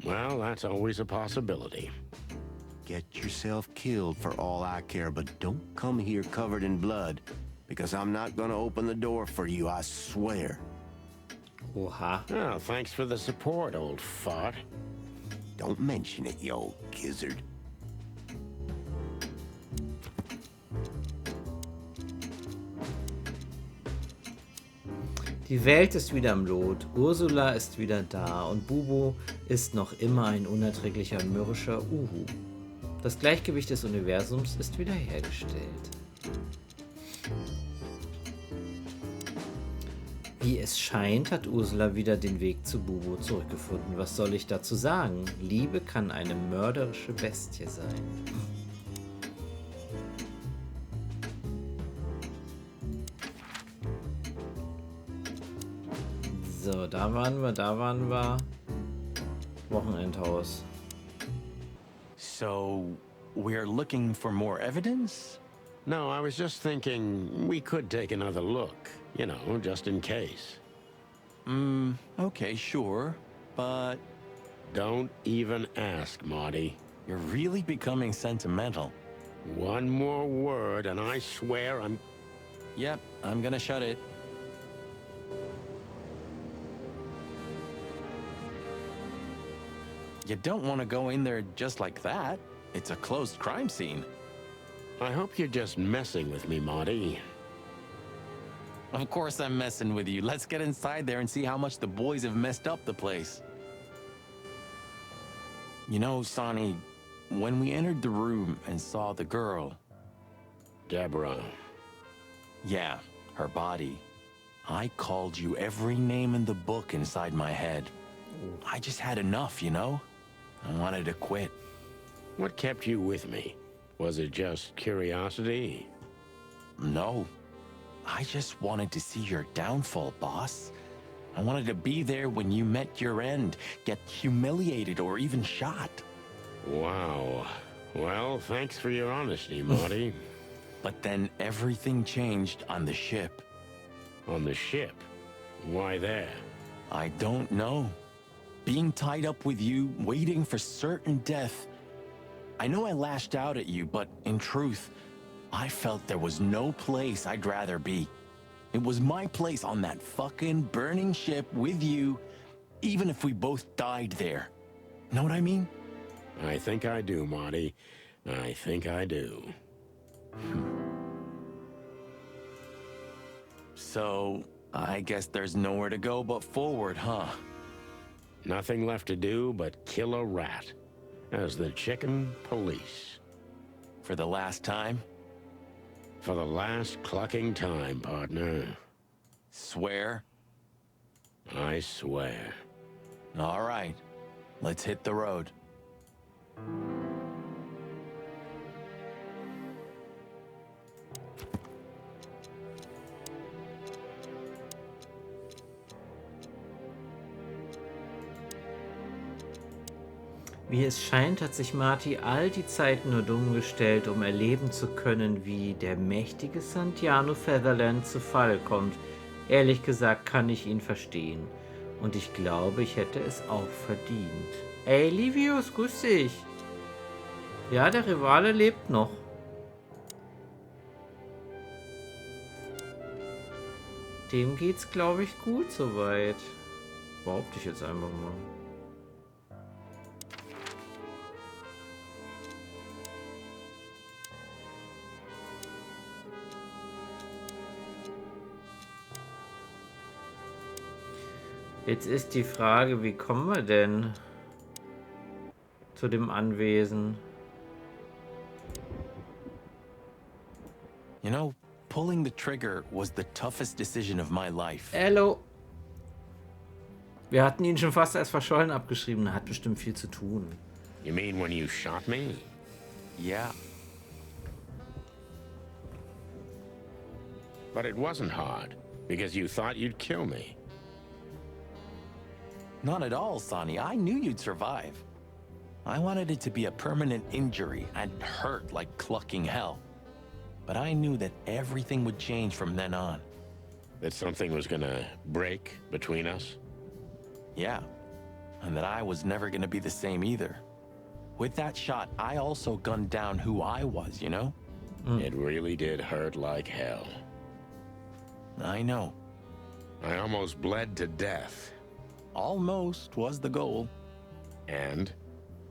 Speaker 3: Well, that's always a possibility.
Speaker 8: Get yourself killed for all I care, but don't come here covered in blood, because I'm not gonna open the door for you, I swear.
Speaker 1: Oha.
Speaker 3: Oh, thanks for the support, old fart.
Speaker 8: Don't mention it, you old gizzard.
Speaker 1: Die Welt ist wieder im Lot, Ursula ist wieder da und Bubo ist noch immer ein unerträglicher, mürrischer Uhu. Das Gleichgewicht des Universums ist wiederhergestellt. Wie es scheint, hat Ursula wieder den Weg zu Bubo zurückgefunden. Was soll ich dazu sagen? Liebe kann eine mörderische Bestie sein. So, da waren wir. Wochenendhaus.
Speaker 4: So, we're looking for more evidence?
Speaker 3: No, I was just thinking we could take another look. You know, just in case.
Speaker 4: Okay, sure. But
Speaker 3: Don't even ask, Marty.
Speaker 4: you're really becoming sentimental.
Speaker 3: One more word and I swear I'm...
Speaker 4: Yep, I'm gonna shut it. You don't want to go in there just like that. It's a closed crime scene.
Speaker 3: I hope you're just messing with me, Marty.
Speaker 4: Of course I'm messing with you. Let's get inside there and see how much the boys have messed up the place. You know, Sonny, when we entered the room and saw the girl...
Speaker 3: Deborah.
Speaker 4: Yeah, her body. I called you every name in the book inside my head. I just had enough, you know? I wanted to quit.
Speaker 3: What kept you with me? Was it just curiosity?
Speaker 4: No. I just wanted to see your downfall, boss. I wanted to be there when you met your end, get humiliated or even shot.
Speaker 3: Wow. Well, thanks for your honesty, Marty.
Speaker 4: But then everything changed on the ship.
Speaker 3: On the ship? Why there?
Speaker 4: I don't know. Being tied up with you, waiting for certain death. I know I lashed out at you, but in truth, I felt there was no place I'd rather be. It was my place on that fucking burning ship with you, even if we both died there. Know what I mean?
Speaker 3: I think I do, Marty. I think I do.
Speaker 4: So, I guess there's nowhere to go but forward, huh?
Speaker 3: Nothing left to do but kill a rat. As the chicken police.
Speaker 4: For the last time?
Speaker 3: For the last clucking time, partner.
Speaker 4: Swear?
Speaker 3: I swear.
Speaker 4: All right. Let's hit the road.
Speaker 1: Wie es scheint, hat sich Marty all die Zeit nur dumm gestellt, um erleben zu können, wie der mächtige Santiano Featherland zu Fall kommt. Ehrlich gesagt kann ich ihn verstehen. Und ich glaube, ich hätte es auch verdient. Ey, Livius, grüß dich. Ja, der Rivale lebt noch. Dem geht's, glaube ich, gut soweit. Behaupte ich jetzt einfach mal. Jetzt ist die Frage, wie kommen wir denn zu dem Anwesen?
Speaker 4: You know, pulling the trigger was the toughest decision of my life.
Speaker 1: Hello. Wir hatten ihn schon fast als verschollen abgeschrieben. Er hat bestimmt viel zu tun.
Speaker 3: You mean when you shot me?
Speaker 4: Yeah.
Speaker 3: But it wasn't hard, because you thought you'd kill me.
Speaker 4: Not at all, Sonny. I knew you'd survive. I wanted it to be a permanent injury and hurt like clucking hell. But I knew that everything would change from then on.
Speaker 3: That something was gonna break between us?
Speaker 4: Yeah. And that I was never gonna be the same either. With that shot, I also gunned down who I was, you know?
Speaker 3: It really did hurt like hell.
Speaker 4: I know.
Speaker 3: I almost bled to death.
Speaker 4: Almost was the goal.
Speaker 3: And?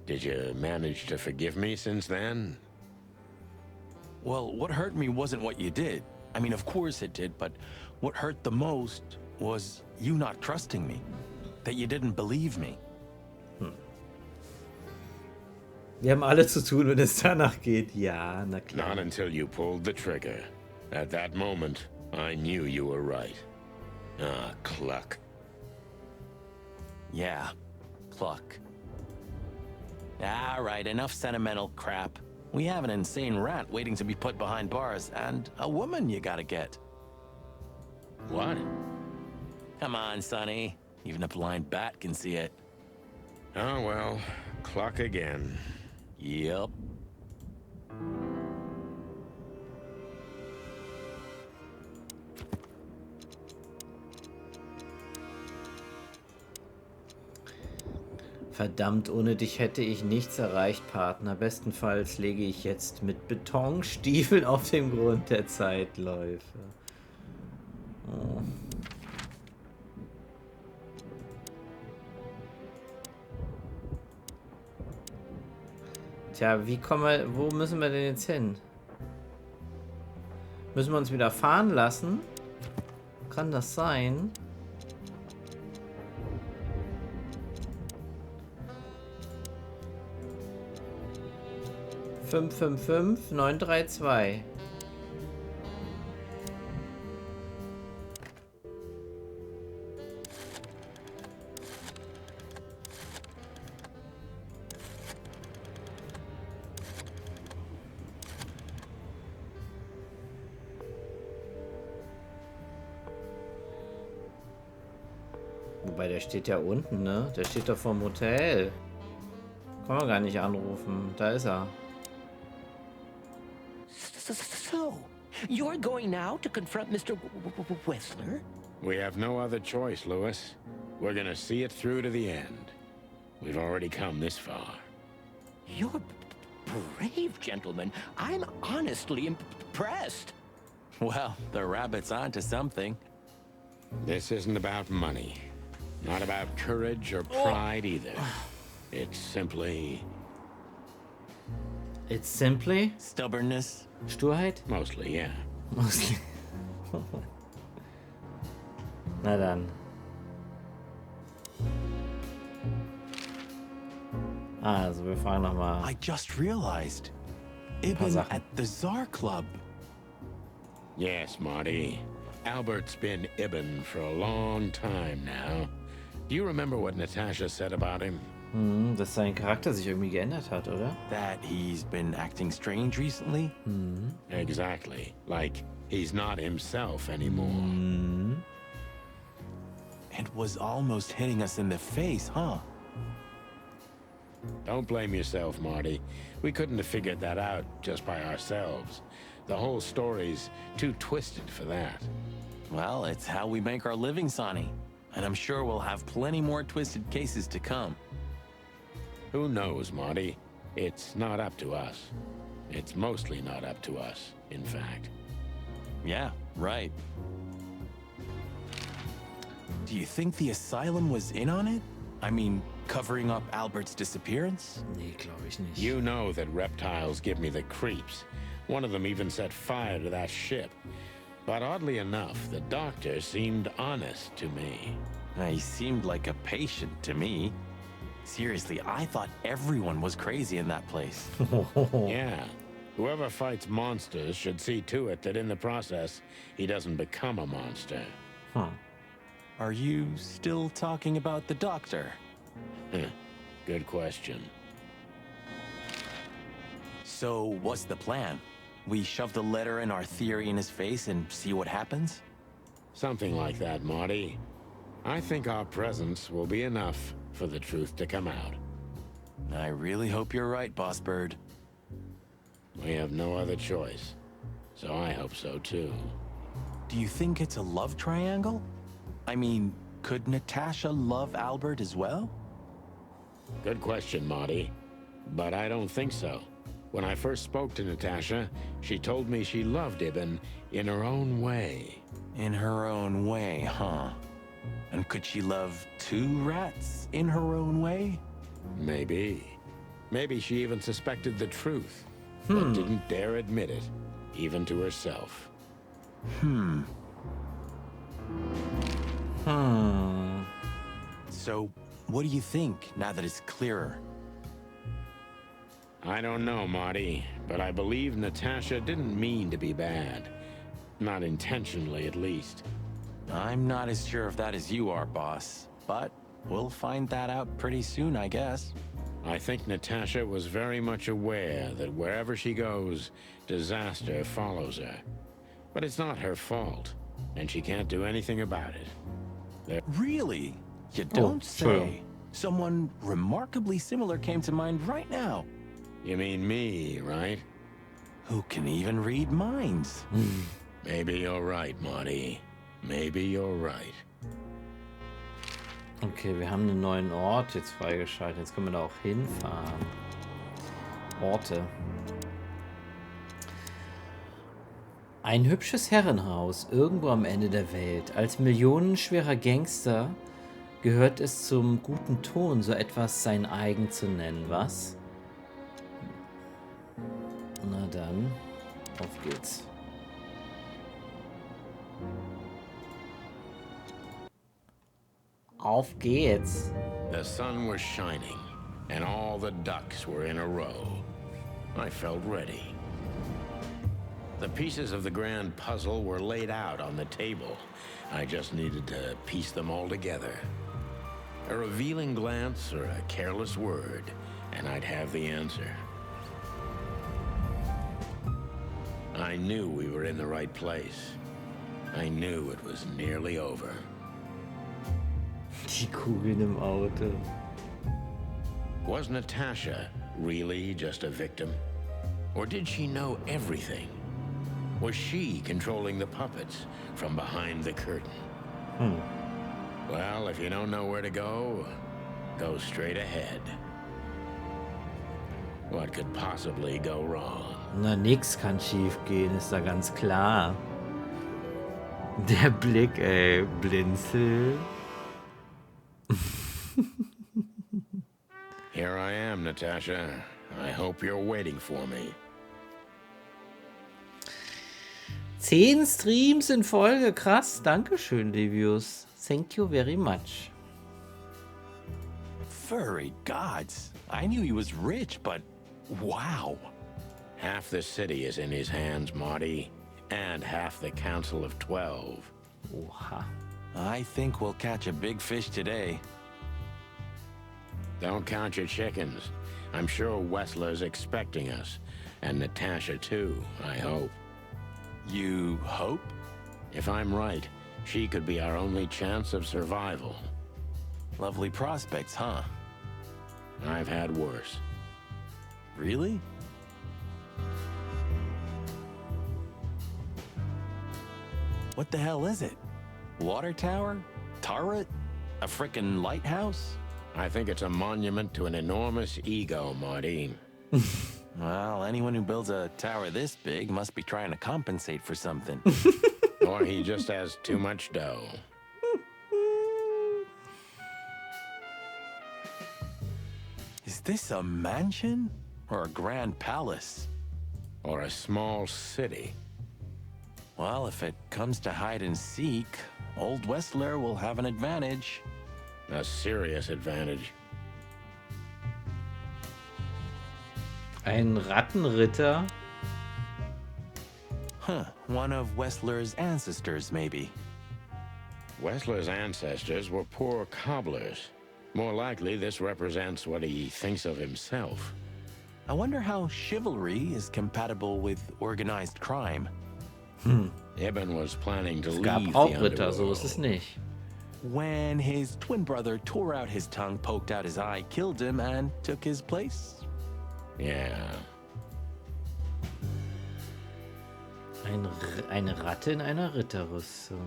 Speaker 3: Did you manage to forgive me since then?
Speaker 4: Well, what hurt me wasn't what you did. I mean, of course it did, but what hurt the most was you not trusting me. That you didn't believe me.
Speaker 1: Wir haben alle zu tun, wenn es danach geht. Ja, na klar.
Speaker 3: Not until you pulled the trigger. At that moment, I knew you were right. Ah, cluck.
Speaker 4: Yeah, cluck. All right, enough sentimental crap. We have an insane rat waiting to be put behind bars, and a woman you gotta get.
Speaker 3: What?
Speaker 4: Come on, Sonny. Even a blind bat can see it.
Speaker 3: Oh well, clock again.
Speaker 4: Yep.
Speaker 1: Verdammt, ohne dich hätte ich nichts erreicht, Partner. Bestenfalls lege ich jetzt mit Betonstiefeln auf dem Grund der Zeitläufe. Oh. Tja, wie kommen wir, wo müssen wir denn jetzt hin? Müssen wir uns wieder fahren lassen? Kann das sein? Fünf, 932. Wobei, der steht ja unten, ne? Der steht doch vorm Hotel. Kann man gar nicht anrufen. Da ist er.
Speaker 7: So, you're going now to confront Mr. Whistler?
Speaker 3: We have no other choice, Lewis. We're gonna see it through to the end. We've already come this far.
Speaker 7: You're brave, gentlemen. I'm honestly impressed.
Speaker 4: Well, the rabbit's onto something.
Speaker 3: This isn't about money. Not about courage or pride either. It's simply...
Speaker 1: It's simply?
Speaker 4: Stubbornness.
Speaker 1: Sturheit?
Speaker 3: Mostly, yeah.
Speaker 1: Mostly. Na dann. Also, wir fragen nochmal.
Speaker 4: I just realized. Ibn at the Tsar Club.
Speaker 3: Yes, Marty. Albert's been Ibn for a long time now. Do you remember what Natasha said about him?
Speaker 1: Dass sein Charakter sich irgendwie geändert hat, oder?
Speaker 4: That he's been acting strange recently?
Speaker 3: Exactly. Like, he's not himself anymore.
Speaker 4: It was almost hitting us in the face, huh?
Speaker 3: Don't blame yourself, Marty. We couldn't have figured that out just by ourselves. The whole story's too twisted for that.
Speaker 4: Well, it's how we make our living, Sonny. And I'm sure we'll have plenty more twisted cases to come.
Speaker 3: Who knows, Marty? It's not up to us. It's mostly not up to us, in fact.
Speaker 4: Yeah, right. Do you think the asylum was in on it? I mean, covering up Albert's disappearance?
Speaker 1: Nee, glaube ich nicht.
Speaker 3: You know that reptiles give me the creeps. One of them even set fire to that ship. But oddly enough, the doctor seemed honest to me.
Speaker 4: He seemed like a patient to me. Seriously, I thought everyone was crazy in that place.
Speaker 3: Yeah. Whoever fights monsters should see to it that in the process, he doesn't become a monster.
Speaker 1: Huh.
Speaker 4: Are you still talking about the doctor?
Speaker 3: Good question.
Speaker 4: So, what's the plan? We shove the letter and our theory in his face and see what happens?
Speaker 3: Something like that, Marty. I think our presence will be enough for the truth to come out.
Speaker 4: I really hope you're right, Boss Bird.
Speaker 3: We have no other choice. So I hope so, too.
Speaker 4: Do you think it's a love triangle? I mean, could Natasha love Albert as well?
Speaker 3: Good question, Marty. But I don't think so. When I first spoke to Natasha, she told me she loved Ibn in her own way.
Speaker 4: In her own way, huh? And could she love two rats in her own way?
Speaker 3: Maybe. Maybe she even suspected the truth, but didn't dare admit it, even to herself.
Speaker 4: So, what do you think, now that it's clearer?
Speaker 3: I don't know, Marty, but I believe Natasha didn't mean to be bad. Not intentionally, at least.
Speaker 4: I'm not as sure of that as you are, boss. But we'll find that out pretty soon, I guess.
Speaker 3: I think Natasha was very much aware that wherever she goes, disaster follows her. But it's not her fault, and she can't do anything about it.
Speaker 4: Really? You don't
Speaker 1: true.
Speaker 4: say. Someone remarkably similar came to mind right now.
Speaker 3: You mean me, right?
Speaker 4: Who can even read minds?
Speaker 3: Maybe you're right, Marty. Maybe you're right.
Speaker 1: Okay, wir haben einen neuen Ort jetzt freigeschaltet. Jetzt können wir da auch hinfahren. Orte. Ein hübsches Herrenhaus irgendwo am Ende der Welt. Als millionenschwerer Gangster gehört es zum guten Ton, so etwas sein eigen zu nennen, was? Na dann, auf geht's. Auf geht's.
Speaker 3: The sun was shining, and all the ducks were in a row. I felt ready. The pieces of the grand puzzle were laid out on the table. I just needed to piece them all together. A revealing glance or a careless word, and I'd have the answer. I knew we were in the right place. I knew it was nearly over.
Speaker 1: Die Kugeln im Auto.
Speaker 3: Was Natasha really just a victim? Or did she know everything? Was she controlling the puppets from behind the curtain? Well, if you don't know where to go straight ahead. What could possibly go wrong?
Speaker 1: Na, nix kann schief gehen, ist da ganz klar. Der Blick, ey, Blinzel.
Speaker 3: Here I am, Natasha. I hope you're waiting for me.
Speaker 1: 10 Streams in Folge, krass. Dankeschön, Livius. Thank you very much.
Speaker 4: Furry gods. I knew he was rich, but wow.
Speaker 3: Half the city is in his hands, Marty, and half the Council of 12.
Speaker 1: Oha.
Speaker 4: I think we'll catch a big fish today.
Speaker 3: Don't count your chickens. I'm sure Wessler's expecting us, and Natasha too, I hope.
Speaker 4: You hope?
Speaker 3: If I'm right, she could be our only chance of survival.
Speaker 4: Lovely prospects, huh?
Speaker 3: I've had worse.
Speaker 4: Really? What the hell is it? Water tower? Turret? A frickin' lighthouse?
Speaker 3: I think it's a monument to an enormous ego, Marty.
Speaker 4: Well, anyone who builds a tower this big must be trying to compensate for something.
Speaker 3: Or he just has too much dough.
Speaker 4: Is this a mansion? Or a grand palace?
Speaker 3: Or a small city.
Speaker 4: Well, if it comes to hide and seek, old Wessler will have an advantage.
Speaker 3: A serious advantage.
Speaker 1: Ein Rattenritter?
Speaker 4: Huh, one of Wessler's ancestors, maybe.
Speaker 3: Wessler's ancestors were poor cobblers. More likely, this represents what he thinks of himself.
Speaker 4: I wonder how chivalry is compatible with organized crime.
Speaker 3: Ibn was planning to
Speaker 1: Es
Speaker 3: leave
Speaker 1: gab
Speaker 3: the
Speaker 1: auch Ritter, so
Speaker 3: underworld.
Speaker 1: ist es nicht.
Speaker 4: When his twin brother tore out his tongue, poked out his eye, killed him, and took his place?
Speaker 3: Yeah.
Speaker 1: Eine Ratte in einer Ritterrüstung.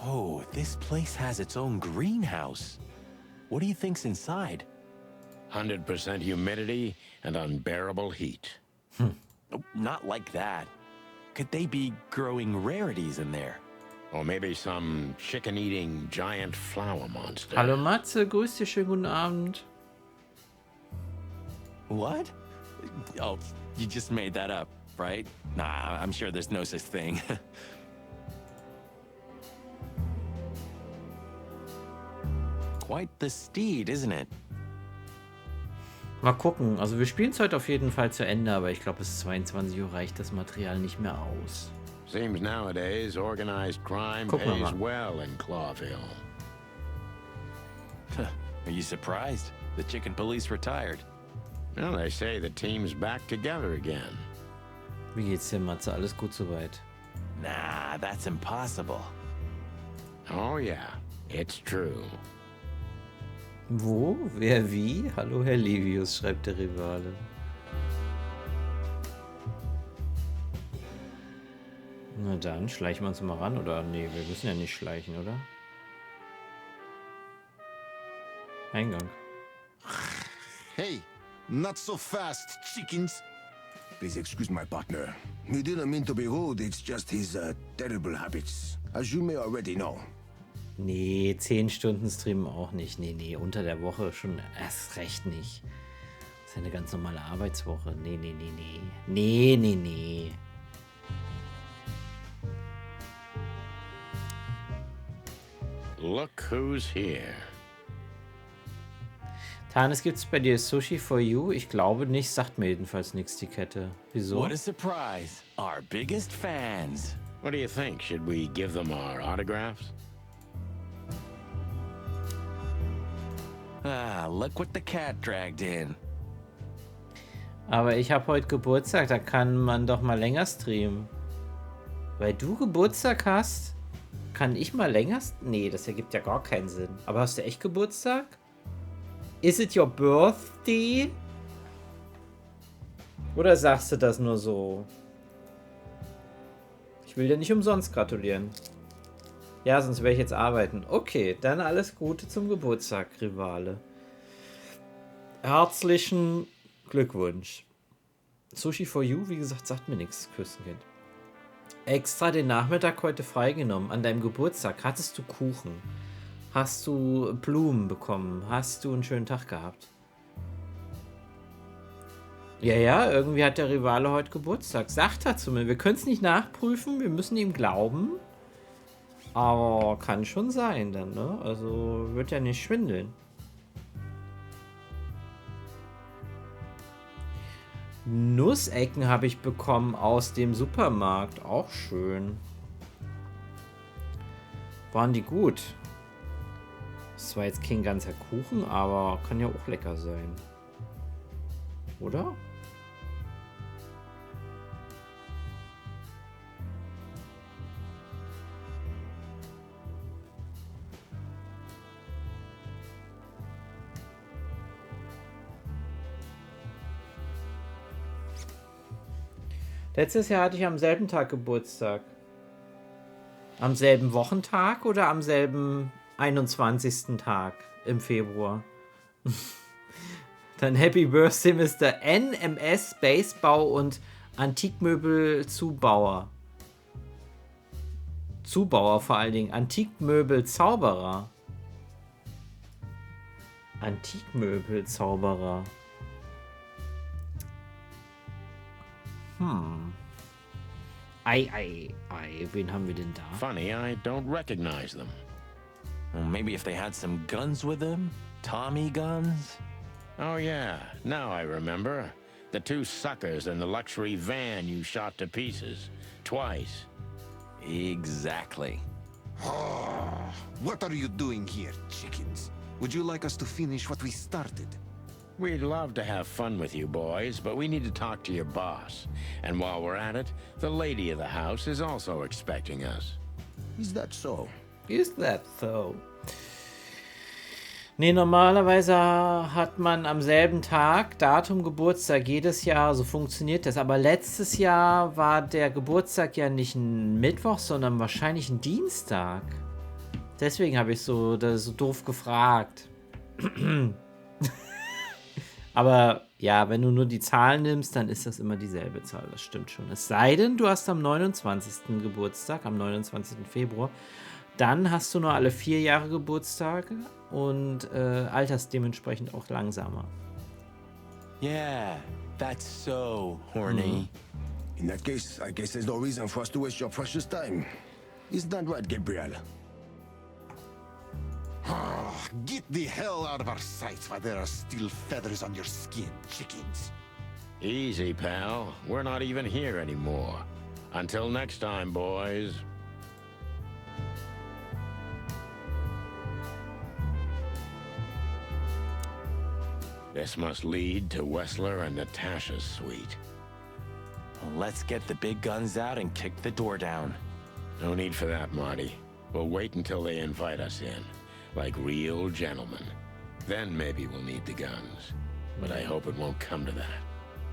Speaker 4: Oh, this place has its own greenhouse. What do you think's inside?
Speaker 3: 100% humidity and unbearable heat.
Speaker 4: Oh, not like that. Could they be growing rarities in there?
Speaker 3: Or maybe some chicken-eating giant flower monster.
Speaker 1: Hallo Matze, grüß dich, schönen guten Abend.
Speaker 4: What? Oh, you just made that up, right? Nah, I'm sure there's no such thing. Quite the steed, isn't it?
Speaker 1: Mal gucken. Also wir spielen es heute auf jeden Fall zu Ende, aber ich glaube, bis 22 Uhr reicht das Material nicht mehr aus.
Speaker 3: Seems nowadays organized crime
Speaker 1: Gucken wir
Speaker 3: pays
Speaker 1: mal.
Speaker 3: well in Clawville.
Speaker 4: Are you surprised? The chicken police retired.
Speaker 3: Well, they say the team's back together again.
Speaker 1: Wie geht's dir, Matze? Alles gut soweit?
Speaker 4: Nah, that's impossible.
Speaker 3: Oh yeah, it's true.
Speaker 1: Wo? Wer wie? Hallo, Herr Livius, schreibt der Rivale. Na dann, schleichen wir uns mal ran, oder? Nee, wir müssen ja nicht schleichen, oder? Eingang.
Speaker 11: Hey, not so fast, chickens. Please excuse my partner. He didn't mean to be rude, it's just his terrible habits, as you may already know.
Speaker 1: Nee, 10 Stunden streamen auch nicht. Nee, unter der Woche schon erst recht nicht. Das ist ja eine ganz normale Arbeitswoche. Nee.
Speaker 3: Look who's here.
Speaker 1: Tanis, gibt's bei dir Sushi for You? Ich glaube nicht, sagt mir jedenfalls nichts die Kette. Wieso?
Speaker 4: What a surprise. Our biggest fans.
Speaker 3: What do you think? Should we give them our autographs?
Speaker 4: Ah, look what the cat dragged in.
Speaker 1: Aber ich habe heute Geburtstag, da kann man doch mal länger streamen. Weil du Geburtstag hast, kann ich mal länger streamen? Nee, das ergibt ja gar keinen Sinn. Aber hast du echt Geburtstag? Is it your birthday? Oder sagst du das nur so? Ich will dir nicht umsonst gratulieren. Ja, sonst wäre ich jetzt arbeiten. Okay, dann alles Gute zum Geburtstag, Rivale. Herzlichen Glückwunsch. Sushi for You, wie gesagt, sagt mir nichts, Küstenkind. Extra den Nachmittag heute freigenommen. An deinem Geburtstag hattest du Kuchen. Hast du Blumen bekommen? Hast du einen schönen Tag gehabt? Ja, irgendwie hat der Rivale heute Geburtstag. Sagt er zu mir. Wir können es nicht nachprüfen, wir müssen ihm glauben. Aber kann schon sein dann, ne? Also wird ja nicht schwindeln. Nussecken habe ich bekommen aus dem Supermarkt. Auch schön. Waren die gut? Das war jetzt kein ganzer Kuchen, aber kann ja auch lecker sein. Oder? Letztes Jahr hatte ich am selben Tag Geburtstag. Am selben Wochentag oder am selben 21. Tag im Februar? Dann Happy Birthday, Mr. NMS Basebau und Antikmöbel-Zubauer. Zubauer vor allen Dingen. Antikmöbel-Zauberer. Antikmöbel-Zauberer. Ei. Wen haben wir denn da?
Speaker 3: Funny, I don't recognize them.
Speaker 4: Well, maybe if they had some guns with them? Tommy guns?
Speaker 3: Oh yeah, now I remember. The two suckers in the luxury van you shot to pieces. Twice.
Speaker 4: Exactly.
Speaker 11: What are you doing here, chickens? Would you like us to finish what we started?
Speaker 3: We'd love to have fun with you boys, but we need to talk to your boss. And while we're at it, the lady of the house is also expecting us.
Speaker 11: Is that so?
Speaker 1: Is that so? Nee, normalerweise hat man am selben Tag Datum Geburtstag jedes Jahr, so funktioniert das. Aber letztes Jahr war der Geburtstag ja nicht ein Mittwoch, sondern wahrscheinlich ein Dienstag. Deswegen habe ich so doof gefragt. Aber ja, wenn du nur die Zahlen nimmst, dann ist das immer dieselbe Zahl. Das stimmt schon. Es sei denn, du hast am 29. Geburtstag, am 29. Februar. Dann hast du nur alle 4 Jahre Geburtstage und alterst dementsprechend auch langsamer.
Speaker 4: Yeah, that's so horny.
Speaker 11: In that case, I guess there's no reason for us to waste your precious time. Isn't that right, Gabriel?
Speaker 12: Get the hell out of our sights while there are still feathers on your skin, chickens.
Speaker 3: Easy, pal. We're not even here anymore. Until next time, boys. This must lead to Wessler and Natasha's suite.
Speaker 4: Let's get the big guns out and kick the door down.
Speaker 3: No need for that, Marty. We'll wait until they invite us in, like real gentlemen. Then maybe we'll need the guns. But I hope it won't come to that.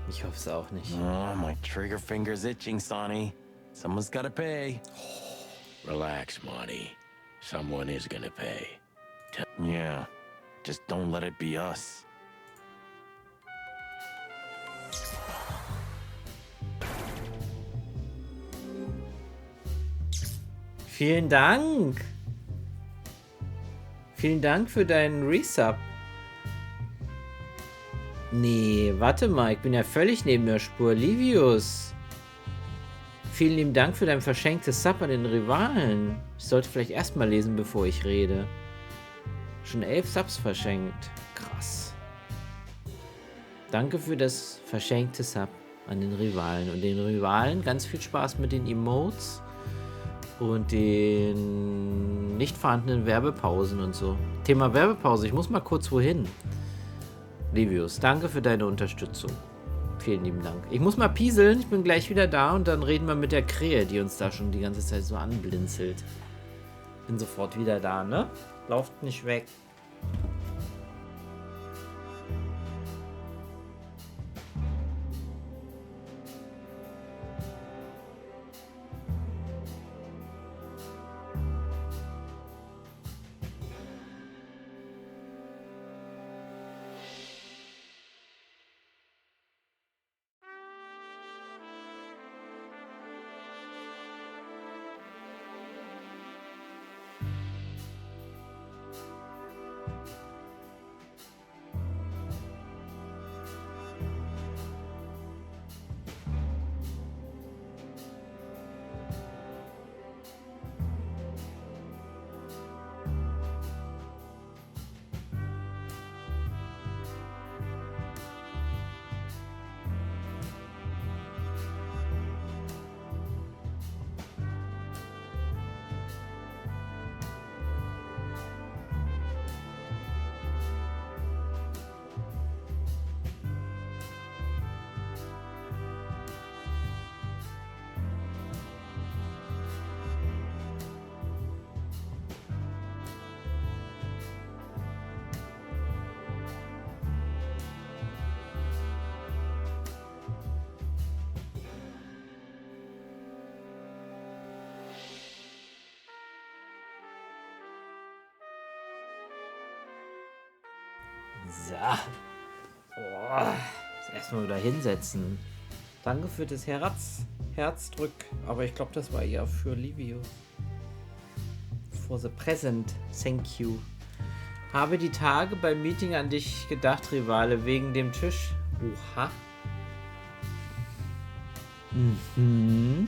Speaker 1: Ich hoffe es auch nicht.
Speaker 4: Oh, my trigger finger's itching, Sonny. Someone's gotta pay.
Speaker 3: Relax, Marty. Someone is gonna pay.
Speaker 4: Yeah, just don't let it be us.
Speaker 1: Vielen Dank. Vielen Dank für deinen Resub. Nee, warte mal, ich bin ja völlig neben der Spur. Livius. Vielen lieben Dank für dein verschenktes Sub an den Rivalen. Ich sollte vielleicht erstmal lesen, bevor ich rede. Schon 11 Subs verschenkt. Krass. Danke für das verschenkte Sub an den Rivalen. Und den Rivalen ganz viel Spaß mit den Emotes und den nicht vorhandenen Werbepausen und so. Thema Werbepause, ich muss mal kurz wohin. Livius, danke für deine Unterstützung. Vielen lieben Dank. Ich muss mal pieseln, ich bin gleich wieder da und dann reden wir mit der Krähe, die uns da schon die ganze Zeit so anblinzelt. Bin sofort wieder da, ne? Lauft nicht weg. So. Oh, erstmal wieder hinsetzen. Danke für das Herzdrück. Aber ich glaube, das war eher für Livio. For the present. Thank you. Habe die Tage beim Meeting an dich gedacht, Rivale, wegen dem Tisch. Oha. Mhm.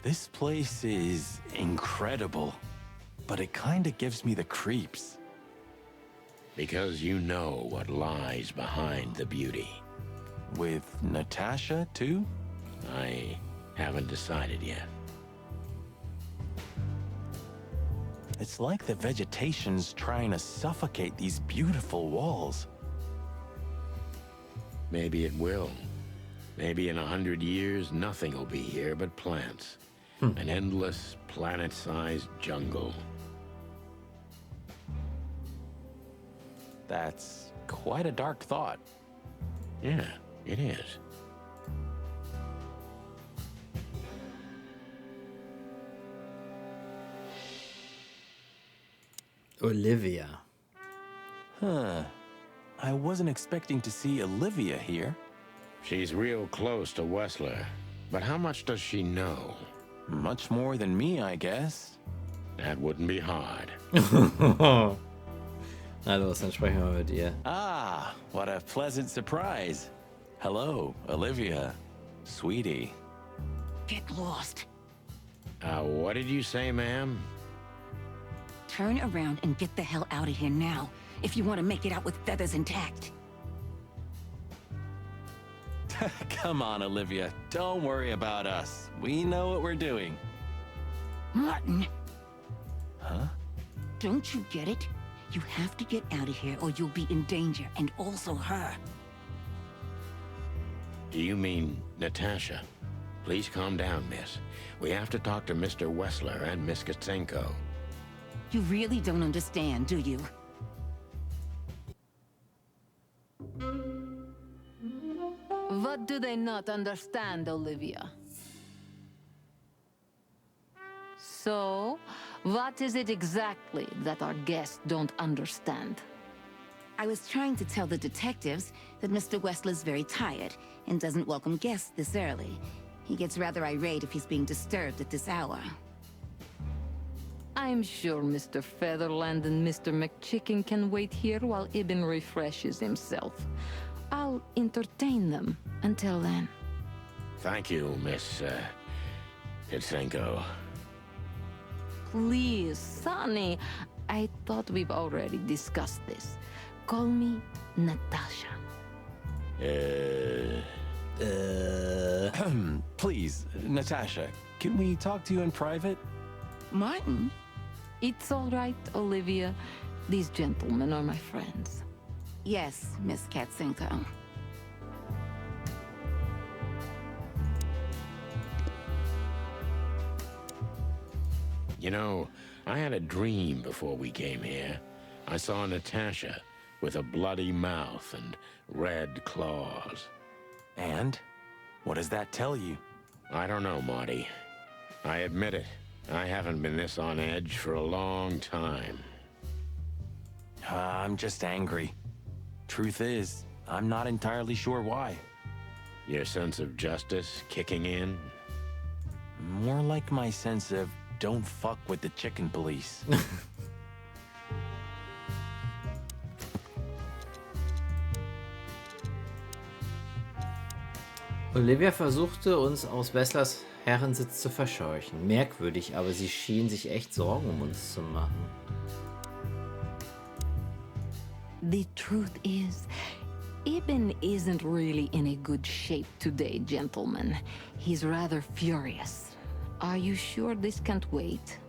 Speaker 4: This place is incredible, but it kinda gives me the creeps.
Speaker 3: Because you know what lies behind the beauty.
Speaker 4: With Natasha, too?
Speaker 3: I haven't decided yet.
Speaker 4: It's like the vegetation's trying to suffocate these beautiful walls.
Speaker 3: Maybe it will. Maybe in 100 years, nothing will be here but plants. An endless, planet-sized jungle.
Speaker 4: That's quite a dark thought.
Speaker 3: Yeah, it is.
Speaker 1: Olivia.
Speaker 4: Huh. I wasn't expecting to see Olivia here.
Speaker 3: She's real close to Wessler. But how much does she know?
Speaker 4: Much more than me, I guess.
Speaker 3: That wouldn't be hard.
Speaker 1: Na los, dann sprechen wir mit ihr.
Speaker 4: Ah, what a pleasant surprise. Hello, Olivia. Sweetie.
Speaker 9: Get lost.
Speaker 3: What did you say, ma'am?
Speaker 9: Turn around and get the hell out of here now, if you want to make it out with feathers intact.
Speaker 4: Come on, Olivia. Don't worry about us. We know what we're doing.
Speaker 9: Martin.
Speaker 4: Huh?
Speaker 13: Don't you get it? You have to get out of here or you'll be in danger, and also her.
Speaker 3: Do you mean Natasha? Please calm down, miss. We have to talk to Mr. Wessler and Miss Katsenko.
Speaker 13: You really don't understand, do you?
Speaker 10: What do they not understand, Olivia? So, what is it exactly that our guests don't understand?
Speaker 13: I was trying to tell the detectives that Mr. Wessler's very tired and doesn't welcome guests this early. He gets rather irate if he's being disturbed at this hour.
Speaker 10: I'm sure Mr. Featherland and Mr. McChicken can wait here while Ibn refreshes himself. I'll entertain them until then.
Speaker 3: Thank you, Miss, Katsenko.
Speaker 10: Please, Sonny. I thought we've already discussed this. Call me Natasha.
Speaker 4: Please, Natasha, can we talk to you in private?
Speaker 13: Martin?
Speaker 10: It's all right, Olivia. These gentlemen are my friends.
Speaker 13: Yes, Miss Katsenko.
Speaker 3: You know, I had a dream before we came here. I saw Natasha with a bloody mouth and red claws.
Speaker 4: And? What does that tell you?
Speaker 3: I don't know, Marty. I admit it. I haven't been this on edge for a long time.
Speaker 4: I'm just angry. Truth is, I'm not entirely sure why.
Speaker 3: Your sense of justice kicking in?
Speaker 4: More like my sense of don't fuck with the chicken police.
Speaker 1: Olivia versuchte, uns aus Wesslers Herrensitz zu verscheuchen. Merkwürdig, aber sie schien sich echt Sorgen um uns zu machen.
Speaker 10: The truth is, Ibn isn't really in a good shape today, gentlemen. He's rather furious. Are you sure this can't wait?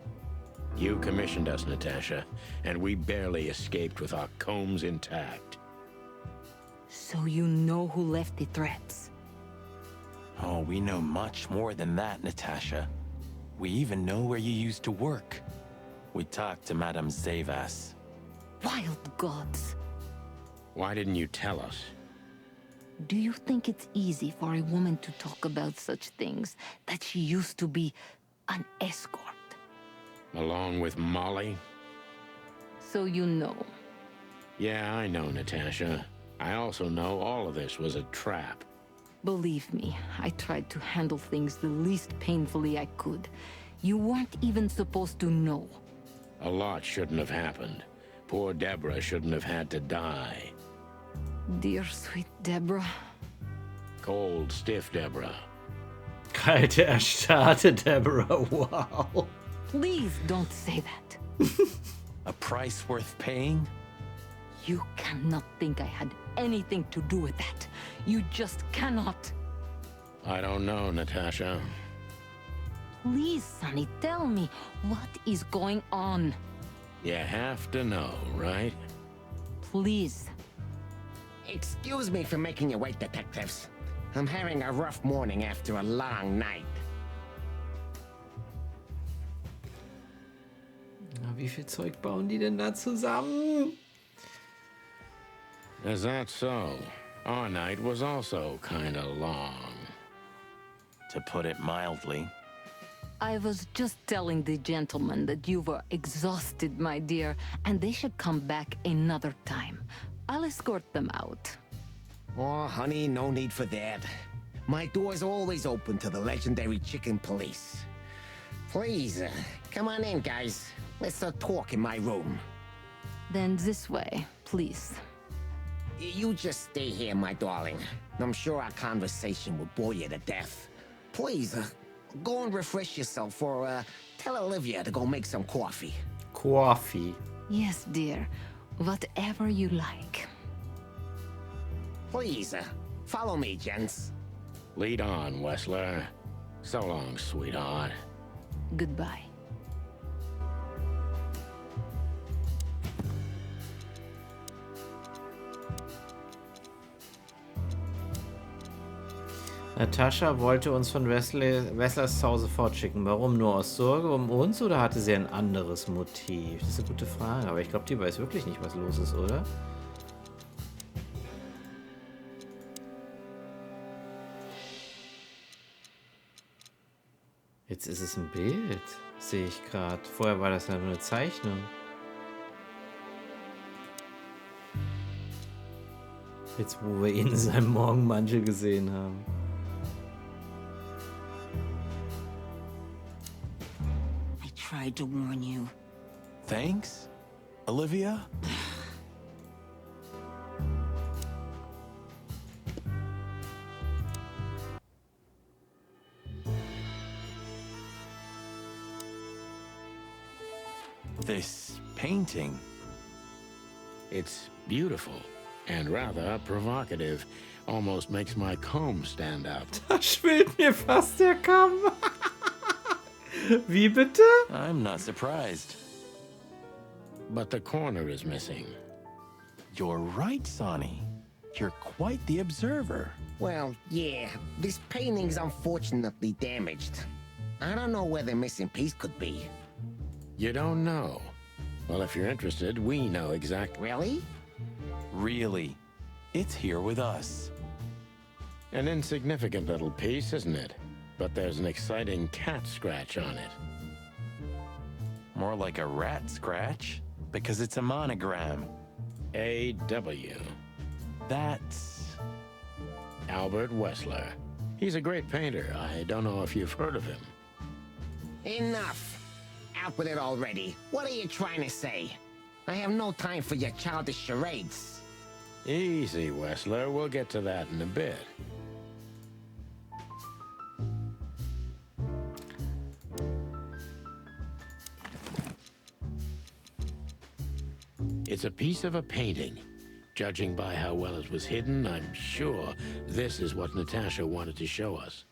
Speaker 3: You commissioned us, Natasha, and we barely escaped with our combs intact.
Speaker 10: So you know who left the threats?
Speaker 4: Oh, we know much more than that, Natasha. We even know where you used to work. We talked to Madame Zavas.
Speaker 10: Wild gods!
Speaker 3: Why didn't you tell us?
Speaker 10: Do you think it's easy for a woman to talk about such things, that she used to be an escort?
Speaker 3: Along with Molly?
Speaker 10: So you know.
Speaker 3: Yeah, I know, Natasha. I also know all of this was a trap.
Speaker 10: Believe me, I tried to handle things the least painfully I could. You weren't even supposed to know.
Speaker 3: A lot shouldn't have happened. Poor Deborah shouldn't have had to die.
Speaker 10: Dear sweet Deborah.
Speaker 3: Cold, stiff Deborah.
Speaker 1: Kalte, erstarrte Deborah, wow.
Speaker 10: Please don't say that.
Speaker 4: A price worth paying?
Speaker 10: You cannot think I had anything to do with that. You just cannot.
Speaker 3: I don't know, Natasha.
Speaker 10: Please, Sonny, tell me, what is going on?
Speaker 3: You have to know, right?
Speaker 10: Please.
Speaker 7: Excuse me for making you wait, detectives. I'm having a rough morning after a long night.
Speaker 1: Na, wie viel Zeug bauen die denn da zusammen?
Speaker 3: Is that so? Our night was also kinda long.
Speaker 4: To put it mildly.
Speaker 10: I was just telling the gentlemen that you were exhausted, my dear, and they should come back another time. I'll escort them out.
Speaker 7: Oh, honey, no need for that. My door's always open to the legendary chicken police. Please, come on in, guys. Let's talk in my room.
Speaker 10: Then this way, please.
Speaker 7: You just stay here, my darling. I'm sure our conversation will bore you to death. Please, go and refresh yourself, or tell Olivia to go make some coffee.
Speaker 1: Coffee.
Speaker 10: Yes, dear. Whatever you like.
Speaker 7: Please, follow me, gents.
Speaker 3: Lead on, Wessler. So long, sweetheart.
Speaker 10: Goodbye.
Speaker 1: Natascha wollte uns von Wesslers Zuhause fortschicken. Warum? Nur aus Sorge um uns oder hatte sie ein anderes Motiv? Das ist eine gute Frage, aber ich glaube, die weiß wirklich nicht, was los ist, oder? Jetzt ist es ein Bild, sehe ich gerade. Vorher war das ja nur eine Zeichnung. Jetzt, wo wir ihn in seinem Morgenmantel gesehen haben.
Speaker 13: I tried to warn you.
Speaker 4: Thanks, Olivia? This painting.
Speaker 3: It's beautiful and rather provocative. Almost makes my comb stand out.
Speaker 1: Da schwillt mir fast der Kamm. Wie bitte?
Speaker 4: I'm not surprised.
Speaker 3: But the corner is missing.
Speaker 4: You're right, Sonny. You're quite the observer.
Speaker 7: Well, yeah, this painting's unfortunately damaged. I don't know where the missing piece could be.
Speaker 3: You don't know? Well, if you're interested, we know exactly.
Speaker 7: Really?
Speaker 4: Really. It's here with us.
Speaker 3: An insignificant little piece, isn't it? But there's an exciting cat scratch on it.
Speaker 4: More like a rat scratch, because it's a monogram.
Speaker 3: A.W.
Speaker 4: That's
Speaker 3: Albert Wessler. He's a great painter. I don't know if you've heard of him.
Speaker 7: Enough. Out with it already. What are you trying to say? I have no time for your childish charades.
Speaker 3: Easy, Wessler. We'll get to that in a bit. It's a piece of a painting. Judging by how well it was hidden, I'm sure this is what Natasha wanted to show us.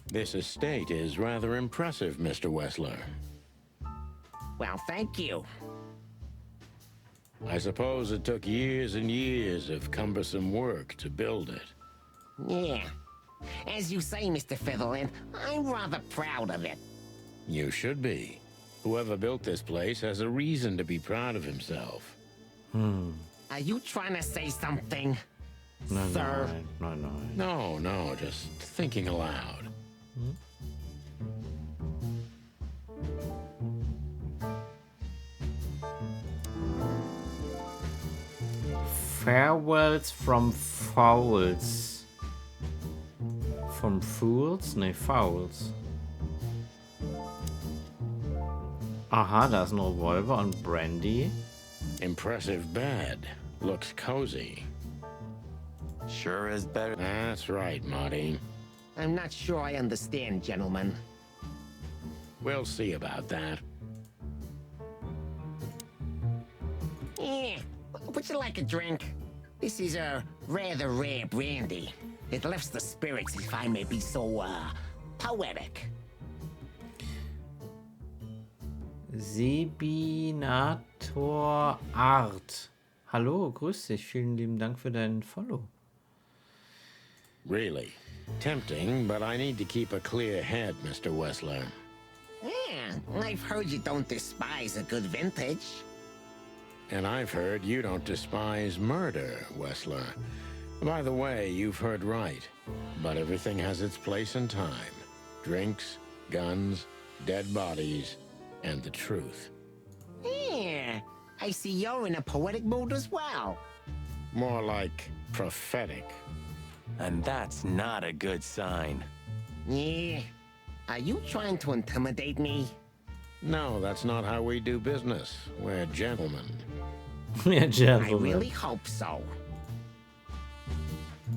Speaker 3: This estate is rather impressive, Mr. Wessler.
Speaker 7: Well, thank you.
Speaker 3: I suppose it took years and years of cumbersome work to build it.
Speaker 7: Yeah. As you say, Mr. Featherland, I'm rather proud of it.
Speaker 3: You should be. Whoever built this place has a reason to be proud of himself.
Speaker 7: Are you trying to say something, sir?
Speaker 3: No, just thinking aloud.
Speaker 1: Farewells from Fouls. From Fools? Ne, Fouls. Aha, da ist ein Revolver und Brandy.
Speaker 3: Impressive bed. Looks cozy.
Speaker 4: Sure is better.
Speaker 3: That's right, Marty.
Speaker 7: I'm not sure I understand, gentlemen.
Speaker 3: We'll see about that.
Speaker 7: Yeah, would you like a drink? This is a rather rare brandy. It lifts the spirits, if I may be so, poetic.
Speaker 1: Sebinator Art. Hallo, grüß dich. Vielen lieben Dank für deinen Follow.
Speaker 3: Really. Tempting, but I need to keep a clear head, Mr. Wessler.
Speaker 7: Yeah, I've heard you don't despise a good vintage.
Speaker 3: And I've heard you don't despise murder, Wessler. By the way, you've heard right. But everything has its place and time. Drinks, guns, dead bodies, and the truth.
Speaker 7: Yeah, I see you're in a poetic mood as well.
Speaker 3: More like prophetic.
Speaker 4: And that's not a good sign.
Speaker 7: Yeah, are you trying to intimidate me?
Speaker 3: No, that's not how we do business. We're gentlemen.
Speaker 1: We're gentlemen.
Speaker 7: I really hope so.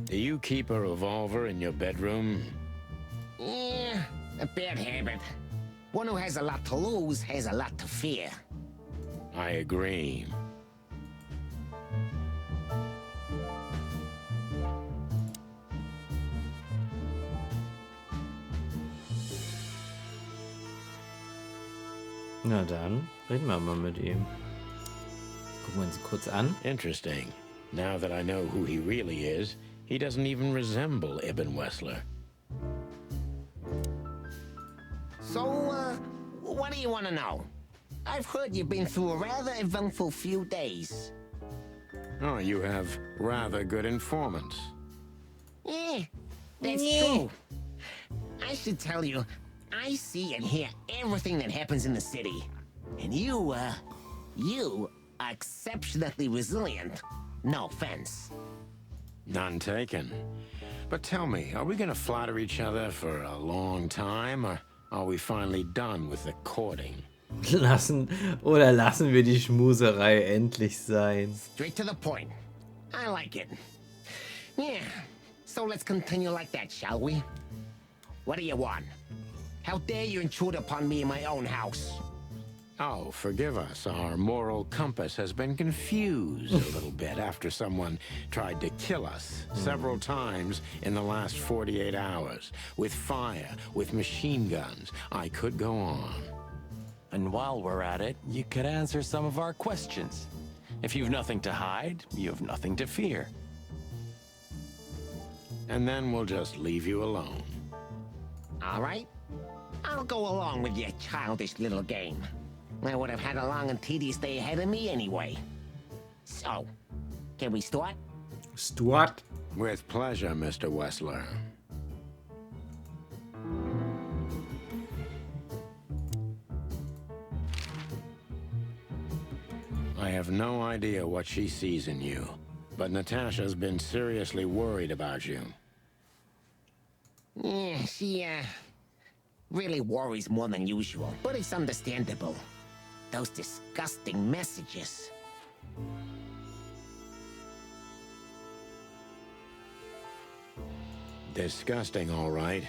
Speaker 3: Do you keep a revolver in your bedroom?
Speaker 7: Yeah, a bad habit. One who has a lot to lose has a lot to fear.
Speaker 3: I agree.
Speaker 1: Na dann, reden wir mal mit ihm. Gucken wir uns kurz an.
Speaker 3: Interesting. Now that I know who he really is, he doesn't even resemble Ibn Wessler.
Speaker 7: So, what do you want to know? I've heard you've been through a rather eventful few days.
Speaker 3: Oh, you have rather good informants.
Speaker 7: Yeah, that's true. I should tell you, I see and hear everything that happens in the city. And you are exceptionally resilient. No offense.
Speaker 3: None taken. But tell me, are we gonna flatter each other for a long time, or are we finally done with the courting?
Speaker 1: Lassen wir die Schmuserei endlich sein.
Speaker 7: Straight to the point. I like it. Yeah, so let's continue like that, shall we? What do you want? How dare you intrude upon me in my own house?
Speaker 3: Oh, forgive us. Our moral compass has been confused a little bit after someone tried to kill us several times in the last 48 hours. With fire, with machine guns. I could go on.
Speaker 4: And while we're at it, you could answer some of our questions. If you've nothing to hide, you have nothing to fear.
Speaker 3: And then we'll just leave you alone.
Speaker 7: All right. I'll go along with your childish little game. I would have had a long and tedious day ahead of me anyway. So, can we start?
Speaker 1: Stuart?
Speaker 3: With pleasure, Mr. Wessler. I have no idea what she sees in you, but Natasha's been seriously worried about you.
Speaker 7: Yeah, she, really worries more than usual, but it's understandable. Those disgusting messages.
Speaker 3: Disgusting, all right.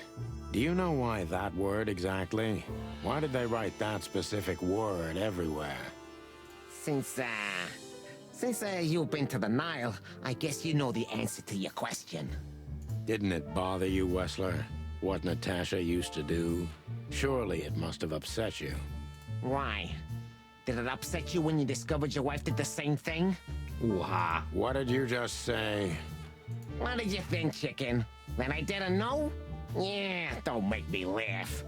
Speaker 3: Do you know why that word exactly? Why did they write that specific word everywhere?
Speaker 7: Since you've been to the Nile, I guess you know the answer to your question.
Speaker 3: Didn't it bother you, Wessler? What Natasha used to do? Surely it must have upset you.
Speaker 7: Why? Did it upset you when you discovered your wife did the same thing?
Speaker 1: Oha.
Speaker 3: What did you just say?
Speaker 7: What did you think, chicken? That I didn't know? Yeah, don't make me laugh.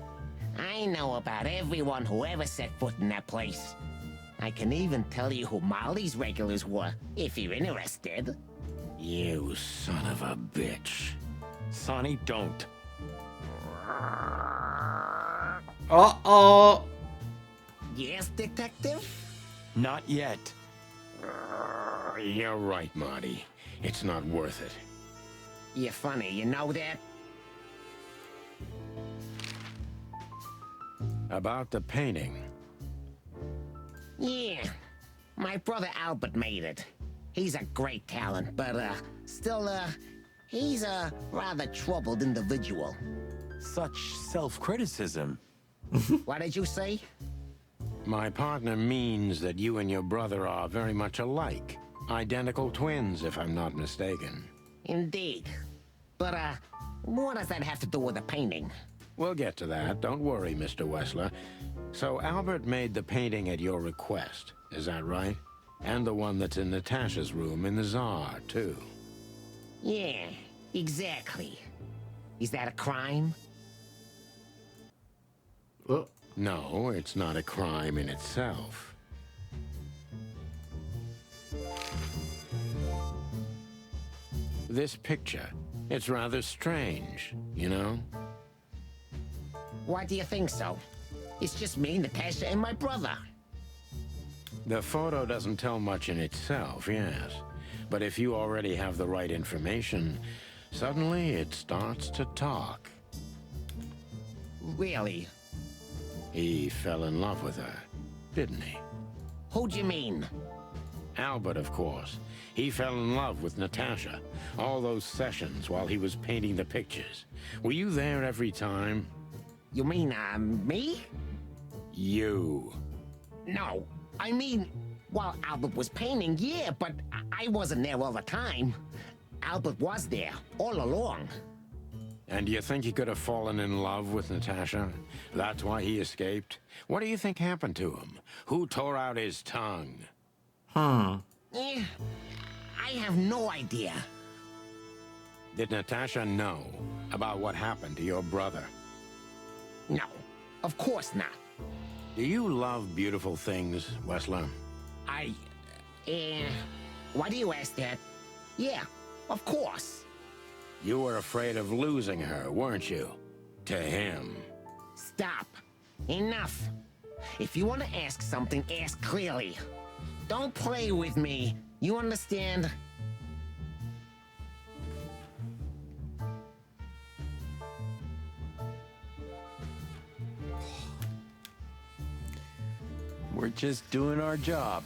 Speaker 7: I know about everyone who ever set foot in that place. I can even tell you who Molly's regulars were, if you're interested.
Speaker 3: You son of a bitch.
Speaker 4: Sonny, don't.
Speaker 1: Uh-oh.
Speaker 7: Yes, detective?
Speaker 4: Not yet.
Speaker 3: You're right, Marty. It's not worth it.
Speaker 7: You're funny, you know that?
Speaker 3: About the painting.
Speaker 7: Yeah. My brother Albert made it. He's a great talent, but, still, he's a rather troubled individual.
Speaker 4: Such self-criticism.
Speaker 7: What did you say?
Speaker 3: My partner means that you and your brother are very much alike. Identical twins, if I'm not mistaken.
Speaker 7: Indeed. But, what does that have to do with the painting?
Speaker 3: We'll get to that. Don't worry, Mr. Wessler. So Albert made the painting at your request, is that right? And the one that's in Natasha's room in the Czar, too.
Speaker 7: Yeah, exactly. Is that a crime?
Speaker 1: Oh.
Speaker 3: No, it's not a crime in itself. This picture, it's rather strange, you know?
Speaker 7: Why do you think so? It's just me, Natasha, and my brother.
Speaker 3: The photo doesn't tell much in itself, yes. But if you already have the right information, suddenly it starts to talk.
Speaker 7: Really?
Speaker 3: He fell in love with her, didn't he?
Speaker 7: Who do you mean?
Speaker 3: Albert, of course. He fell in love with Natasha. All those sessions while he was painting the pictures. Were you there every time?
Speaker 7: You mean, me?
Speaker 3: You.
Speaker 7: No, I mean, while Albert was painting, yeah, but I wasn't there all the time. Albert was there, all along.
Speaker 3: And do you think he could have fallen in love with Natasha? That's why he escaped? What do you think happened to him? Who tore out his tongue?
Speaker 1: Hm.
Speaker 7: Eh, I have no idea.
Speaker 3: Did Natasha know about what happened to your brother?
Speaker 7: No, of course not.
Speaker 3: Do you love beautiful things, Wessler?
Speaker 7: Why do you ask that? Yeah, of course.
Speaker 3: You were afraid of losing her, weren't you? To him.
Speaker 7: Stop. Enough. If you want to ask something, ask clearly. Don't play with me. You understand?
Speaker 4: We're just doing our job.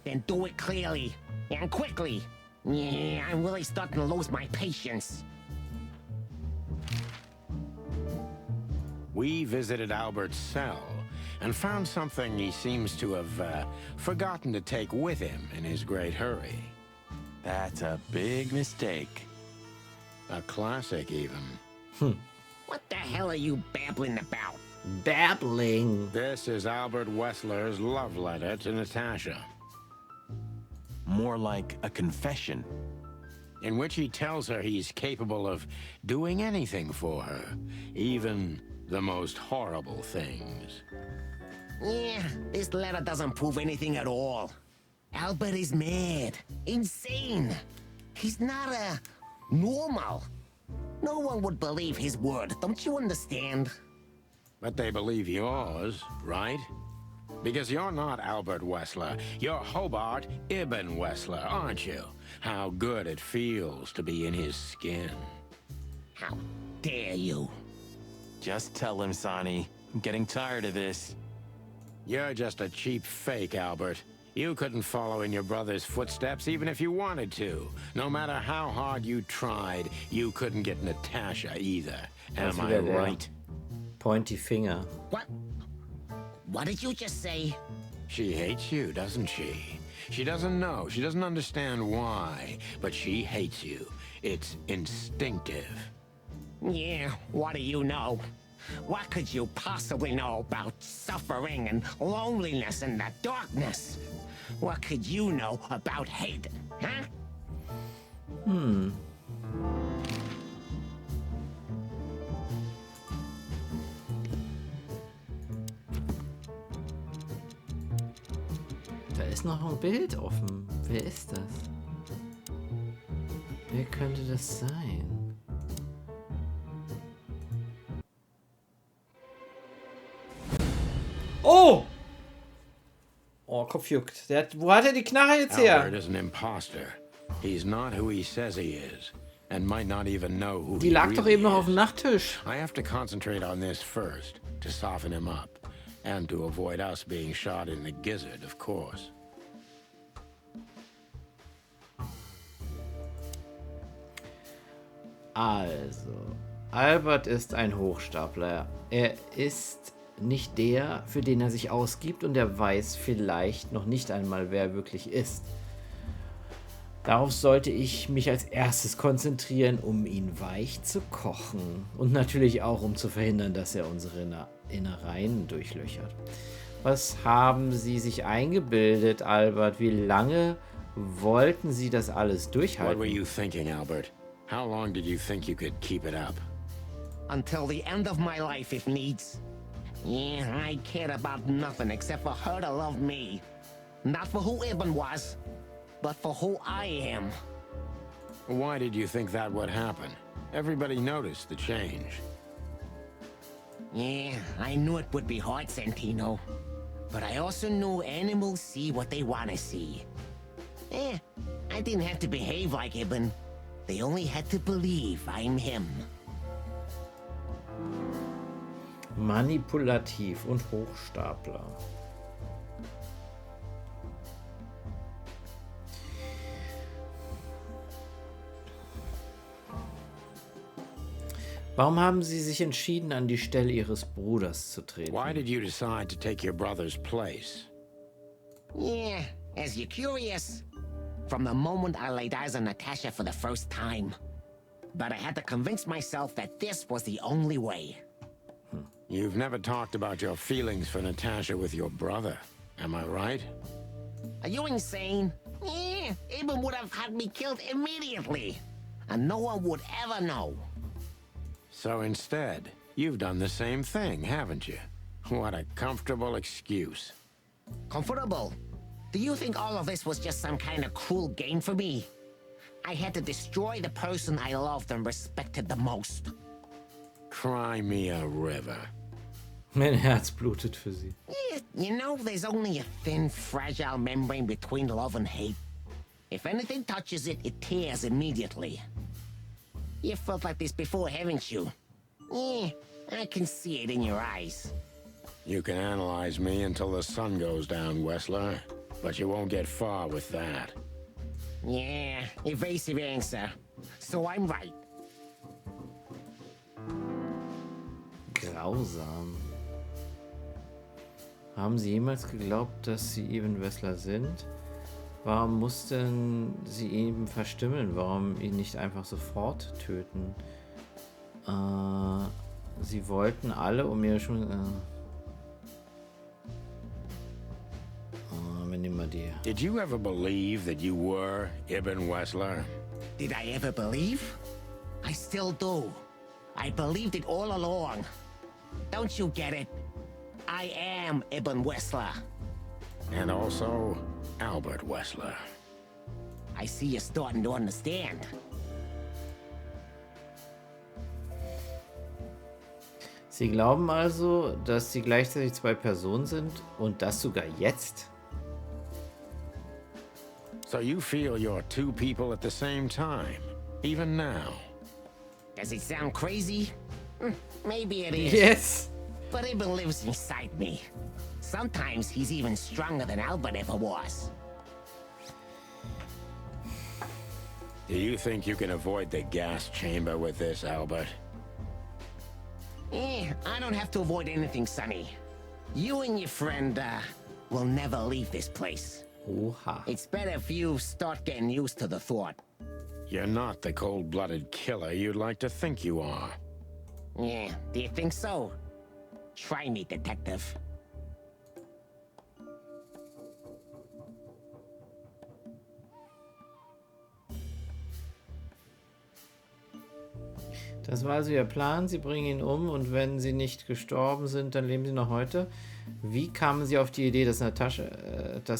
Speaker 7: Then do it clearly. And quickly. Yeah, I'm really starting to lose my patience.
Speaker 3: We visited Albert's cell and found something he seems to have forgotten to take with him in his great hurry.
Speaker 4: That's a big mistake.
Speaker 3: A classic, even.
Speaker 7: What the hell are you babbling about?
Speaker 1: Babbling.
Speaker 3: This is Albert Wessler's love letter to Natasha,
Speaker 4: More like a confession.
Speaker 3: in which he tells her he's capable of doing anything for her, even the most horrible things.
Speaker 7: Yeah, this letter doesn't prove anything at all. Albert is mad. Insane. He's not normal. No one would believe his word, don't you understand?
Speaker 3: But they believe yours, right? Because you're not Albert Wessler. You're Hobart Ibn Wessler, aren't you? How good it feels to be in his skin.
Speaker 7: How dare you?
Speaker 4: Just tell him, Sonny. I'm getting tired of this.
Speaker 3: You're just a cheap fake, Albert. You couldn't follow in your brother's footsteps even if you wanted to. No matter how hard you tried, you couldn't get Natasha either. Am I right?
Speaker 1: Pointy finger.
Speaker 7: What? What did you just say?
Speaker 3: She hates you, doesn't she? She doesn't know. She doesn't understand why. But she hates you. It's instinctive.
Speaker 7: Yeah, what do you know? What could you possibly know about suffering and loneliness and the darkness? What could you know about hate, huh?
Speaker 1: Da ist noch ein Bild offen. Wer ist das? Wer könnte das sein? Oh! Oh, Kopf juckt. Wo hat er die Knarre jetzt her?
Speaker 3: Albert is an imposter. He's not who he says he is, and might not even know who
Speaker 1: Die
Speaker 3: he
Speaker 1: lag doch
Speaker 3: really
Speaker 1: eben noch auf
Speaker 3: is.
Speaker 1: dem Nachttisch.
Speaker 3: I have to concentrate on this first, to soften him up, and to avoid us being shot in the gizzard, of course.
Speaker 1: Also, Albert ist ein Hochstapler. Er ist nicht der, für den er sich ausgibt, und er weiß vielleicht noch nicht einmal, wer er wirklich ist. Darauf sollte ich mich als erstes konzentrieren, um ihn weich zu kochen. Und natürlich auch, um zu verhindern, dass er unsere Innereien durchlöchert. Was haben Sie sich eingebildet, Albert? Wie lange wollten Sie das alles
Speaker 3: What were
Speaker 1: durchhalten?
Speaker 3: you thinking, Albert? How long did you think you could keep it up?
Speaker 7: Until the end of my life, if needs. Yeah, I cared about nothing except for her to love me. Not for who Ibn was, but for who I am.
Speaker 3: Why did you think that would happen? Everybody noticed the change.
Speaker 7: Yeah, I knew it would be hard, Santino. But I also knew animals see what they want to see. I didn't have to behave like Ibn. They only had to believe I'm him.
Speaker 1: Manipulativ und Hochstapler. Warum haben Sie sich entschieden, an die Stelle Ihres Bruders zu treten?
Speaker 3: Why did you decide to take your brother's place?
Speaker 7: Yeah, as you're curious, from the moment I laid eyes on Natasha for the first time. But I had to convince myself that this was the only way.
Speaker 3: You've never talked about your feelings for Natasha with your brother, am I right?
Speaker 7: Are you insane? Yeah, Ibn would have had me killed immediately. And no one would ever know.
Speaker 3: So instead, you've done the same thing, haven't you? What a comfortable excuse.
Speaker 7: Comfortable? Do you think all of this was just some kind of cruel game for me? I had to destroy the person I loved and respected the most.
Speaker 3: Cry me a river.
Speaker 1: Mein Herz blutet für sie.
Speaker 7: Yeah, you know, there's only a thin, fragile membrane between love and hate. If anything touches it, it tears immediately. You felt like this before, haven't you? Yeah, I can see it in your eyes.
Speaker 3: You can analyze me until the sun goes down, Wessler, but you won't get far with that.
Speaker 7: Yeah, evasive answer. So I'm right.
Speaker 1: Grausam. Haben Sie jemals geglaubt, dass Sie Eben Wessler sind? Warum mussten Sie ihn verstümmeln? Warum ihn nicht einfach sofort töten? Sie wollten alle um ihre
Speaker 3: Did you ever believe that you were Ibn Wessler?
Speaker 7: Did I ever believe? I still do. I believed it all along. Don't you get it? I am Ibn Wessler.
Speaker 3: And also Albert Wessler.
Speaker 7: I see you're starting to understand.
Speaker 1: Sie glauben also, dass Sie gleichzeitig zwei Personen sind und das sogar jetzt?
Speaker 3: So you feel you're two people at the same time, even now?
Speaker 7: Does it sound crazy? Maybe it is.
Speaker 1: Yes.
Speaker 7: But Ibn lives inside me. Sometimes he's even stronger than Albert ever was.
Speaker 3: Do you think you can avoid the gas chamber with this, Albert?
Speaker 7: I don't have to avoid anything, Sonny. You and your friend, will never leave this place.
Speaker 1: Oha.
Speaker 7: It's better if you start getting used to the thought.
Speaker 3: You're not the cold-blooded killer you'd like to think you are.
Speaker 7: Yeah, do you think so? Try me, detective.
Speaker 1: Das war also Ihr Plan, Sie bringen ihn um und wenn Sie nicht gestorben sind, dann leben Sie noch heute. Wie kamen Sie auf die Idee, dass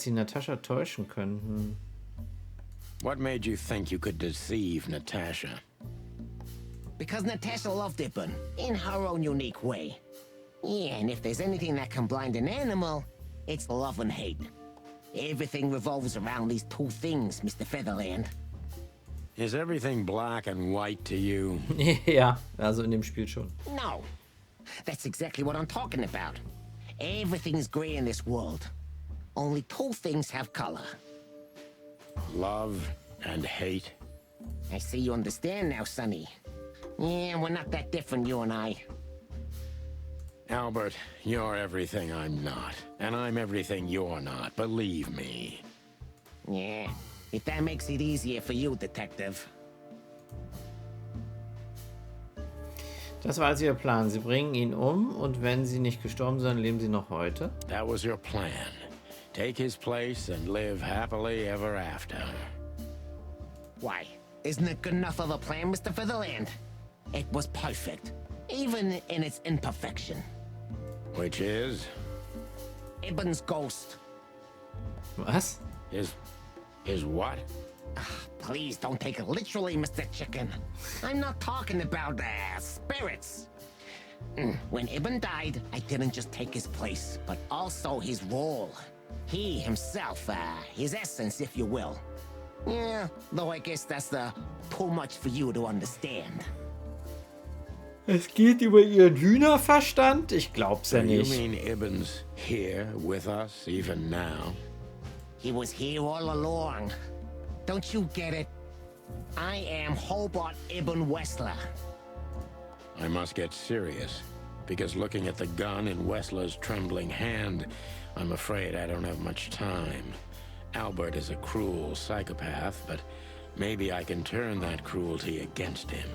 Speaker 1: Sie Natascha täuschen könnten?
Speaker 3: What made you think you could deceive Natasha?
Speaker 7: Because Natasha loved Ibn, in her own unique way. Yeah, and if there's anything that can blind an animal, it's love and hate. Everything revolves around these two things, Mr. Featherland.
Speaker 3: Is everything black and white to you?
Speaker 1: Ja, also in dem Spiel schon.
Speaker 7: No, that's exactly what I'm talking about. Everything's gray in this world. Only two things have color.
Speaker 3: Love and hate?
Speaker 7: I see you understand now, Sonny. Yeah, we're not that different, you and I.
Speaker 3: Albert, you're everything I'm not, and I'm everything you're not, believe me.
Speaker 7: Yeah, if that makes it easier for you, Detective.
Speaker 1: Das war also Ihr Plan. Sie bringen ihn um und wenn Sie nicht gestorben sind, leben Sie noch heute.
Speaker 3: That was your plan. Take his place and live happily ever after.
Speaker 7: Why? Isn't it good enough of a plan, Mr. Featherland? It was perfect, even in its imperfection.
Speaker 3: Which is?
Speaker 7: Ibn's ghost.
Speaker 1: Was?
Speaker 3: His what?
Speaker 7: Please don't take it literally, Mr. Chicken. I'm not talking about spirits. When Ibn died, I didn't just take his place, but also his role. He himself, his essence, if you will. Yeah, though I guess that's too much for you to understand.
Speaker 1: Es geht über Ihren Hühnerverstand? Ich glaub's ja
Speaker 3: So
Speaker 1: nicht.
Speaker 3: you mean Ibn's here with us even now?
Speaker 7: He was here all along. Don't you get it? I am Hobart Ibn Wessler.
Speaker 3: I must get serious, because looking at the gun in Wessler's trembling hand, I'm afraid I don't have much time. Albert is a cruel psychopath, but maybe I can turn that cruelty against him.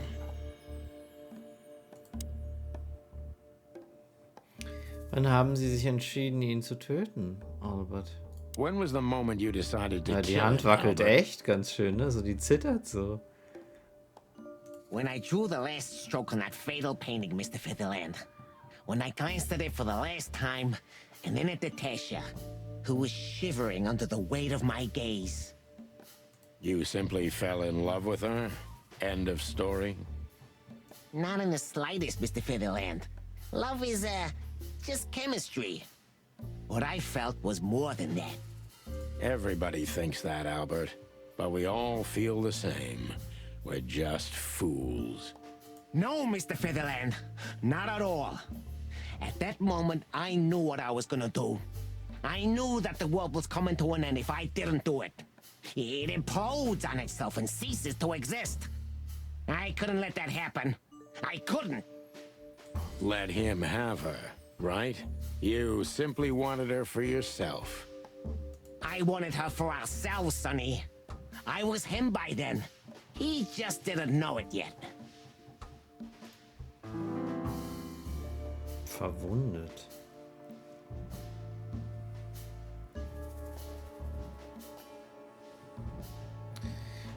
Speaker 1: Wann haben Sie sich entschieden, ihn zu töten, Albert?
Speaker 3: When was the moment you decided to
Speaker 1: Ja, die
Speaker 3: kill
Speaker 1: Hand
Speaker 3: him,
Speaker 1: wackelt
Speaker 3: Albert?
Speaker 1: echt ganz schön, ne? So, die zittert so.
Speaker 7: When I drew the last stroke on that fatal painting, Mr. Featherland. When I glanced at it for the last time, and then at Natasha, who was shivering under the weight of my gaze.
Speaker 3: You simply fell in love with her? End of story?
Speaker 7: Not in the slightest, Mr. Featherland. Love is, just chemistry. What I felt was more than that.
Speaker 3: Everybody thinks that, Albert. But we all feel the same. We're just fools.
Speaker 7: No, Mr. Featherland. Not at all. At that moment, I knew what I was gonna do. I knew that the world was coming to an end if I didn't do it. It implodes on itself and ceases to exist. I couldn't let that happen. I couldn't.
Speaker 3: Let him have her, right? You simply wanted her for yourself.
Speaker 7: I wanted her for ourselves, Sonny. I was him by then. He just didn't know it yet.
Speaker 1: Verwundet.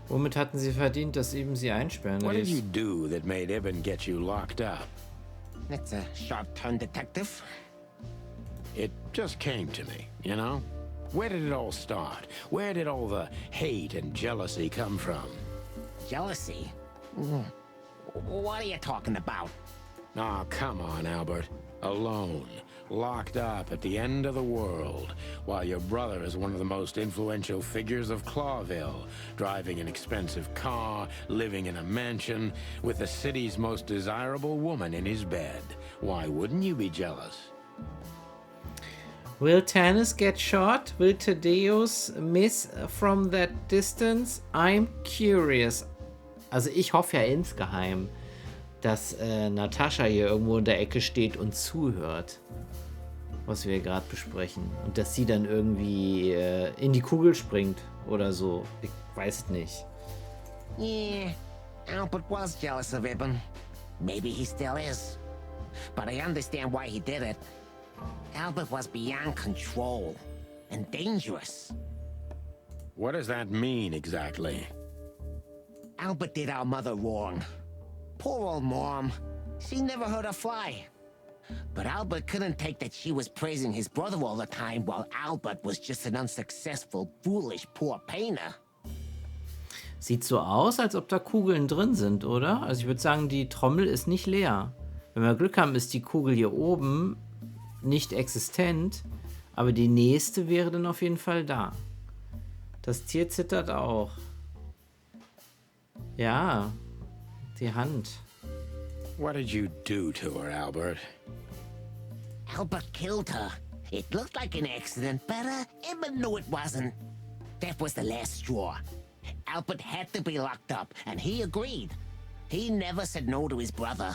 Speaker 1: Womit hatten sie verdient, dass Eben sie einsperren
Speaker 3: What did you
Speaker 1: ließ?
Speaker 3: do that made Ibn get you locked up?
Speaker 7: That's a sharp-turn detective.
Speaker 3: It just came to me, you know? Where did it all start? Where did all the hate and jealousy come from?
Speaker 7: Jealousy? What are you talking about?
Speaker 3: Oh, come on, Albert. Alone, locked up at the end of the world, while your brother is one of the most influential figures of Clawville, driving an expensive car, living in a mansion, with the city's most desirable woman in his bed. Why wouldn't you be jealous?
Speaker 1: Will Tanis get shot? Will Thaddeus miss from that distance? I'm curious. Also ich hoffe ja insgeheim, dass Natascha hier irgendwo in der Ecke steht und zuhört, was wir gerade besprechen. Und dass sie dann irgendwie in die Kugel springt oder so. Ich weiß nicht.
Speaker 7: Yeah, Albert was jealous of Ibn. Maybe he still is. But I understand why he did it. Albert was beyond control and dangerous.
Speaker 3: What does that mean exactly?
Speaker 7: Albert did our mother wrong. Poor old Mom. She never hurt a fly. But Albert couldn't take that she was praising his brother all the time while Albert was just an unsuccessful, foolish, poor painter.
Speaker 1: Sieht so aus, als ob da Kugeln drin sind, oder? Also ich würde sagen, die Trommel ist nicht leer. Wenn wir Glück haben, ist die Kugel hier oben nicht existent, aber die nächste wäre dann auf jeden Fall da. Das Tier zittert auch. Ja, die Hand.
Speaker 3: What did you do to her, Albert?
Speaker 7: Albert killed her. It looked like an accident, but Ibn knew it wasn't. That was the last straw. Albert had to be locked up, and he agreed. He never said no to his brother.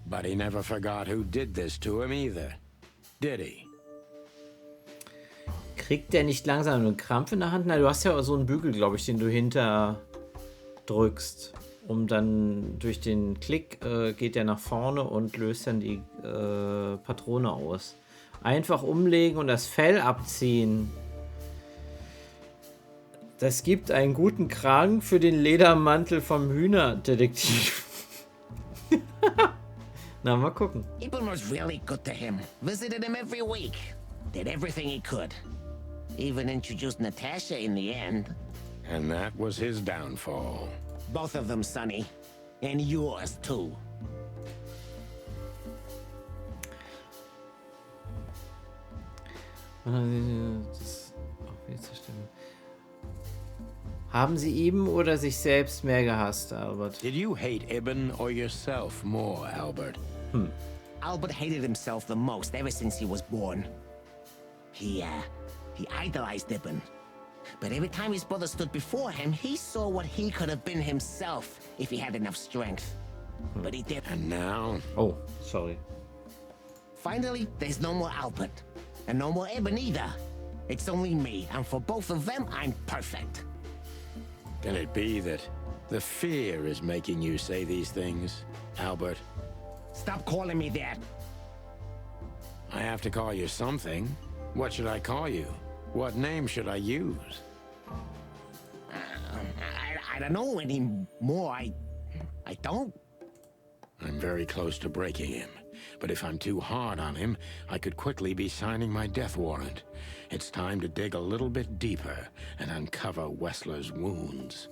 Speaker 3: But he never forgot who did this to him either, did he?
Speaker 1: Kriegt der nicht langsam einen Krampf in der Hand? Na, du hast ja so einen Bügel, glaube ich, den du hinter drückst. Um dann durch den Klick geht er nach vorne und löst dann die Patrone aus. Einfach umlegen und das Fell abziehen. Das gibt einen guten Kragen für den Ledermantel vom Hühnerdetektiv. Na, mal gucken.
Speaker 7: Ibn was really good to him. Visited him every week. Did everything he could. Even introduced Natasha in the end.
Speaker 3: And that was his downfall.
Speaker 7: Both of them, Sonny. And yours, too.
Speaker 1: Haben sie ihm oder sich selbst mehr gehasst, Albert?
Speaker 3: Did you hate Ibn or yourself more, Albert?
Speaker 7: Albert hated himself the most ever since he was born. He idolized Ibn. But every time his brother stood before him, he saw what he could have been himself if he had enough strength. But he didn't.
Speaker 3: And now?
Speaker 1: Oh, sorry.
Speaker 7: Finally, there's no more Albert. And no more Ibn either. It's only me, and for both of them, I'm perfect.
Speaker 3: Can it be that the fear is making you say these things, Albert?
Speaker 7: Stop calling me that.
Speaker 3: I have to call you something. What should I call you? What name should I use?
Speaker 7: I don't know anymore. I don't.
Speaker 3: I'm very close to breaking him. But if I'm too hard on him, I could quickly be signing my death warrant. It's time to dig a little bit deeper and uncover Wessler's wounds.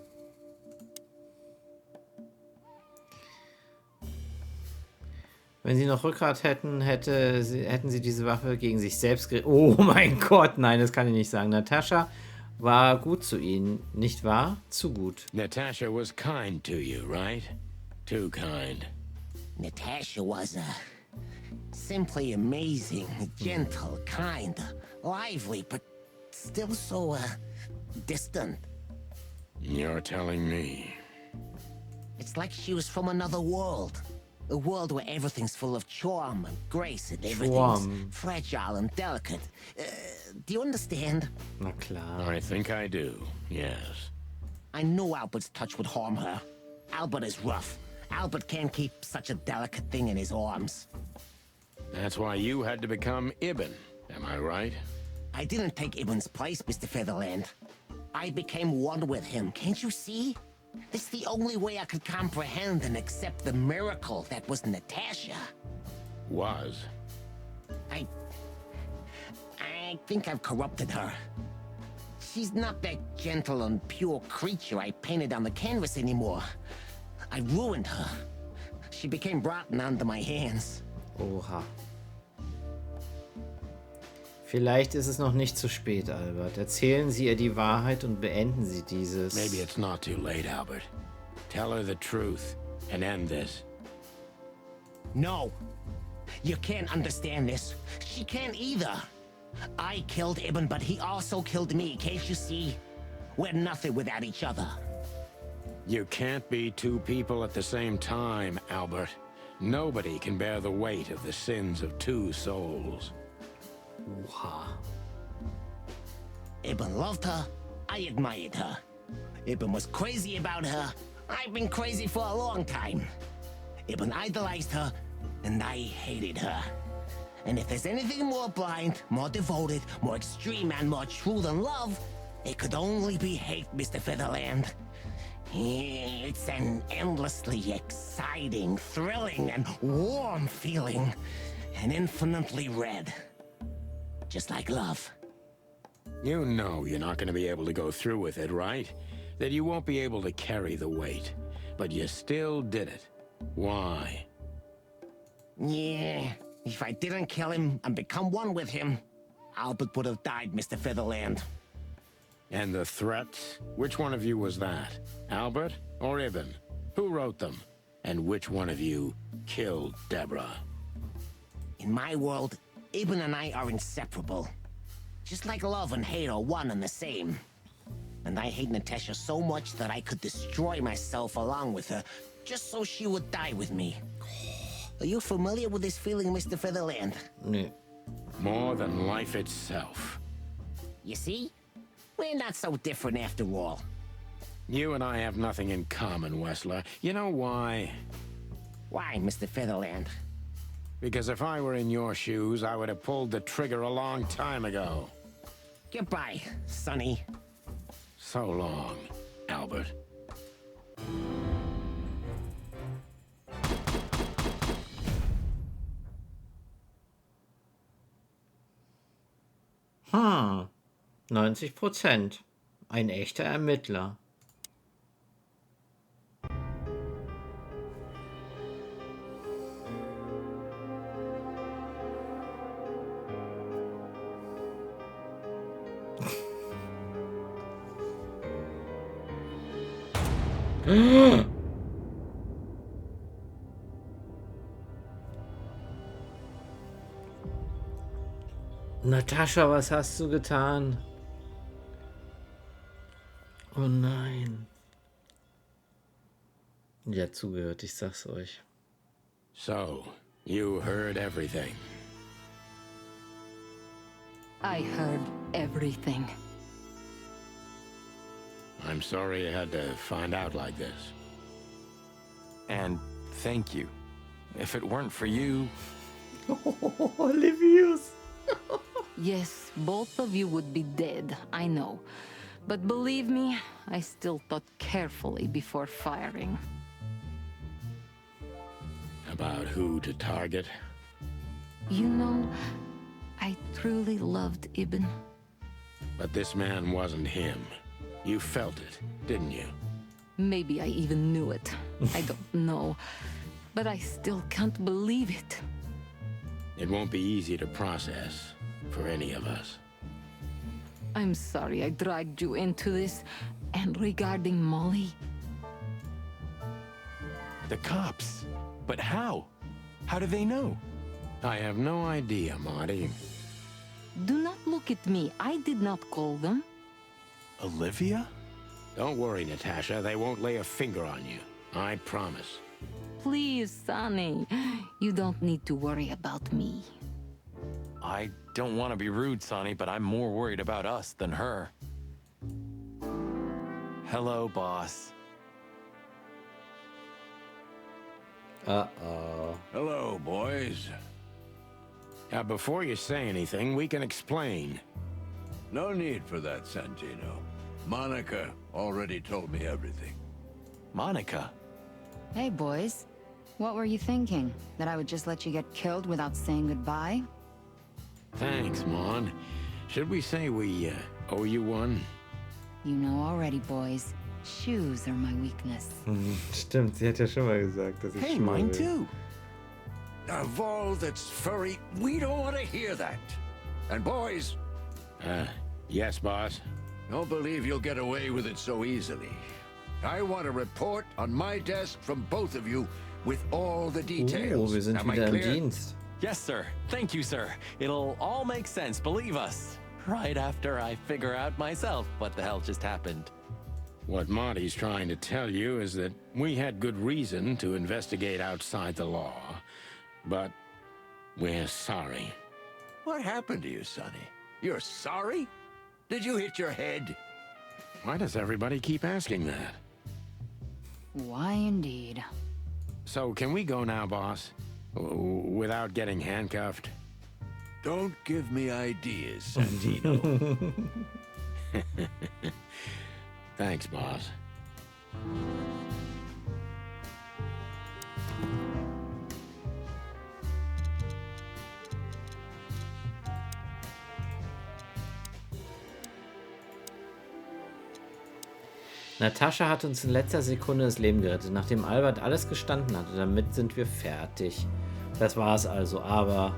Speaker 1: Wenn sie noch Rückgrat hätten, hätten sie diese Waffe gegen sich selbst gerichtet. Oh mein Gott, nein, das kann ich nicht sagen. Natascha war gut zu ihnen, nicht wahr? Zu gut.
Speaker 3: Natasha was kind to you, right? Too kind.
Speaker 7: Natasha was simply amazing, gentle, kind, lively, but still so distant.
Speaker 3: You're telling me.
Speaker 7: It's like she was from another world. A world where everything's full of charm and grace and everything's fragile and delicate. Do you understand?
Speaker 1: Na klar.
Speaker 3: I think I do, yes.
Speaker 7: I know Albert's touch would harm her. Albert is rough. Albert can't keep such a delicate thing in his arms.
Speaker 3: That's why you had to become Ibn, am I right?
Speaker 7: I didn't take Ibn's place, Mr. Featherland. I became one with him, can't you see? It's the only way I could comprehend and accept the miracle that was Natasha.
Speaker 3: Was?
Speaker 7: I think I've corrupted her. She's not that gentle and pure creature I painted on the canvas anymore. I ruined her. She became rotten under my hands.
Speaker 1: Oha. Vielleicht ist es noch nicht zu spät, Albert. Erzählen Sie ihr die Wahrheit und beenden Sie dieses.
Speaker 3: Maybe it's not too late, Albert. Tell her the truth and end this.
Speaker 7: No. You can't understand this. She can't either. I killed Ibn, but he also killed me, can't you see? We're nothing without each other.
Speaker 3: You can't be two people at the same time, Albert. Nobody can bear the weight of the sins of two souls.
Speaker 1: Oha.
Speaker 7: Ibn loved her. I admired her. Ibn was crazy about her. I've been crazy for a long time. Ibn idolized her, and I hated her. And if there's anything more blind, more devoted, more extreme, and more true than love, it could only be hate, Mr. Featherland. It's an endlessly exciting, thrilling, and warm feeling. And infinitely red. Just like love.
Speaker 3: You know you're not going to be able to go through with it, right? That you won't be able to carry the weight. But you still did it. Why?
Speaker 7: Yeah, if I didn't kill him and become one with him, Albert would have died, Mr. Featherland.
Speaker 3: And the threats? Which one of you was that? Albert or Ibn? Who wrote them? And which one of you killed Deborah?
Speaker 7: In my world, Ibn and I are inseparable. Just like love and hate are one and the same. And I hate Natasha so much that I could destroy myself along with her, just so she would die with me. Are you familiar with this feeling, Mr. Featherland?
Speaker 1: Nee.
Speaker 3: More than life itself.
Speaker 7: You see? We're not so different after all.
Speaker 3: You and I have nothing in common, Wessler. You know why?
Speaker 7: Why, Mr. Featherland?
Speaker 3: Because if I were in your shoes, I would have pulled the trigger a long time ago.
Speaker 7: Goodbye, Sonny.
Speaker 3: So long, Albert.
Speaker 1: Hm. 90%. Ein echter Ermittler. Natascha, was hast du getan? Oh nein. Ja, zugehört, ich sag's euch.
Speaker 3: So, you heard everything.
Speaker 10: I heard everything.
Speaker 3: I'm sorry you had to find out like this.
Speaker 4: And thank you. If it weren't for you...
Speaker 1: Olivius.
Speaker 10: Yes, Both of you would be dead, I know. But believe me, I still thought carefully before firing.
Speaker 3: About who to target?
Speaker 10: You know, I truly loved Ibn.
Speaker 3: But this man wasn't him. You felt it, didn't you?
Speaker 10: Maybe I even knew it. I don't know. But I still can't believe it.
Speaker 3: It won't be easy to process for any of us.
Speaker 10: I'm sorry I dragged you into this. And regarding Molly...
Speaker 4: The cops. But how? How do they know?
Speaker 3: I have no idea, Marty.
Speaker 10: Do not look at me. I did not call them.
Speaker 4: Olivia?
Speaker 3: Don't worry, Natasha. They won't lay a finger on you. I promise.
Speaker 10: Please, Sonny. You don't need to worry about me.
Speaker 4: I don't want to be rude, Sonny, but I'm more worried about us than her. Hello, boss.
Speaker 1: Uh-oh.
Speaker 8: Hello, boys.
Speaker 3: Before you say anything, we can explain.
Speaker 8: No need for that, Santino. Monica already told me everything.
Speaker 4: Monica?
Speaker 14: Hey, boys. What were you thinking? That I would just let you get killed without saying goodbye?
Speaker 3: Thanks, Mon. Should we say we owe you one?
Speaker 14: You know already, boys. Shoes are my weakness.
Speaker 1: Stimmt, sie hat ja schon mal gesagt, dass ich
Speaker 4: Hey,
Speaker 1: Schuhe
Speaker 4: mine
Speaker 1: will.
Speaker 4: too.
Speaker 8: Of all that's furry, we don't want to hear that. And boys,
Speaker 3: Yes, boss.
Speaker 8: don't believe you'll get away with it so easily. I want a report on my desk from both of you with all the details.
Speaker 1: Wir sind
Speaker 8: Am I
Speaker 1: wieder im
Speaker 8: clear?
Speaker 1: Dienst.
Speaker 4: Yes, sir. Thank you, sir. It'll all make sense, believe us. Right after I figure out myself what the hell just happened.
Speaker 3: What Marty's trying to tell you is that we had good reason to investigate outside the law, but we're sorry.
Speaker 8: What happened to you, Sonny? You're sorry? Did you hit your head?
Speaker 3: Why does everybody keep asking that?
Speaker 14: Why indeed.
Speaker 3: So can we go now, boss? Without getting handcuffed?
Speaker 8: Don't give me ideas, Santino.
Speaker 3: Thanks, boss.
Speaker 1: Natascha hat uns in letzter Sekunde das Leben gerettet, nachdem Albert alles gestanden hatte. Damit sind wir fertig. Das war's also, aber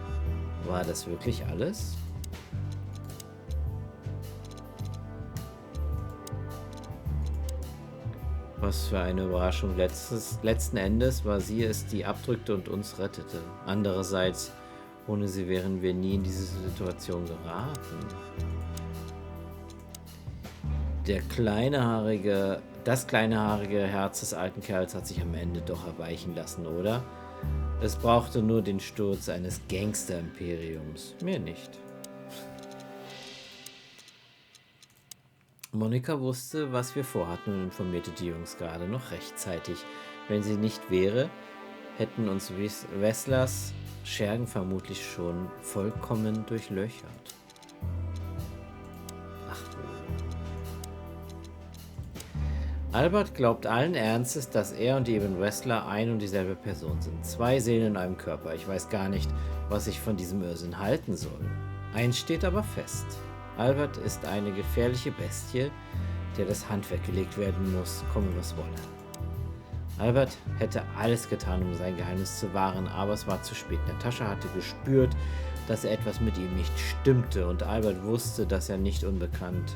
Speaker 1: war das wirklich alles? Was für eine Überraschung. Letzten Endes war sie es, die abdrückte und uns rettete. Andererseits, ohne sie wären wir nie in diese Situation geraten. Das kleine haarige Herz des alten Kerls hat sich am Ende doch erweichen lassen, oder? Es brauchte nur den Sturz eines Gangster-Imperiums. Mehr nicht. Monika wusste, was wir vorhatten und informierte die Jungs gerade noch rechtzeitig. Wenn sie nicht wäre, hätten uns Wesslers Schergen vermutlich schon vollkommen durchlöchert. Albert glaubt allen Ernstes, dass er und Eben Wessler ein und dieselbe Person sind. Zwei Seelen in einem Körper. Ich weiß gar nicht, was ich von diesem Irrsinn halten soll. Eins steht aber fest. Albert ist eine gefährliche Bestie, der das Handwerk gelegt werden muss, komme was wolle. Albert hätte alles getan, um sein Geheimnis zu wahren, aber es war zu spät. Natascha hatte gespürt, dass etwas mit ihm nicht stimmte und Albert wusste, dass er nicht unerkannt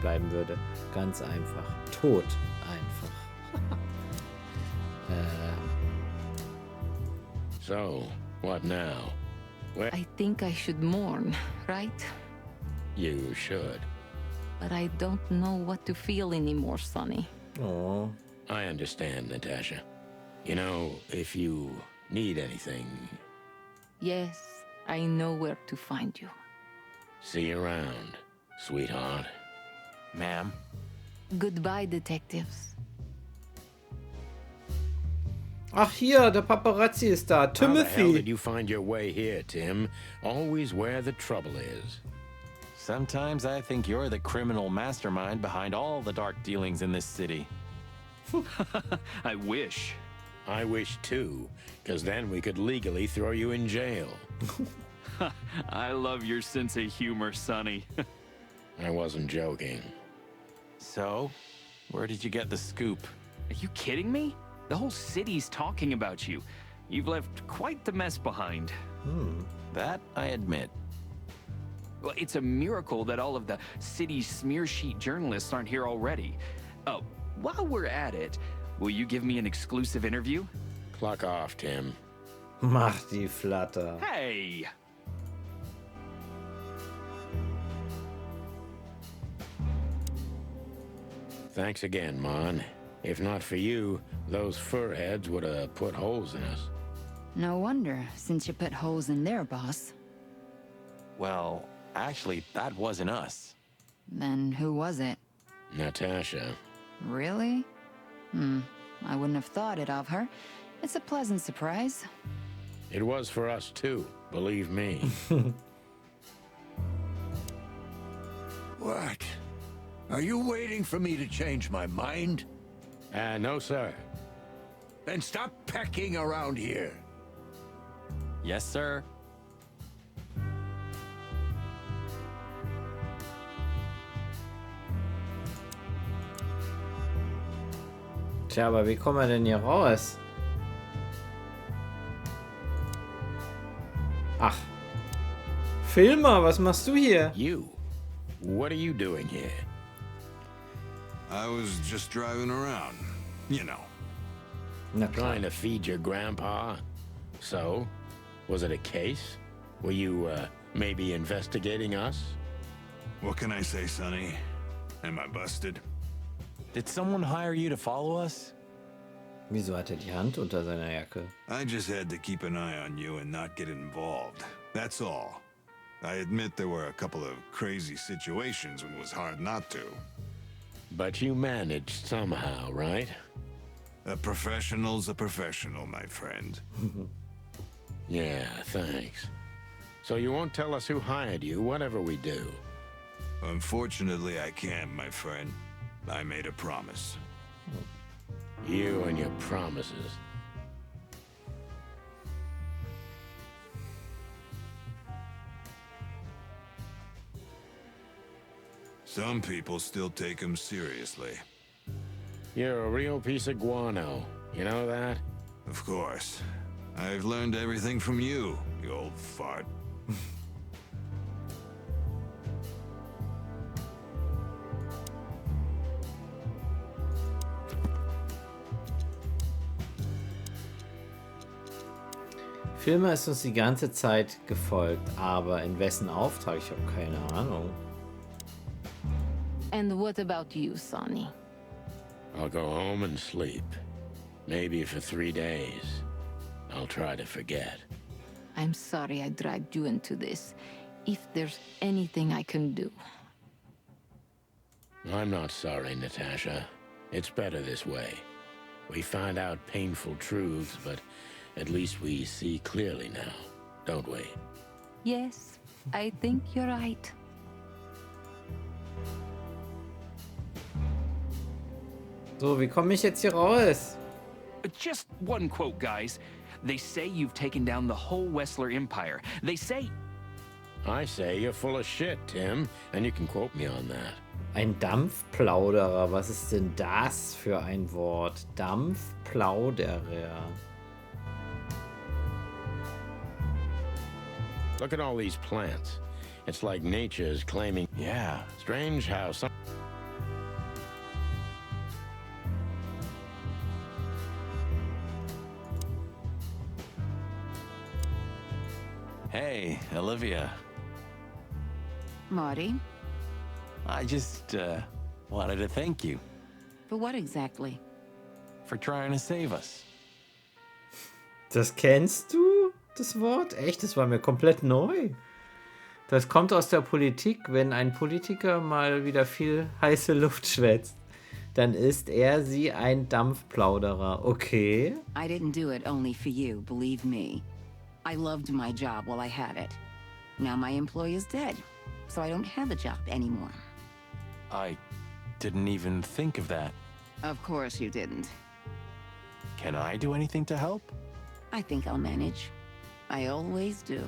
Speaker 1: bleiben würde. Ganz einfach. Tot einfach.
Speaker 3: So, what now?
Speaker 10: I think I should mourn, right?
Speaker 3: You should.
Speaker 10: But I don't know what to feel anymore, Sonny.
Speaker 1: Oh.
Speaker 3: I understand, Natasha. You know, if you need anything...
Speaker 10: Yes, I know where to find you.
Speaker 3: See you around, sweetheart.
Speaker 4: Ma'am.
Speaker 10: Goodbye, detectives.
Speaker 1: Ach hier, der Paparazzi ist da.
Speaker 3: How the hell
Speaker 1: Timothy.
Speaker 3: did you find your way here, Tim? Always where the trouble is.
Speaker 4: Sometimes I think you're the criminal mastermind behind all the dark dealings in this city.
Speaker 15: I wish.
Speaker 3: I wish too, because then we could legally throw you in jail.
Speaker 15: I love your sense of humor, Sonny.
Speaker 3: I wasn't joking.
Speaker 4: So, where did you get the scoop?
Speaker 15: Are you kidding me? The whole city's talking about you. You've left quite the mess behind.
Speaker 4: That I admit.
Speaker 15: Well, it's a miracle that all of the city's smear sheet journalists aren't here already. Oh, while we're at it, will you give me an exclusive interview?
Speaker 3: Clock off, Tim.
Speaker 1: Mach die Flatter.
Speaker 15: Hey!
Speaker 3: Thanks again, Mon. If not for you, those furheads would have put holes in us.
Speaker 14: No wonder, since you put holes in their boss.
Speaker 4: Well, actually, that wasn't us.
Speaker 14: Then who was it?
Speaker 3: Natasha.
Speaker 14: Really? I wouldn't have thought it of her. It's a pleasant surprise.
Speaker 3: It was for us too, believe me.
Speaker 16: What? Are you waiting for me to change my mind?
Speaker 3: No, sir.
Speaker 16: Then stop pecking around here.
Speaker 4: Yes, sir.
Speaker 1: Tja, aber wie kommen wir denn hier raus? Ach. Filmer, was machst du hier?
Speaker 3: You? What are you doing here?
Speaker 11: I was just driving around, you know.
Speaker 3: Trying to feed your grandpa? So? Was it a case? Were you, maybe investigating us?
Speaker 11: What can I say, Sonny? Am I busted?
Speaker 4: Did someone hire you to follow us?
Speaker 1: Wieso hat die Hand unter seiner Jacke?
Speaker 11: I just had to keep an eye on you and not get involved. That's all. I admit there were a couple of crazy situations when it was hard not to.
Speaker 3: But you managed somehow, right?
Speaker 11: A professional's a professional, my friend.
Speaker 3: Yeah, thanks. So you won't tell us who hired you, whatever we do?
Speaker 11: Unfortunately, I can't, my friend. I made a promise.
Speaker 3: You and your promises.
Speaker 11: Some people still take them seriously.
Speaker 3: You're a real piece of guano. You know that?
Speaker 11: Of course. I've learned everything from you, you old fart.
Speaker 1: Filmer ist uns die ganze Zeit gefolgt, aber in wessen Auftrag? Ich habe keine Ahnung.
Speaker 10: And what about you, Sonny?
Speaker 3: I'll go home and sleep. Maybe for 3 days. I'll try to forget.
Speaker 10: I'm sorry I dragged you into this. If there's anything I can do.
Speaker 3: I'm not sorry, Natasha. It's better this way. We find out painful truths, but at least we see clearly now, don't we?
Speaker 10: Yes, I think you're right.
Speaker 1: So, wie komme ich jetzt hier raus?
Speaker 15: Just one quote, guys. They say you've taken down the whole Wessler empire. They say...
Speaker 3: I say you're full of shit, Tim, and you can quote me on that.
Speaker 1: Ein Dampfplauderer, was ist denn das für ein Wort? Dampfplauderer.
Speaker 3: Look at all these plants. It's like nature is claiming...
Speaker 4: Yeah.
Speaker 3: Strange how some...
Speaker 4: Hey, Olivia.
Speaker 13: Marty?
Speaker 4: I just, wanted to thank you
Speaker 13: For what exactly?
Speaker 4: for trying to save us.
Speaker 1: Das kennst du, das Wort? Echt, das war mir komplett neu. Das kommt aus der Politik, wenn ein Politiker mal wieder viel heiße Luft schwätzt. Dann ist er sie ein Dampfplauderer. Okay.
Speaker 13: I didn't do it only for you, believe me. I loved my job while I had it. Now my employee is dead, so I don't have a job anymore.
Speaker 4: I didn't even think of that.
Speaker 13: Of course you didn't.
Speaker 4: Can I do anything to help?
Speaker 13: I think I'll manage. I always do.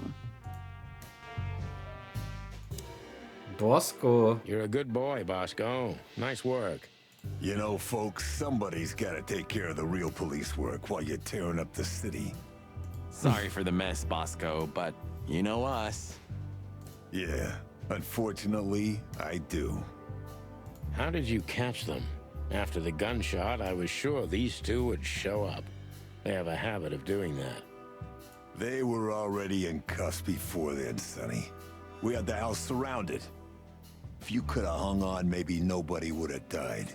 Speaker 1: Bosco.
Speaker 3: You're a good boy, Bosco. Nice work.
Speaker 12: You know, folks, somebody's gotta take care of the real police work while you're tearing up the city.
Speaker 4: Sorry for the mess, Bosco, but you know us.
Speaker 12: Yeah, unfortunately, I do.
Speaker 3: How did you catch them? After the gunshot, I was sure these two would show up. They have a habit of doing that.
Speaker 12: They were already in cuffs before then, Sonny. We had the house surrounded. If you could have hung on, maybe nobody would have died.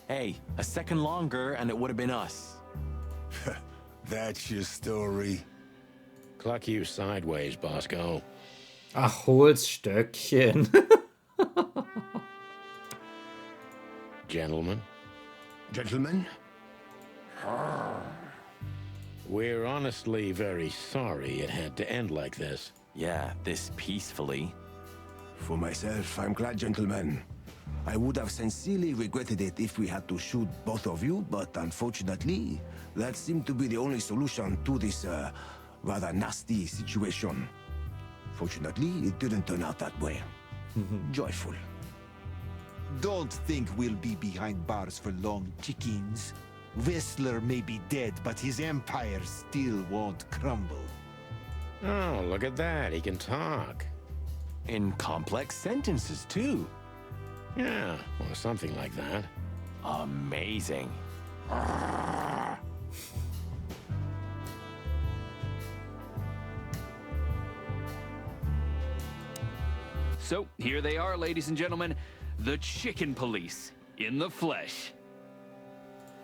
Speaker 4: Hey, a second longer and it would have been us.
Speaker 12: That's your story?
Speaker 3: Cluck you sideways, Bosco.
Speaker 1: Ach, Holzstöckchen.
Speaker 3: Gentlemen?
Speaker 11: Gentlemen?
Speaker 3: We're honestly very sorry it had to end like this.
Speaker 4: Yeah, this peacefully.
Speaker 11: For myself, I'm glad, gentlemen. I would have sincerely regretted it if we had to shoot both of you, but unfortunately, that seemed to be the only solution to this, rather nasty situation. Fortunately, it didn't turn out that way. Joyful.
Speaker 17: Don't think we'll be behind bars for long, chickens. Whistler may be dead, but his empire still won't crumble.
Speaker 3: Oh, look at that. He can talk.
Speaker 4: In complex sentences, too.
Speaker 3: Yeah, or something like that.
Speaker 4: Amazing.
Speaker 15: So, here they are, ladies and gentlemen. The Chicken Police, in the flesh.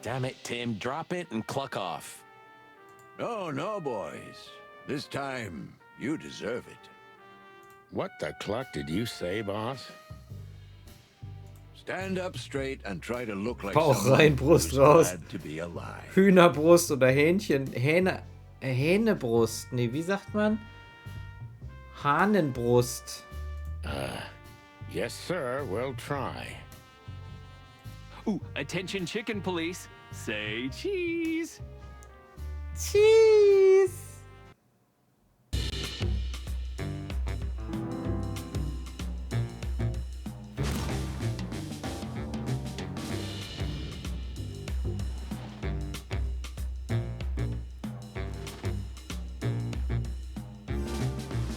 Speaker 4: Damn it, Tim. Drop it and cluck off.
Speaker 16: No, no, boys. This time, you deserve it.
Speaker 3: What the cluck did you say, boss?
Speaker 16: Stand up straight and try to look like
Speaker 1: Bauch
Speaker 16: someone
Speaker 1: rein, Brust
Speaker 16: who's
Speaker 1: raus.
Speaker 16: glad to be alive.
Speaker 1: Hühnerbrust oder Hähnebrust. Nee, wie sagt man? Hahnenbrust.
Speaker 3: Yes, sir. We'll try.
Speaker 15: Ooh, attention Chicken Police. Say cheese.
Speaker 1: Cheese.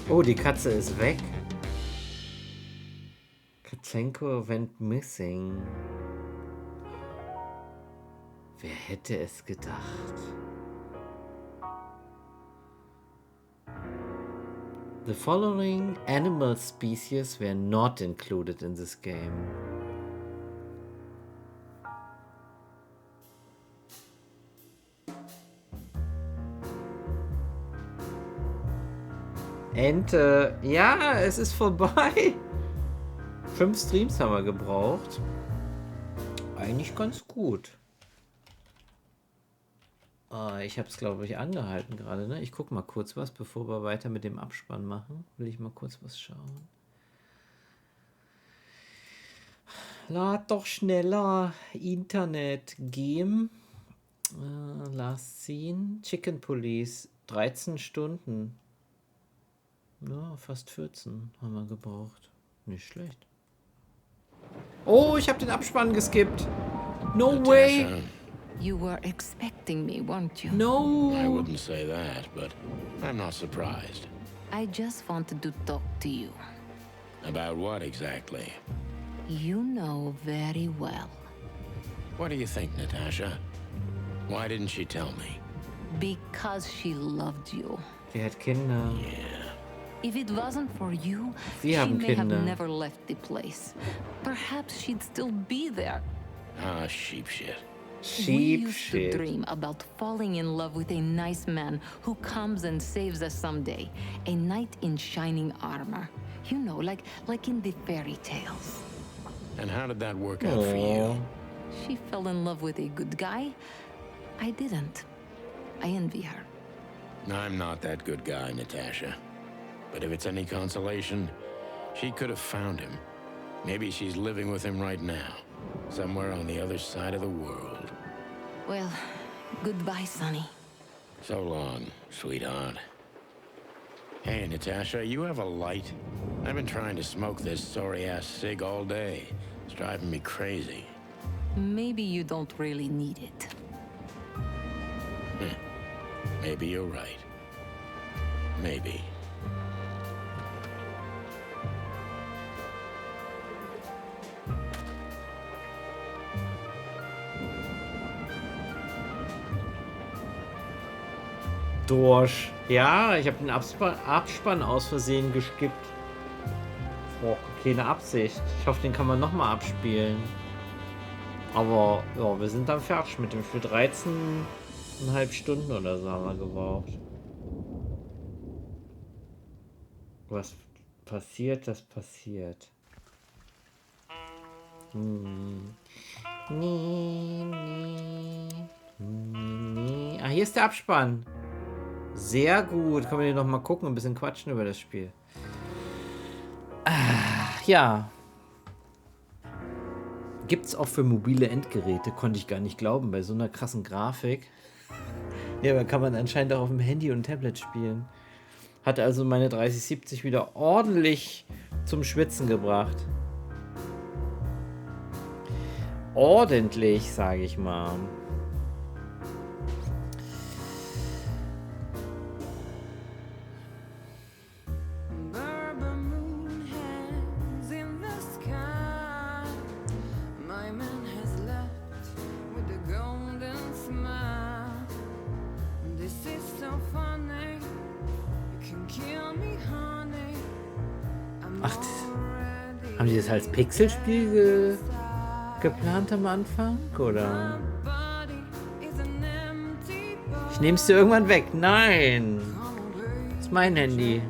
Speaker 1: Oh, die Katze ist weg. Katzenko went missing. Wer hätte es gedacht? The following animal species were not included in this game. Ente. Ja, es ist vorbei. 5 Streams haben wir gebraucht. Eigentlich ganz gut. Ich habe es, glaube ich, angehalten gerade. Ne? Ich gucke mal kurz was, bevor wir weiter mit dem Abspann machen. Will ich mal kurz was schauen. Lad doch schneller. Internet. Game. Last Scene. Chicken Police. 13 Stunden. Ja, fast 14 haben wir gebraucht. Nicht schlecht. Oh, ich habe den Abspann geskippt. No way.
Speaker 10: You were expecting me, weren't you?
Speaker 1: No.
Speaker 3: I wouldn't say that, but I'm not surprised.
Speaker 10: I just wanted to talk to you.
Speaker 3: About what exactly?
Speaker 10: You know very well.
Speaker 3: What do you think, Natasha? Why didn't she tell me?
Speaker 10: Because she loved you.
Speaker 1: Sie hat Kinder.
Speaker 3: Yeah.
Speaker 10: If it wasn't for you,
Speaker 1: Sie
Speaker 10: she
Speaker 1: haben
Speaker 10: may have
Speaker 1: Kinder.
Speaker 10: never left the place. Perhaps she'd still be there.
Speaker 3: Ah, sheep shit.
Speaker 10: We used to dream about falling in love with a nice man who comes and saves us someday. A knight in shining armor. You know, like in the fairy tales.
Speaker 3: And how did that work out for you?
Speaker 10: She fell in love with a good guy. I didn't. I envy her.
Speaker 3: I'm not that good guy, Natasha. But if it's any consolation, she could have found him. Maybe she's living with him right now, somewhere on the other side of the world.
Speaker 10: Well, goodbye, Sonny.
Speaker 3: So long, sweetheart. Hey, Natasha, you have a light? I've been trying to smoke this sorry-ass cig all day. It's driving me crazy.
Speaker 10: Maybe you don't really need it.
Speaker 3: Maybe you're right. Maybe.
Speaker 1: Durch. Ja, ich habe den Abspann aus Versehen geskippt. Oh, keine Absicht. Ich hoffe, den kann man nochmal abspielen. Aber ja, wir sind dann fertig mit dem Spiel. 13,5 Stunden oder so haben wir gebraucht. Was passiert, das passiert. Ah, hier ist der Abspann. Sehr gut. Kann man hier nochmal gucken und ein bisschen quatschen über das Spiel. Ja. Gibt's auch für mobile Endgeräte. Konnte ich gar nicht glauben, bei so einer krassen Grafik. Ja, aber kann man anscheinend auch auf dem Handy und Tablet spielen. Hat also meine 3070 wieder ordentlich zum Schwitzen gebracht. Ordentlich, sage ich mal. Ach, haben die das als Pixelspiel geplant am Anfang, oder? Ich nehme es dir irgendwann weg. Nein! Das ist mein Handy.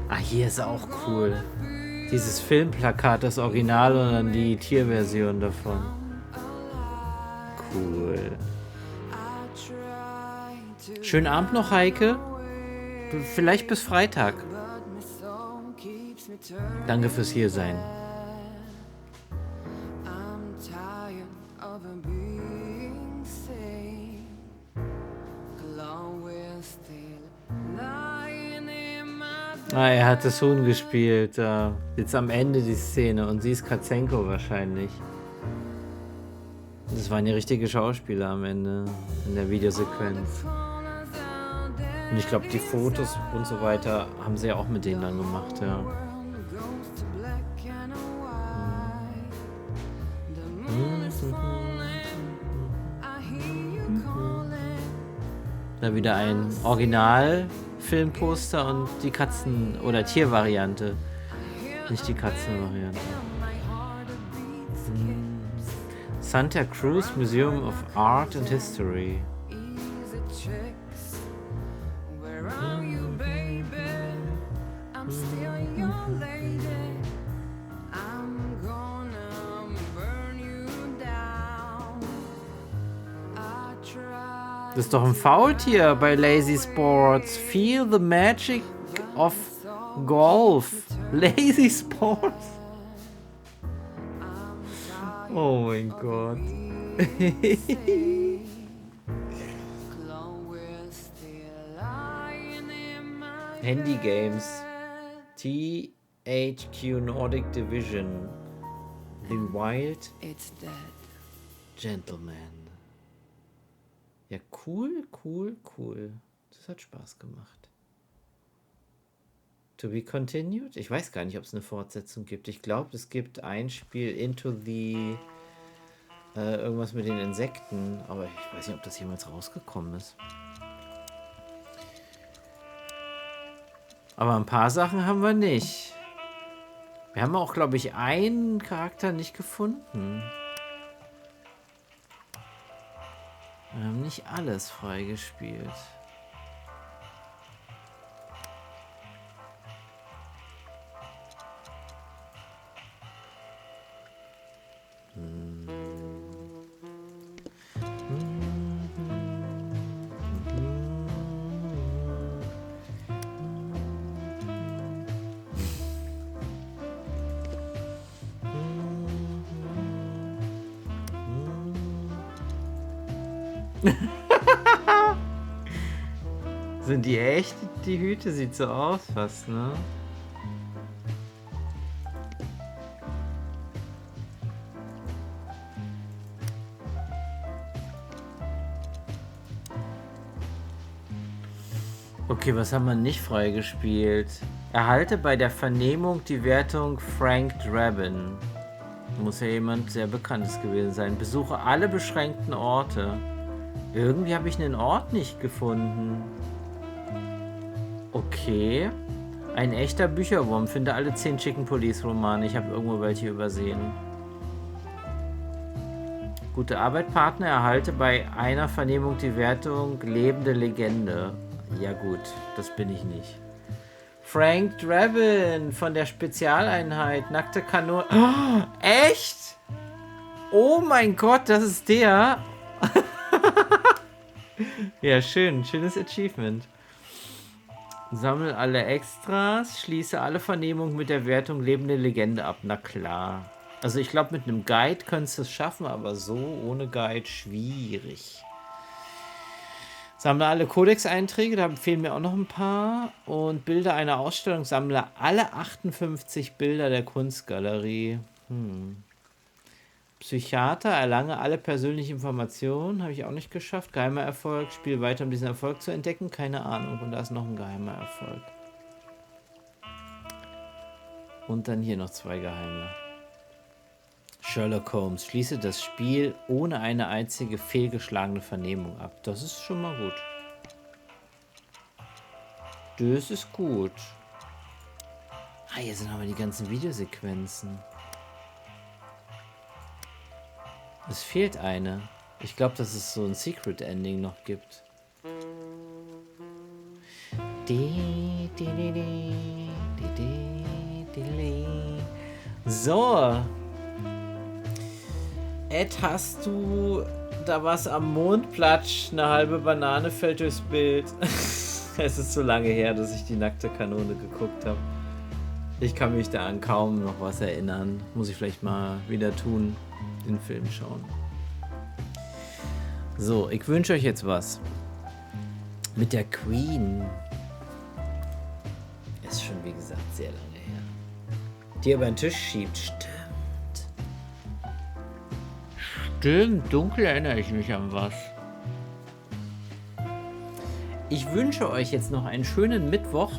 Speaker 1: Ah, hier ist auch cool. Dieses Filmplakat, das Original und dann die Tierversion davon. Cool. Schönen Abend noch, Heike. Vielleicht bis Freitag. Danke fürs Hiersein. Ah, er hat das Huhn gespielt. Jetzt am Ende die Szene. Und sie ist Katzenko wahrscheinlich. Das waren die richtigen Schauspieler am Ende in der Videosequenz. Und ich glaube, die Fotos und so weiter haben sie ja auch mit denen dann gemacht, ja. Da wieder ein Original-Filmposter und die Katzen- oder Tiervariante. Nicht die Katzenvariante. Santa Cruz Museum of Art and History. Das ist doch ein Faultier bei Lazy Sports. Feel the magic of golf. Lazy Sports. Oh mein Gott. Handy Games. THQ Nordic Division. The Wild Gentleman. Ja, cool, cool, cool. Das hat Spaß gemacht. To be continued? Ich weiß gar nicht, ob es eine Fortsetzung gibt. Ich glaube, es gibt ein Spiel Into the irgendwas mit den Insekten, aber ich weiß nicht, ob das jemals rausgekommen ist. Aber ein paar Sachen haben wir nicht. Wir haben auch, glaube ich, einen Charakter nicht gefunden. Wir haben nicht alles freigespielt. Sind die echt? Die Hüte sieht so aus fast, ne? Okay, was haben wir nicht freigespielt? Erhalte bei der Vernehmung die Wertung Frank Drabin. Muss ja jemand sehr Bekanntes gewesen sein. Besuche alle beschränkten Orte. Irgendwie habe ich einen Ort nicht gefunden. Okay. Ein echter Bücherwurm. Finde alle 10 Chicken Police Romane. Ich habe irgendwo welche übersehen. Gute Arbeit, Partner. Erhalte bei einer Vernehmung die Wertung lebende Legende. Ja gut, das bin ich nicht. Frank Drabin von der Spezialeinheit. Nackte Kanone. Oh, echt? Oh mein Gott, das ist der. Ja, schön. Schönes Achievement. Sammle alle Extras. Schließe alle Vernehmungen mit der Wertung lebende Legende ab. Na klar. Also ich glaube, mit einem Guide könntest du es schaffen, aber so ohne Guide schwierig. Sammle alle Codex-Einträge, da fehlen mir auch noch ein paar. Und Bilder einer Ausstellung. Sammle alle 58 Bilder der Kunstgalerie. Psychiater, erlange alle persönlichen Informationen. Habe ich auch nicht geschafft. Geheimer Erfolg. Spiel weiter, um diesen Erfolg zu entdecken. Keine Ahnung. Und da ist noch ein geheimer Erfolg. Und dann hier noch 2 geheime. Sherlock Holmes. Schließe das Spiel ohne eine einzige fehlgeschlagene Vernehmung ab. Das ist schon mal gut. Das ist gut. Ah, hier sind aber die ganzen Videosequenzen. Es fehlt eine. Ich glaube, dass es so ein Secret Ending noch gibt. So. Ed, hast du da was am Mond? Platsch, eine halbe Banane fällt durchs Bild. Es ist so lange her, dass ich die nackte Kanone geguckt habe. Ich kann mich da an kaum noch was erinnern. Muss ich vielleicht mal wieder tun, den Film schauen. So, ich wünsche euch jetzt was. Mit der Queen. Ist schon, wie gesagt, sehr lange her. Die über den Tisch schiebt. Stimmt, dunkel erinnere ich mich an was. Ich wünsche euch jetzt noch einen schönen Mittwoch.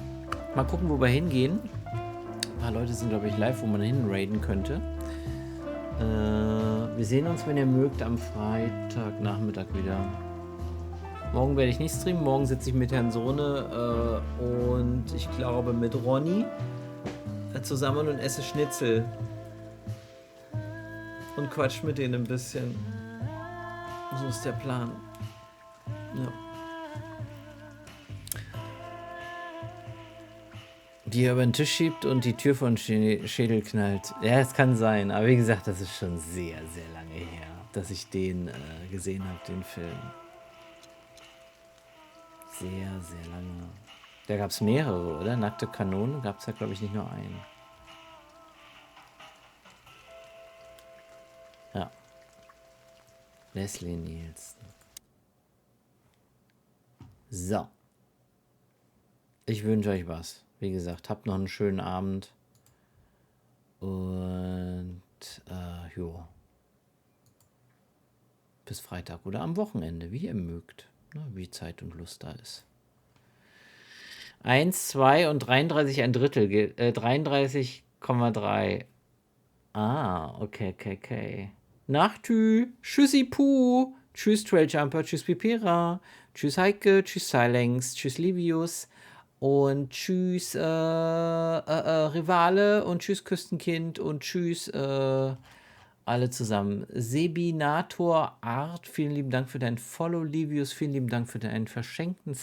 Speaker 1: Mal gucken, wo wir hingehen. Ein paar Leute sind, glaube ich, live, wo man hinraiden könnte. Wir sehen uns, wenn ihr mögt, am Freitagnachmittag wieder. Morgen werde ich nicht streamen. Morgen sitze ich mit Herrn Sohne und ich glaube mit Ronny zusammen und esse Schnitzel. Und quatsch mit denen ein bisschen. So ist der Plan. Ja. Die er über den Tisch schiebt und die Tür von Schädel knallt. Ja, es kann sein. Aber wie gesagt, das ist schon sehr, sehr lange her, dass ich den gesehen habe, den Film. Sehr, sehr lange. Da gab es mehrere, oder? Nackte Kanone gab es ja, glaube ich, nicht nur einen. Ja. Leslie Nielsen. So. Ich wünsche euch was. Wie gesagt, habt noch einen schönen Abend. Und jo. Bis Freitag oder am Wochenende, wie ihr mögt. Ne, wie Zeit und Lust da ist. 1, 2 und 33 ein Drittel. 33,3. Ah, okay. Nachtü. Tschüssi Puh. Tschüss Trailjumper. Tschüss Pipera. Tschüss Heike. Tschüss Silenx. Tschüss Livius. Und tschüss Rivale. Und tschüss Küstenkind. Und tschüss alle zusammen. Sebinator Art. Vielen lieben Dank für dein Follow. Livius. Vielen lieben Dank für deinen verschenkten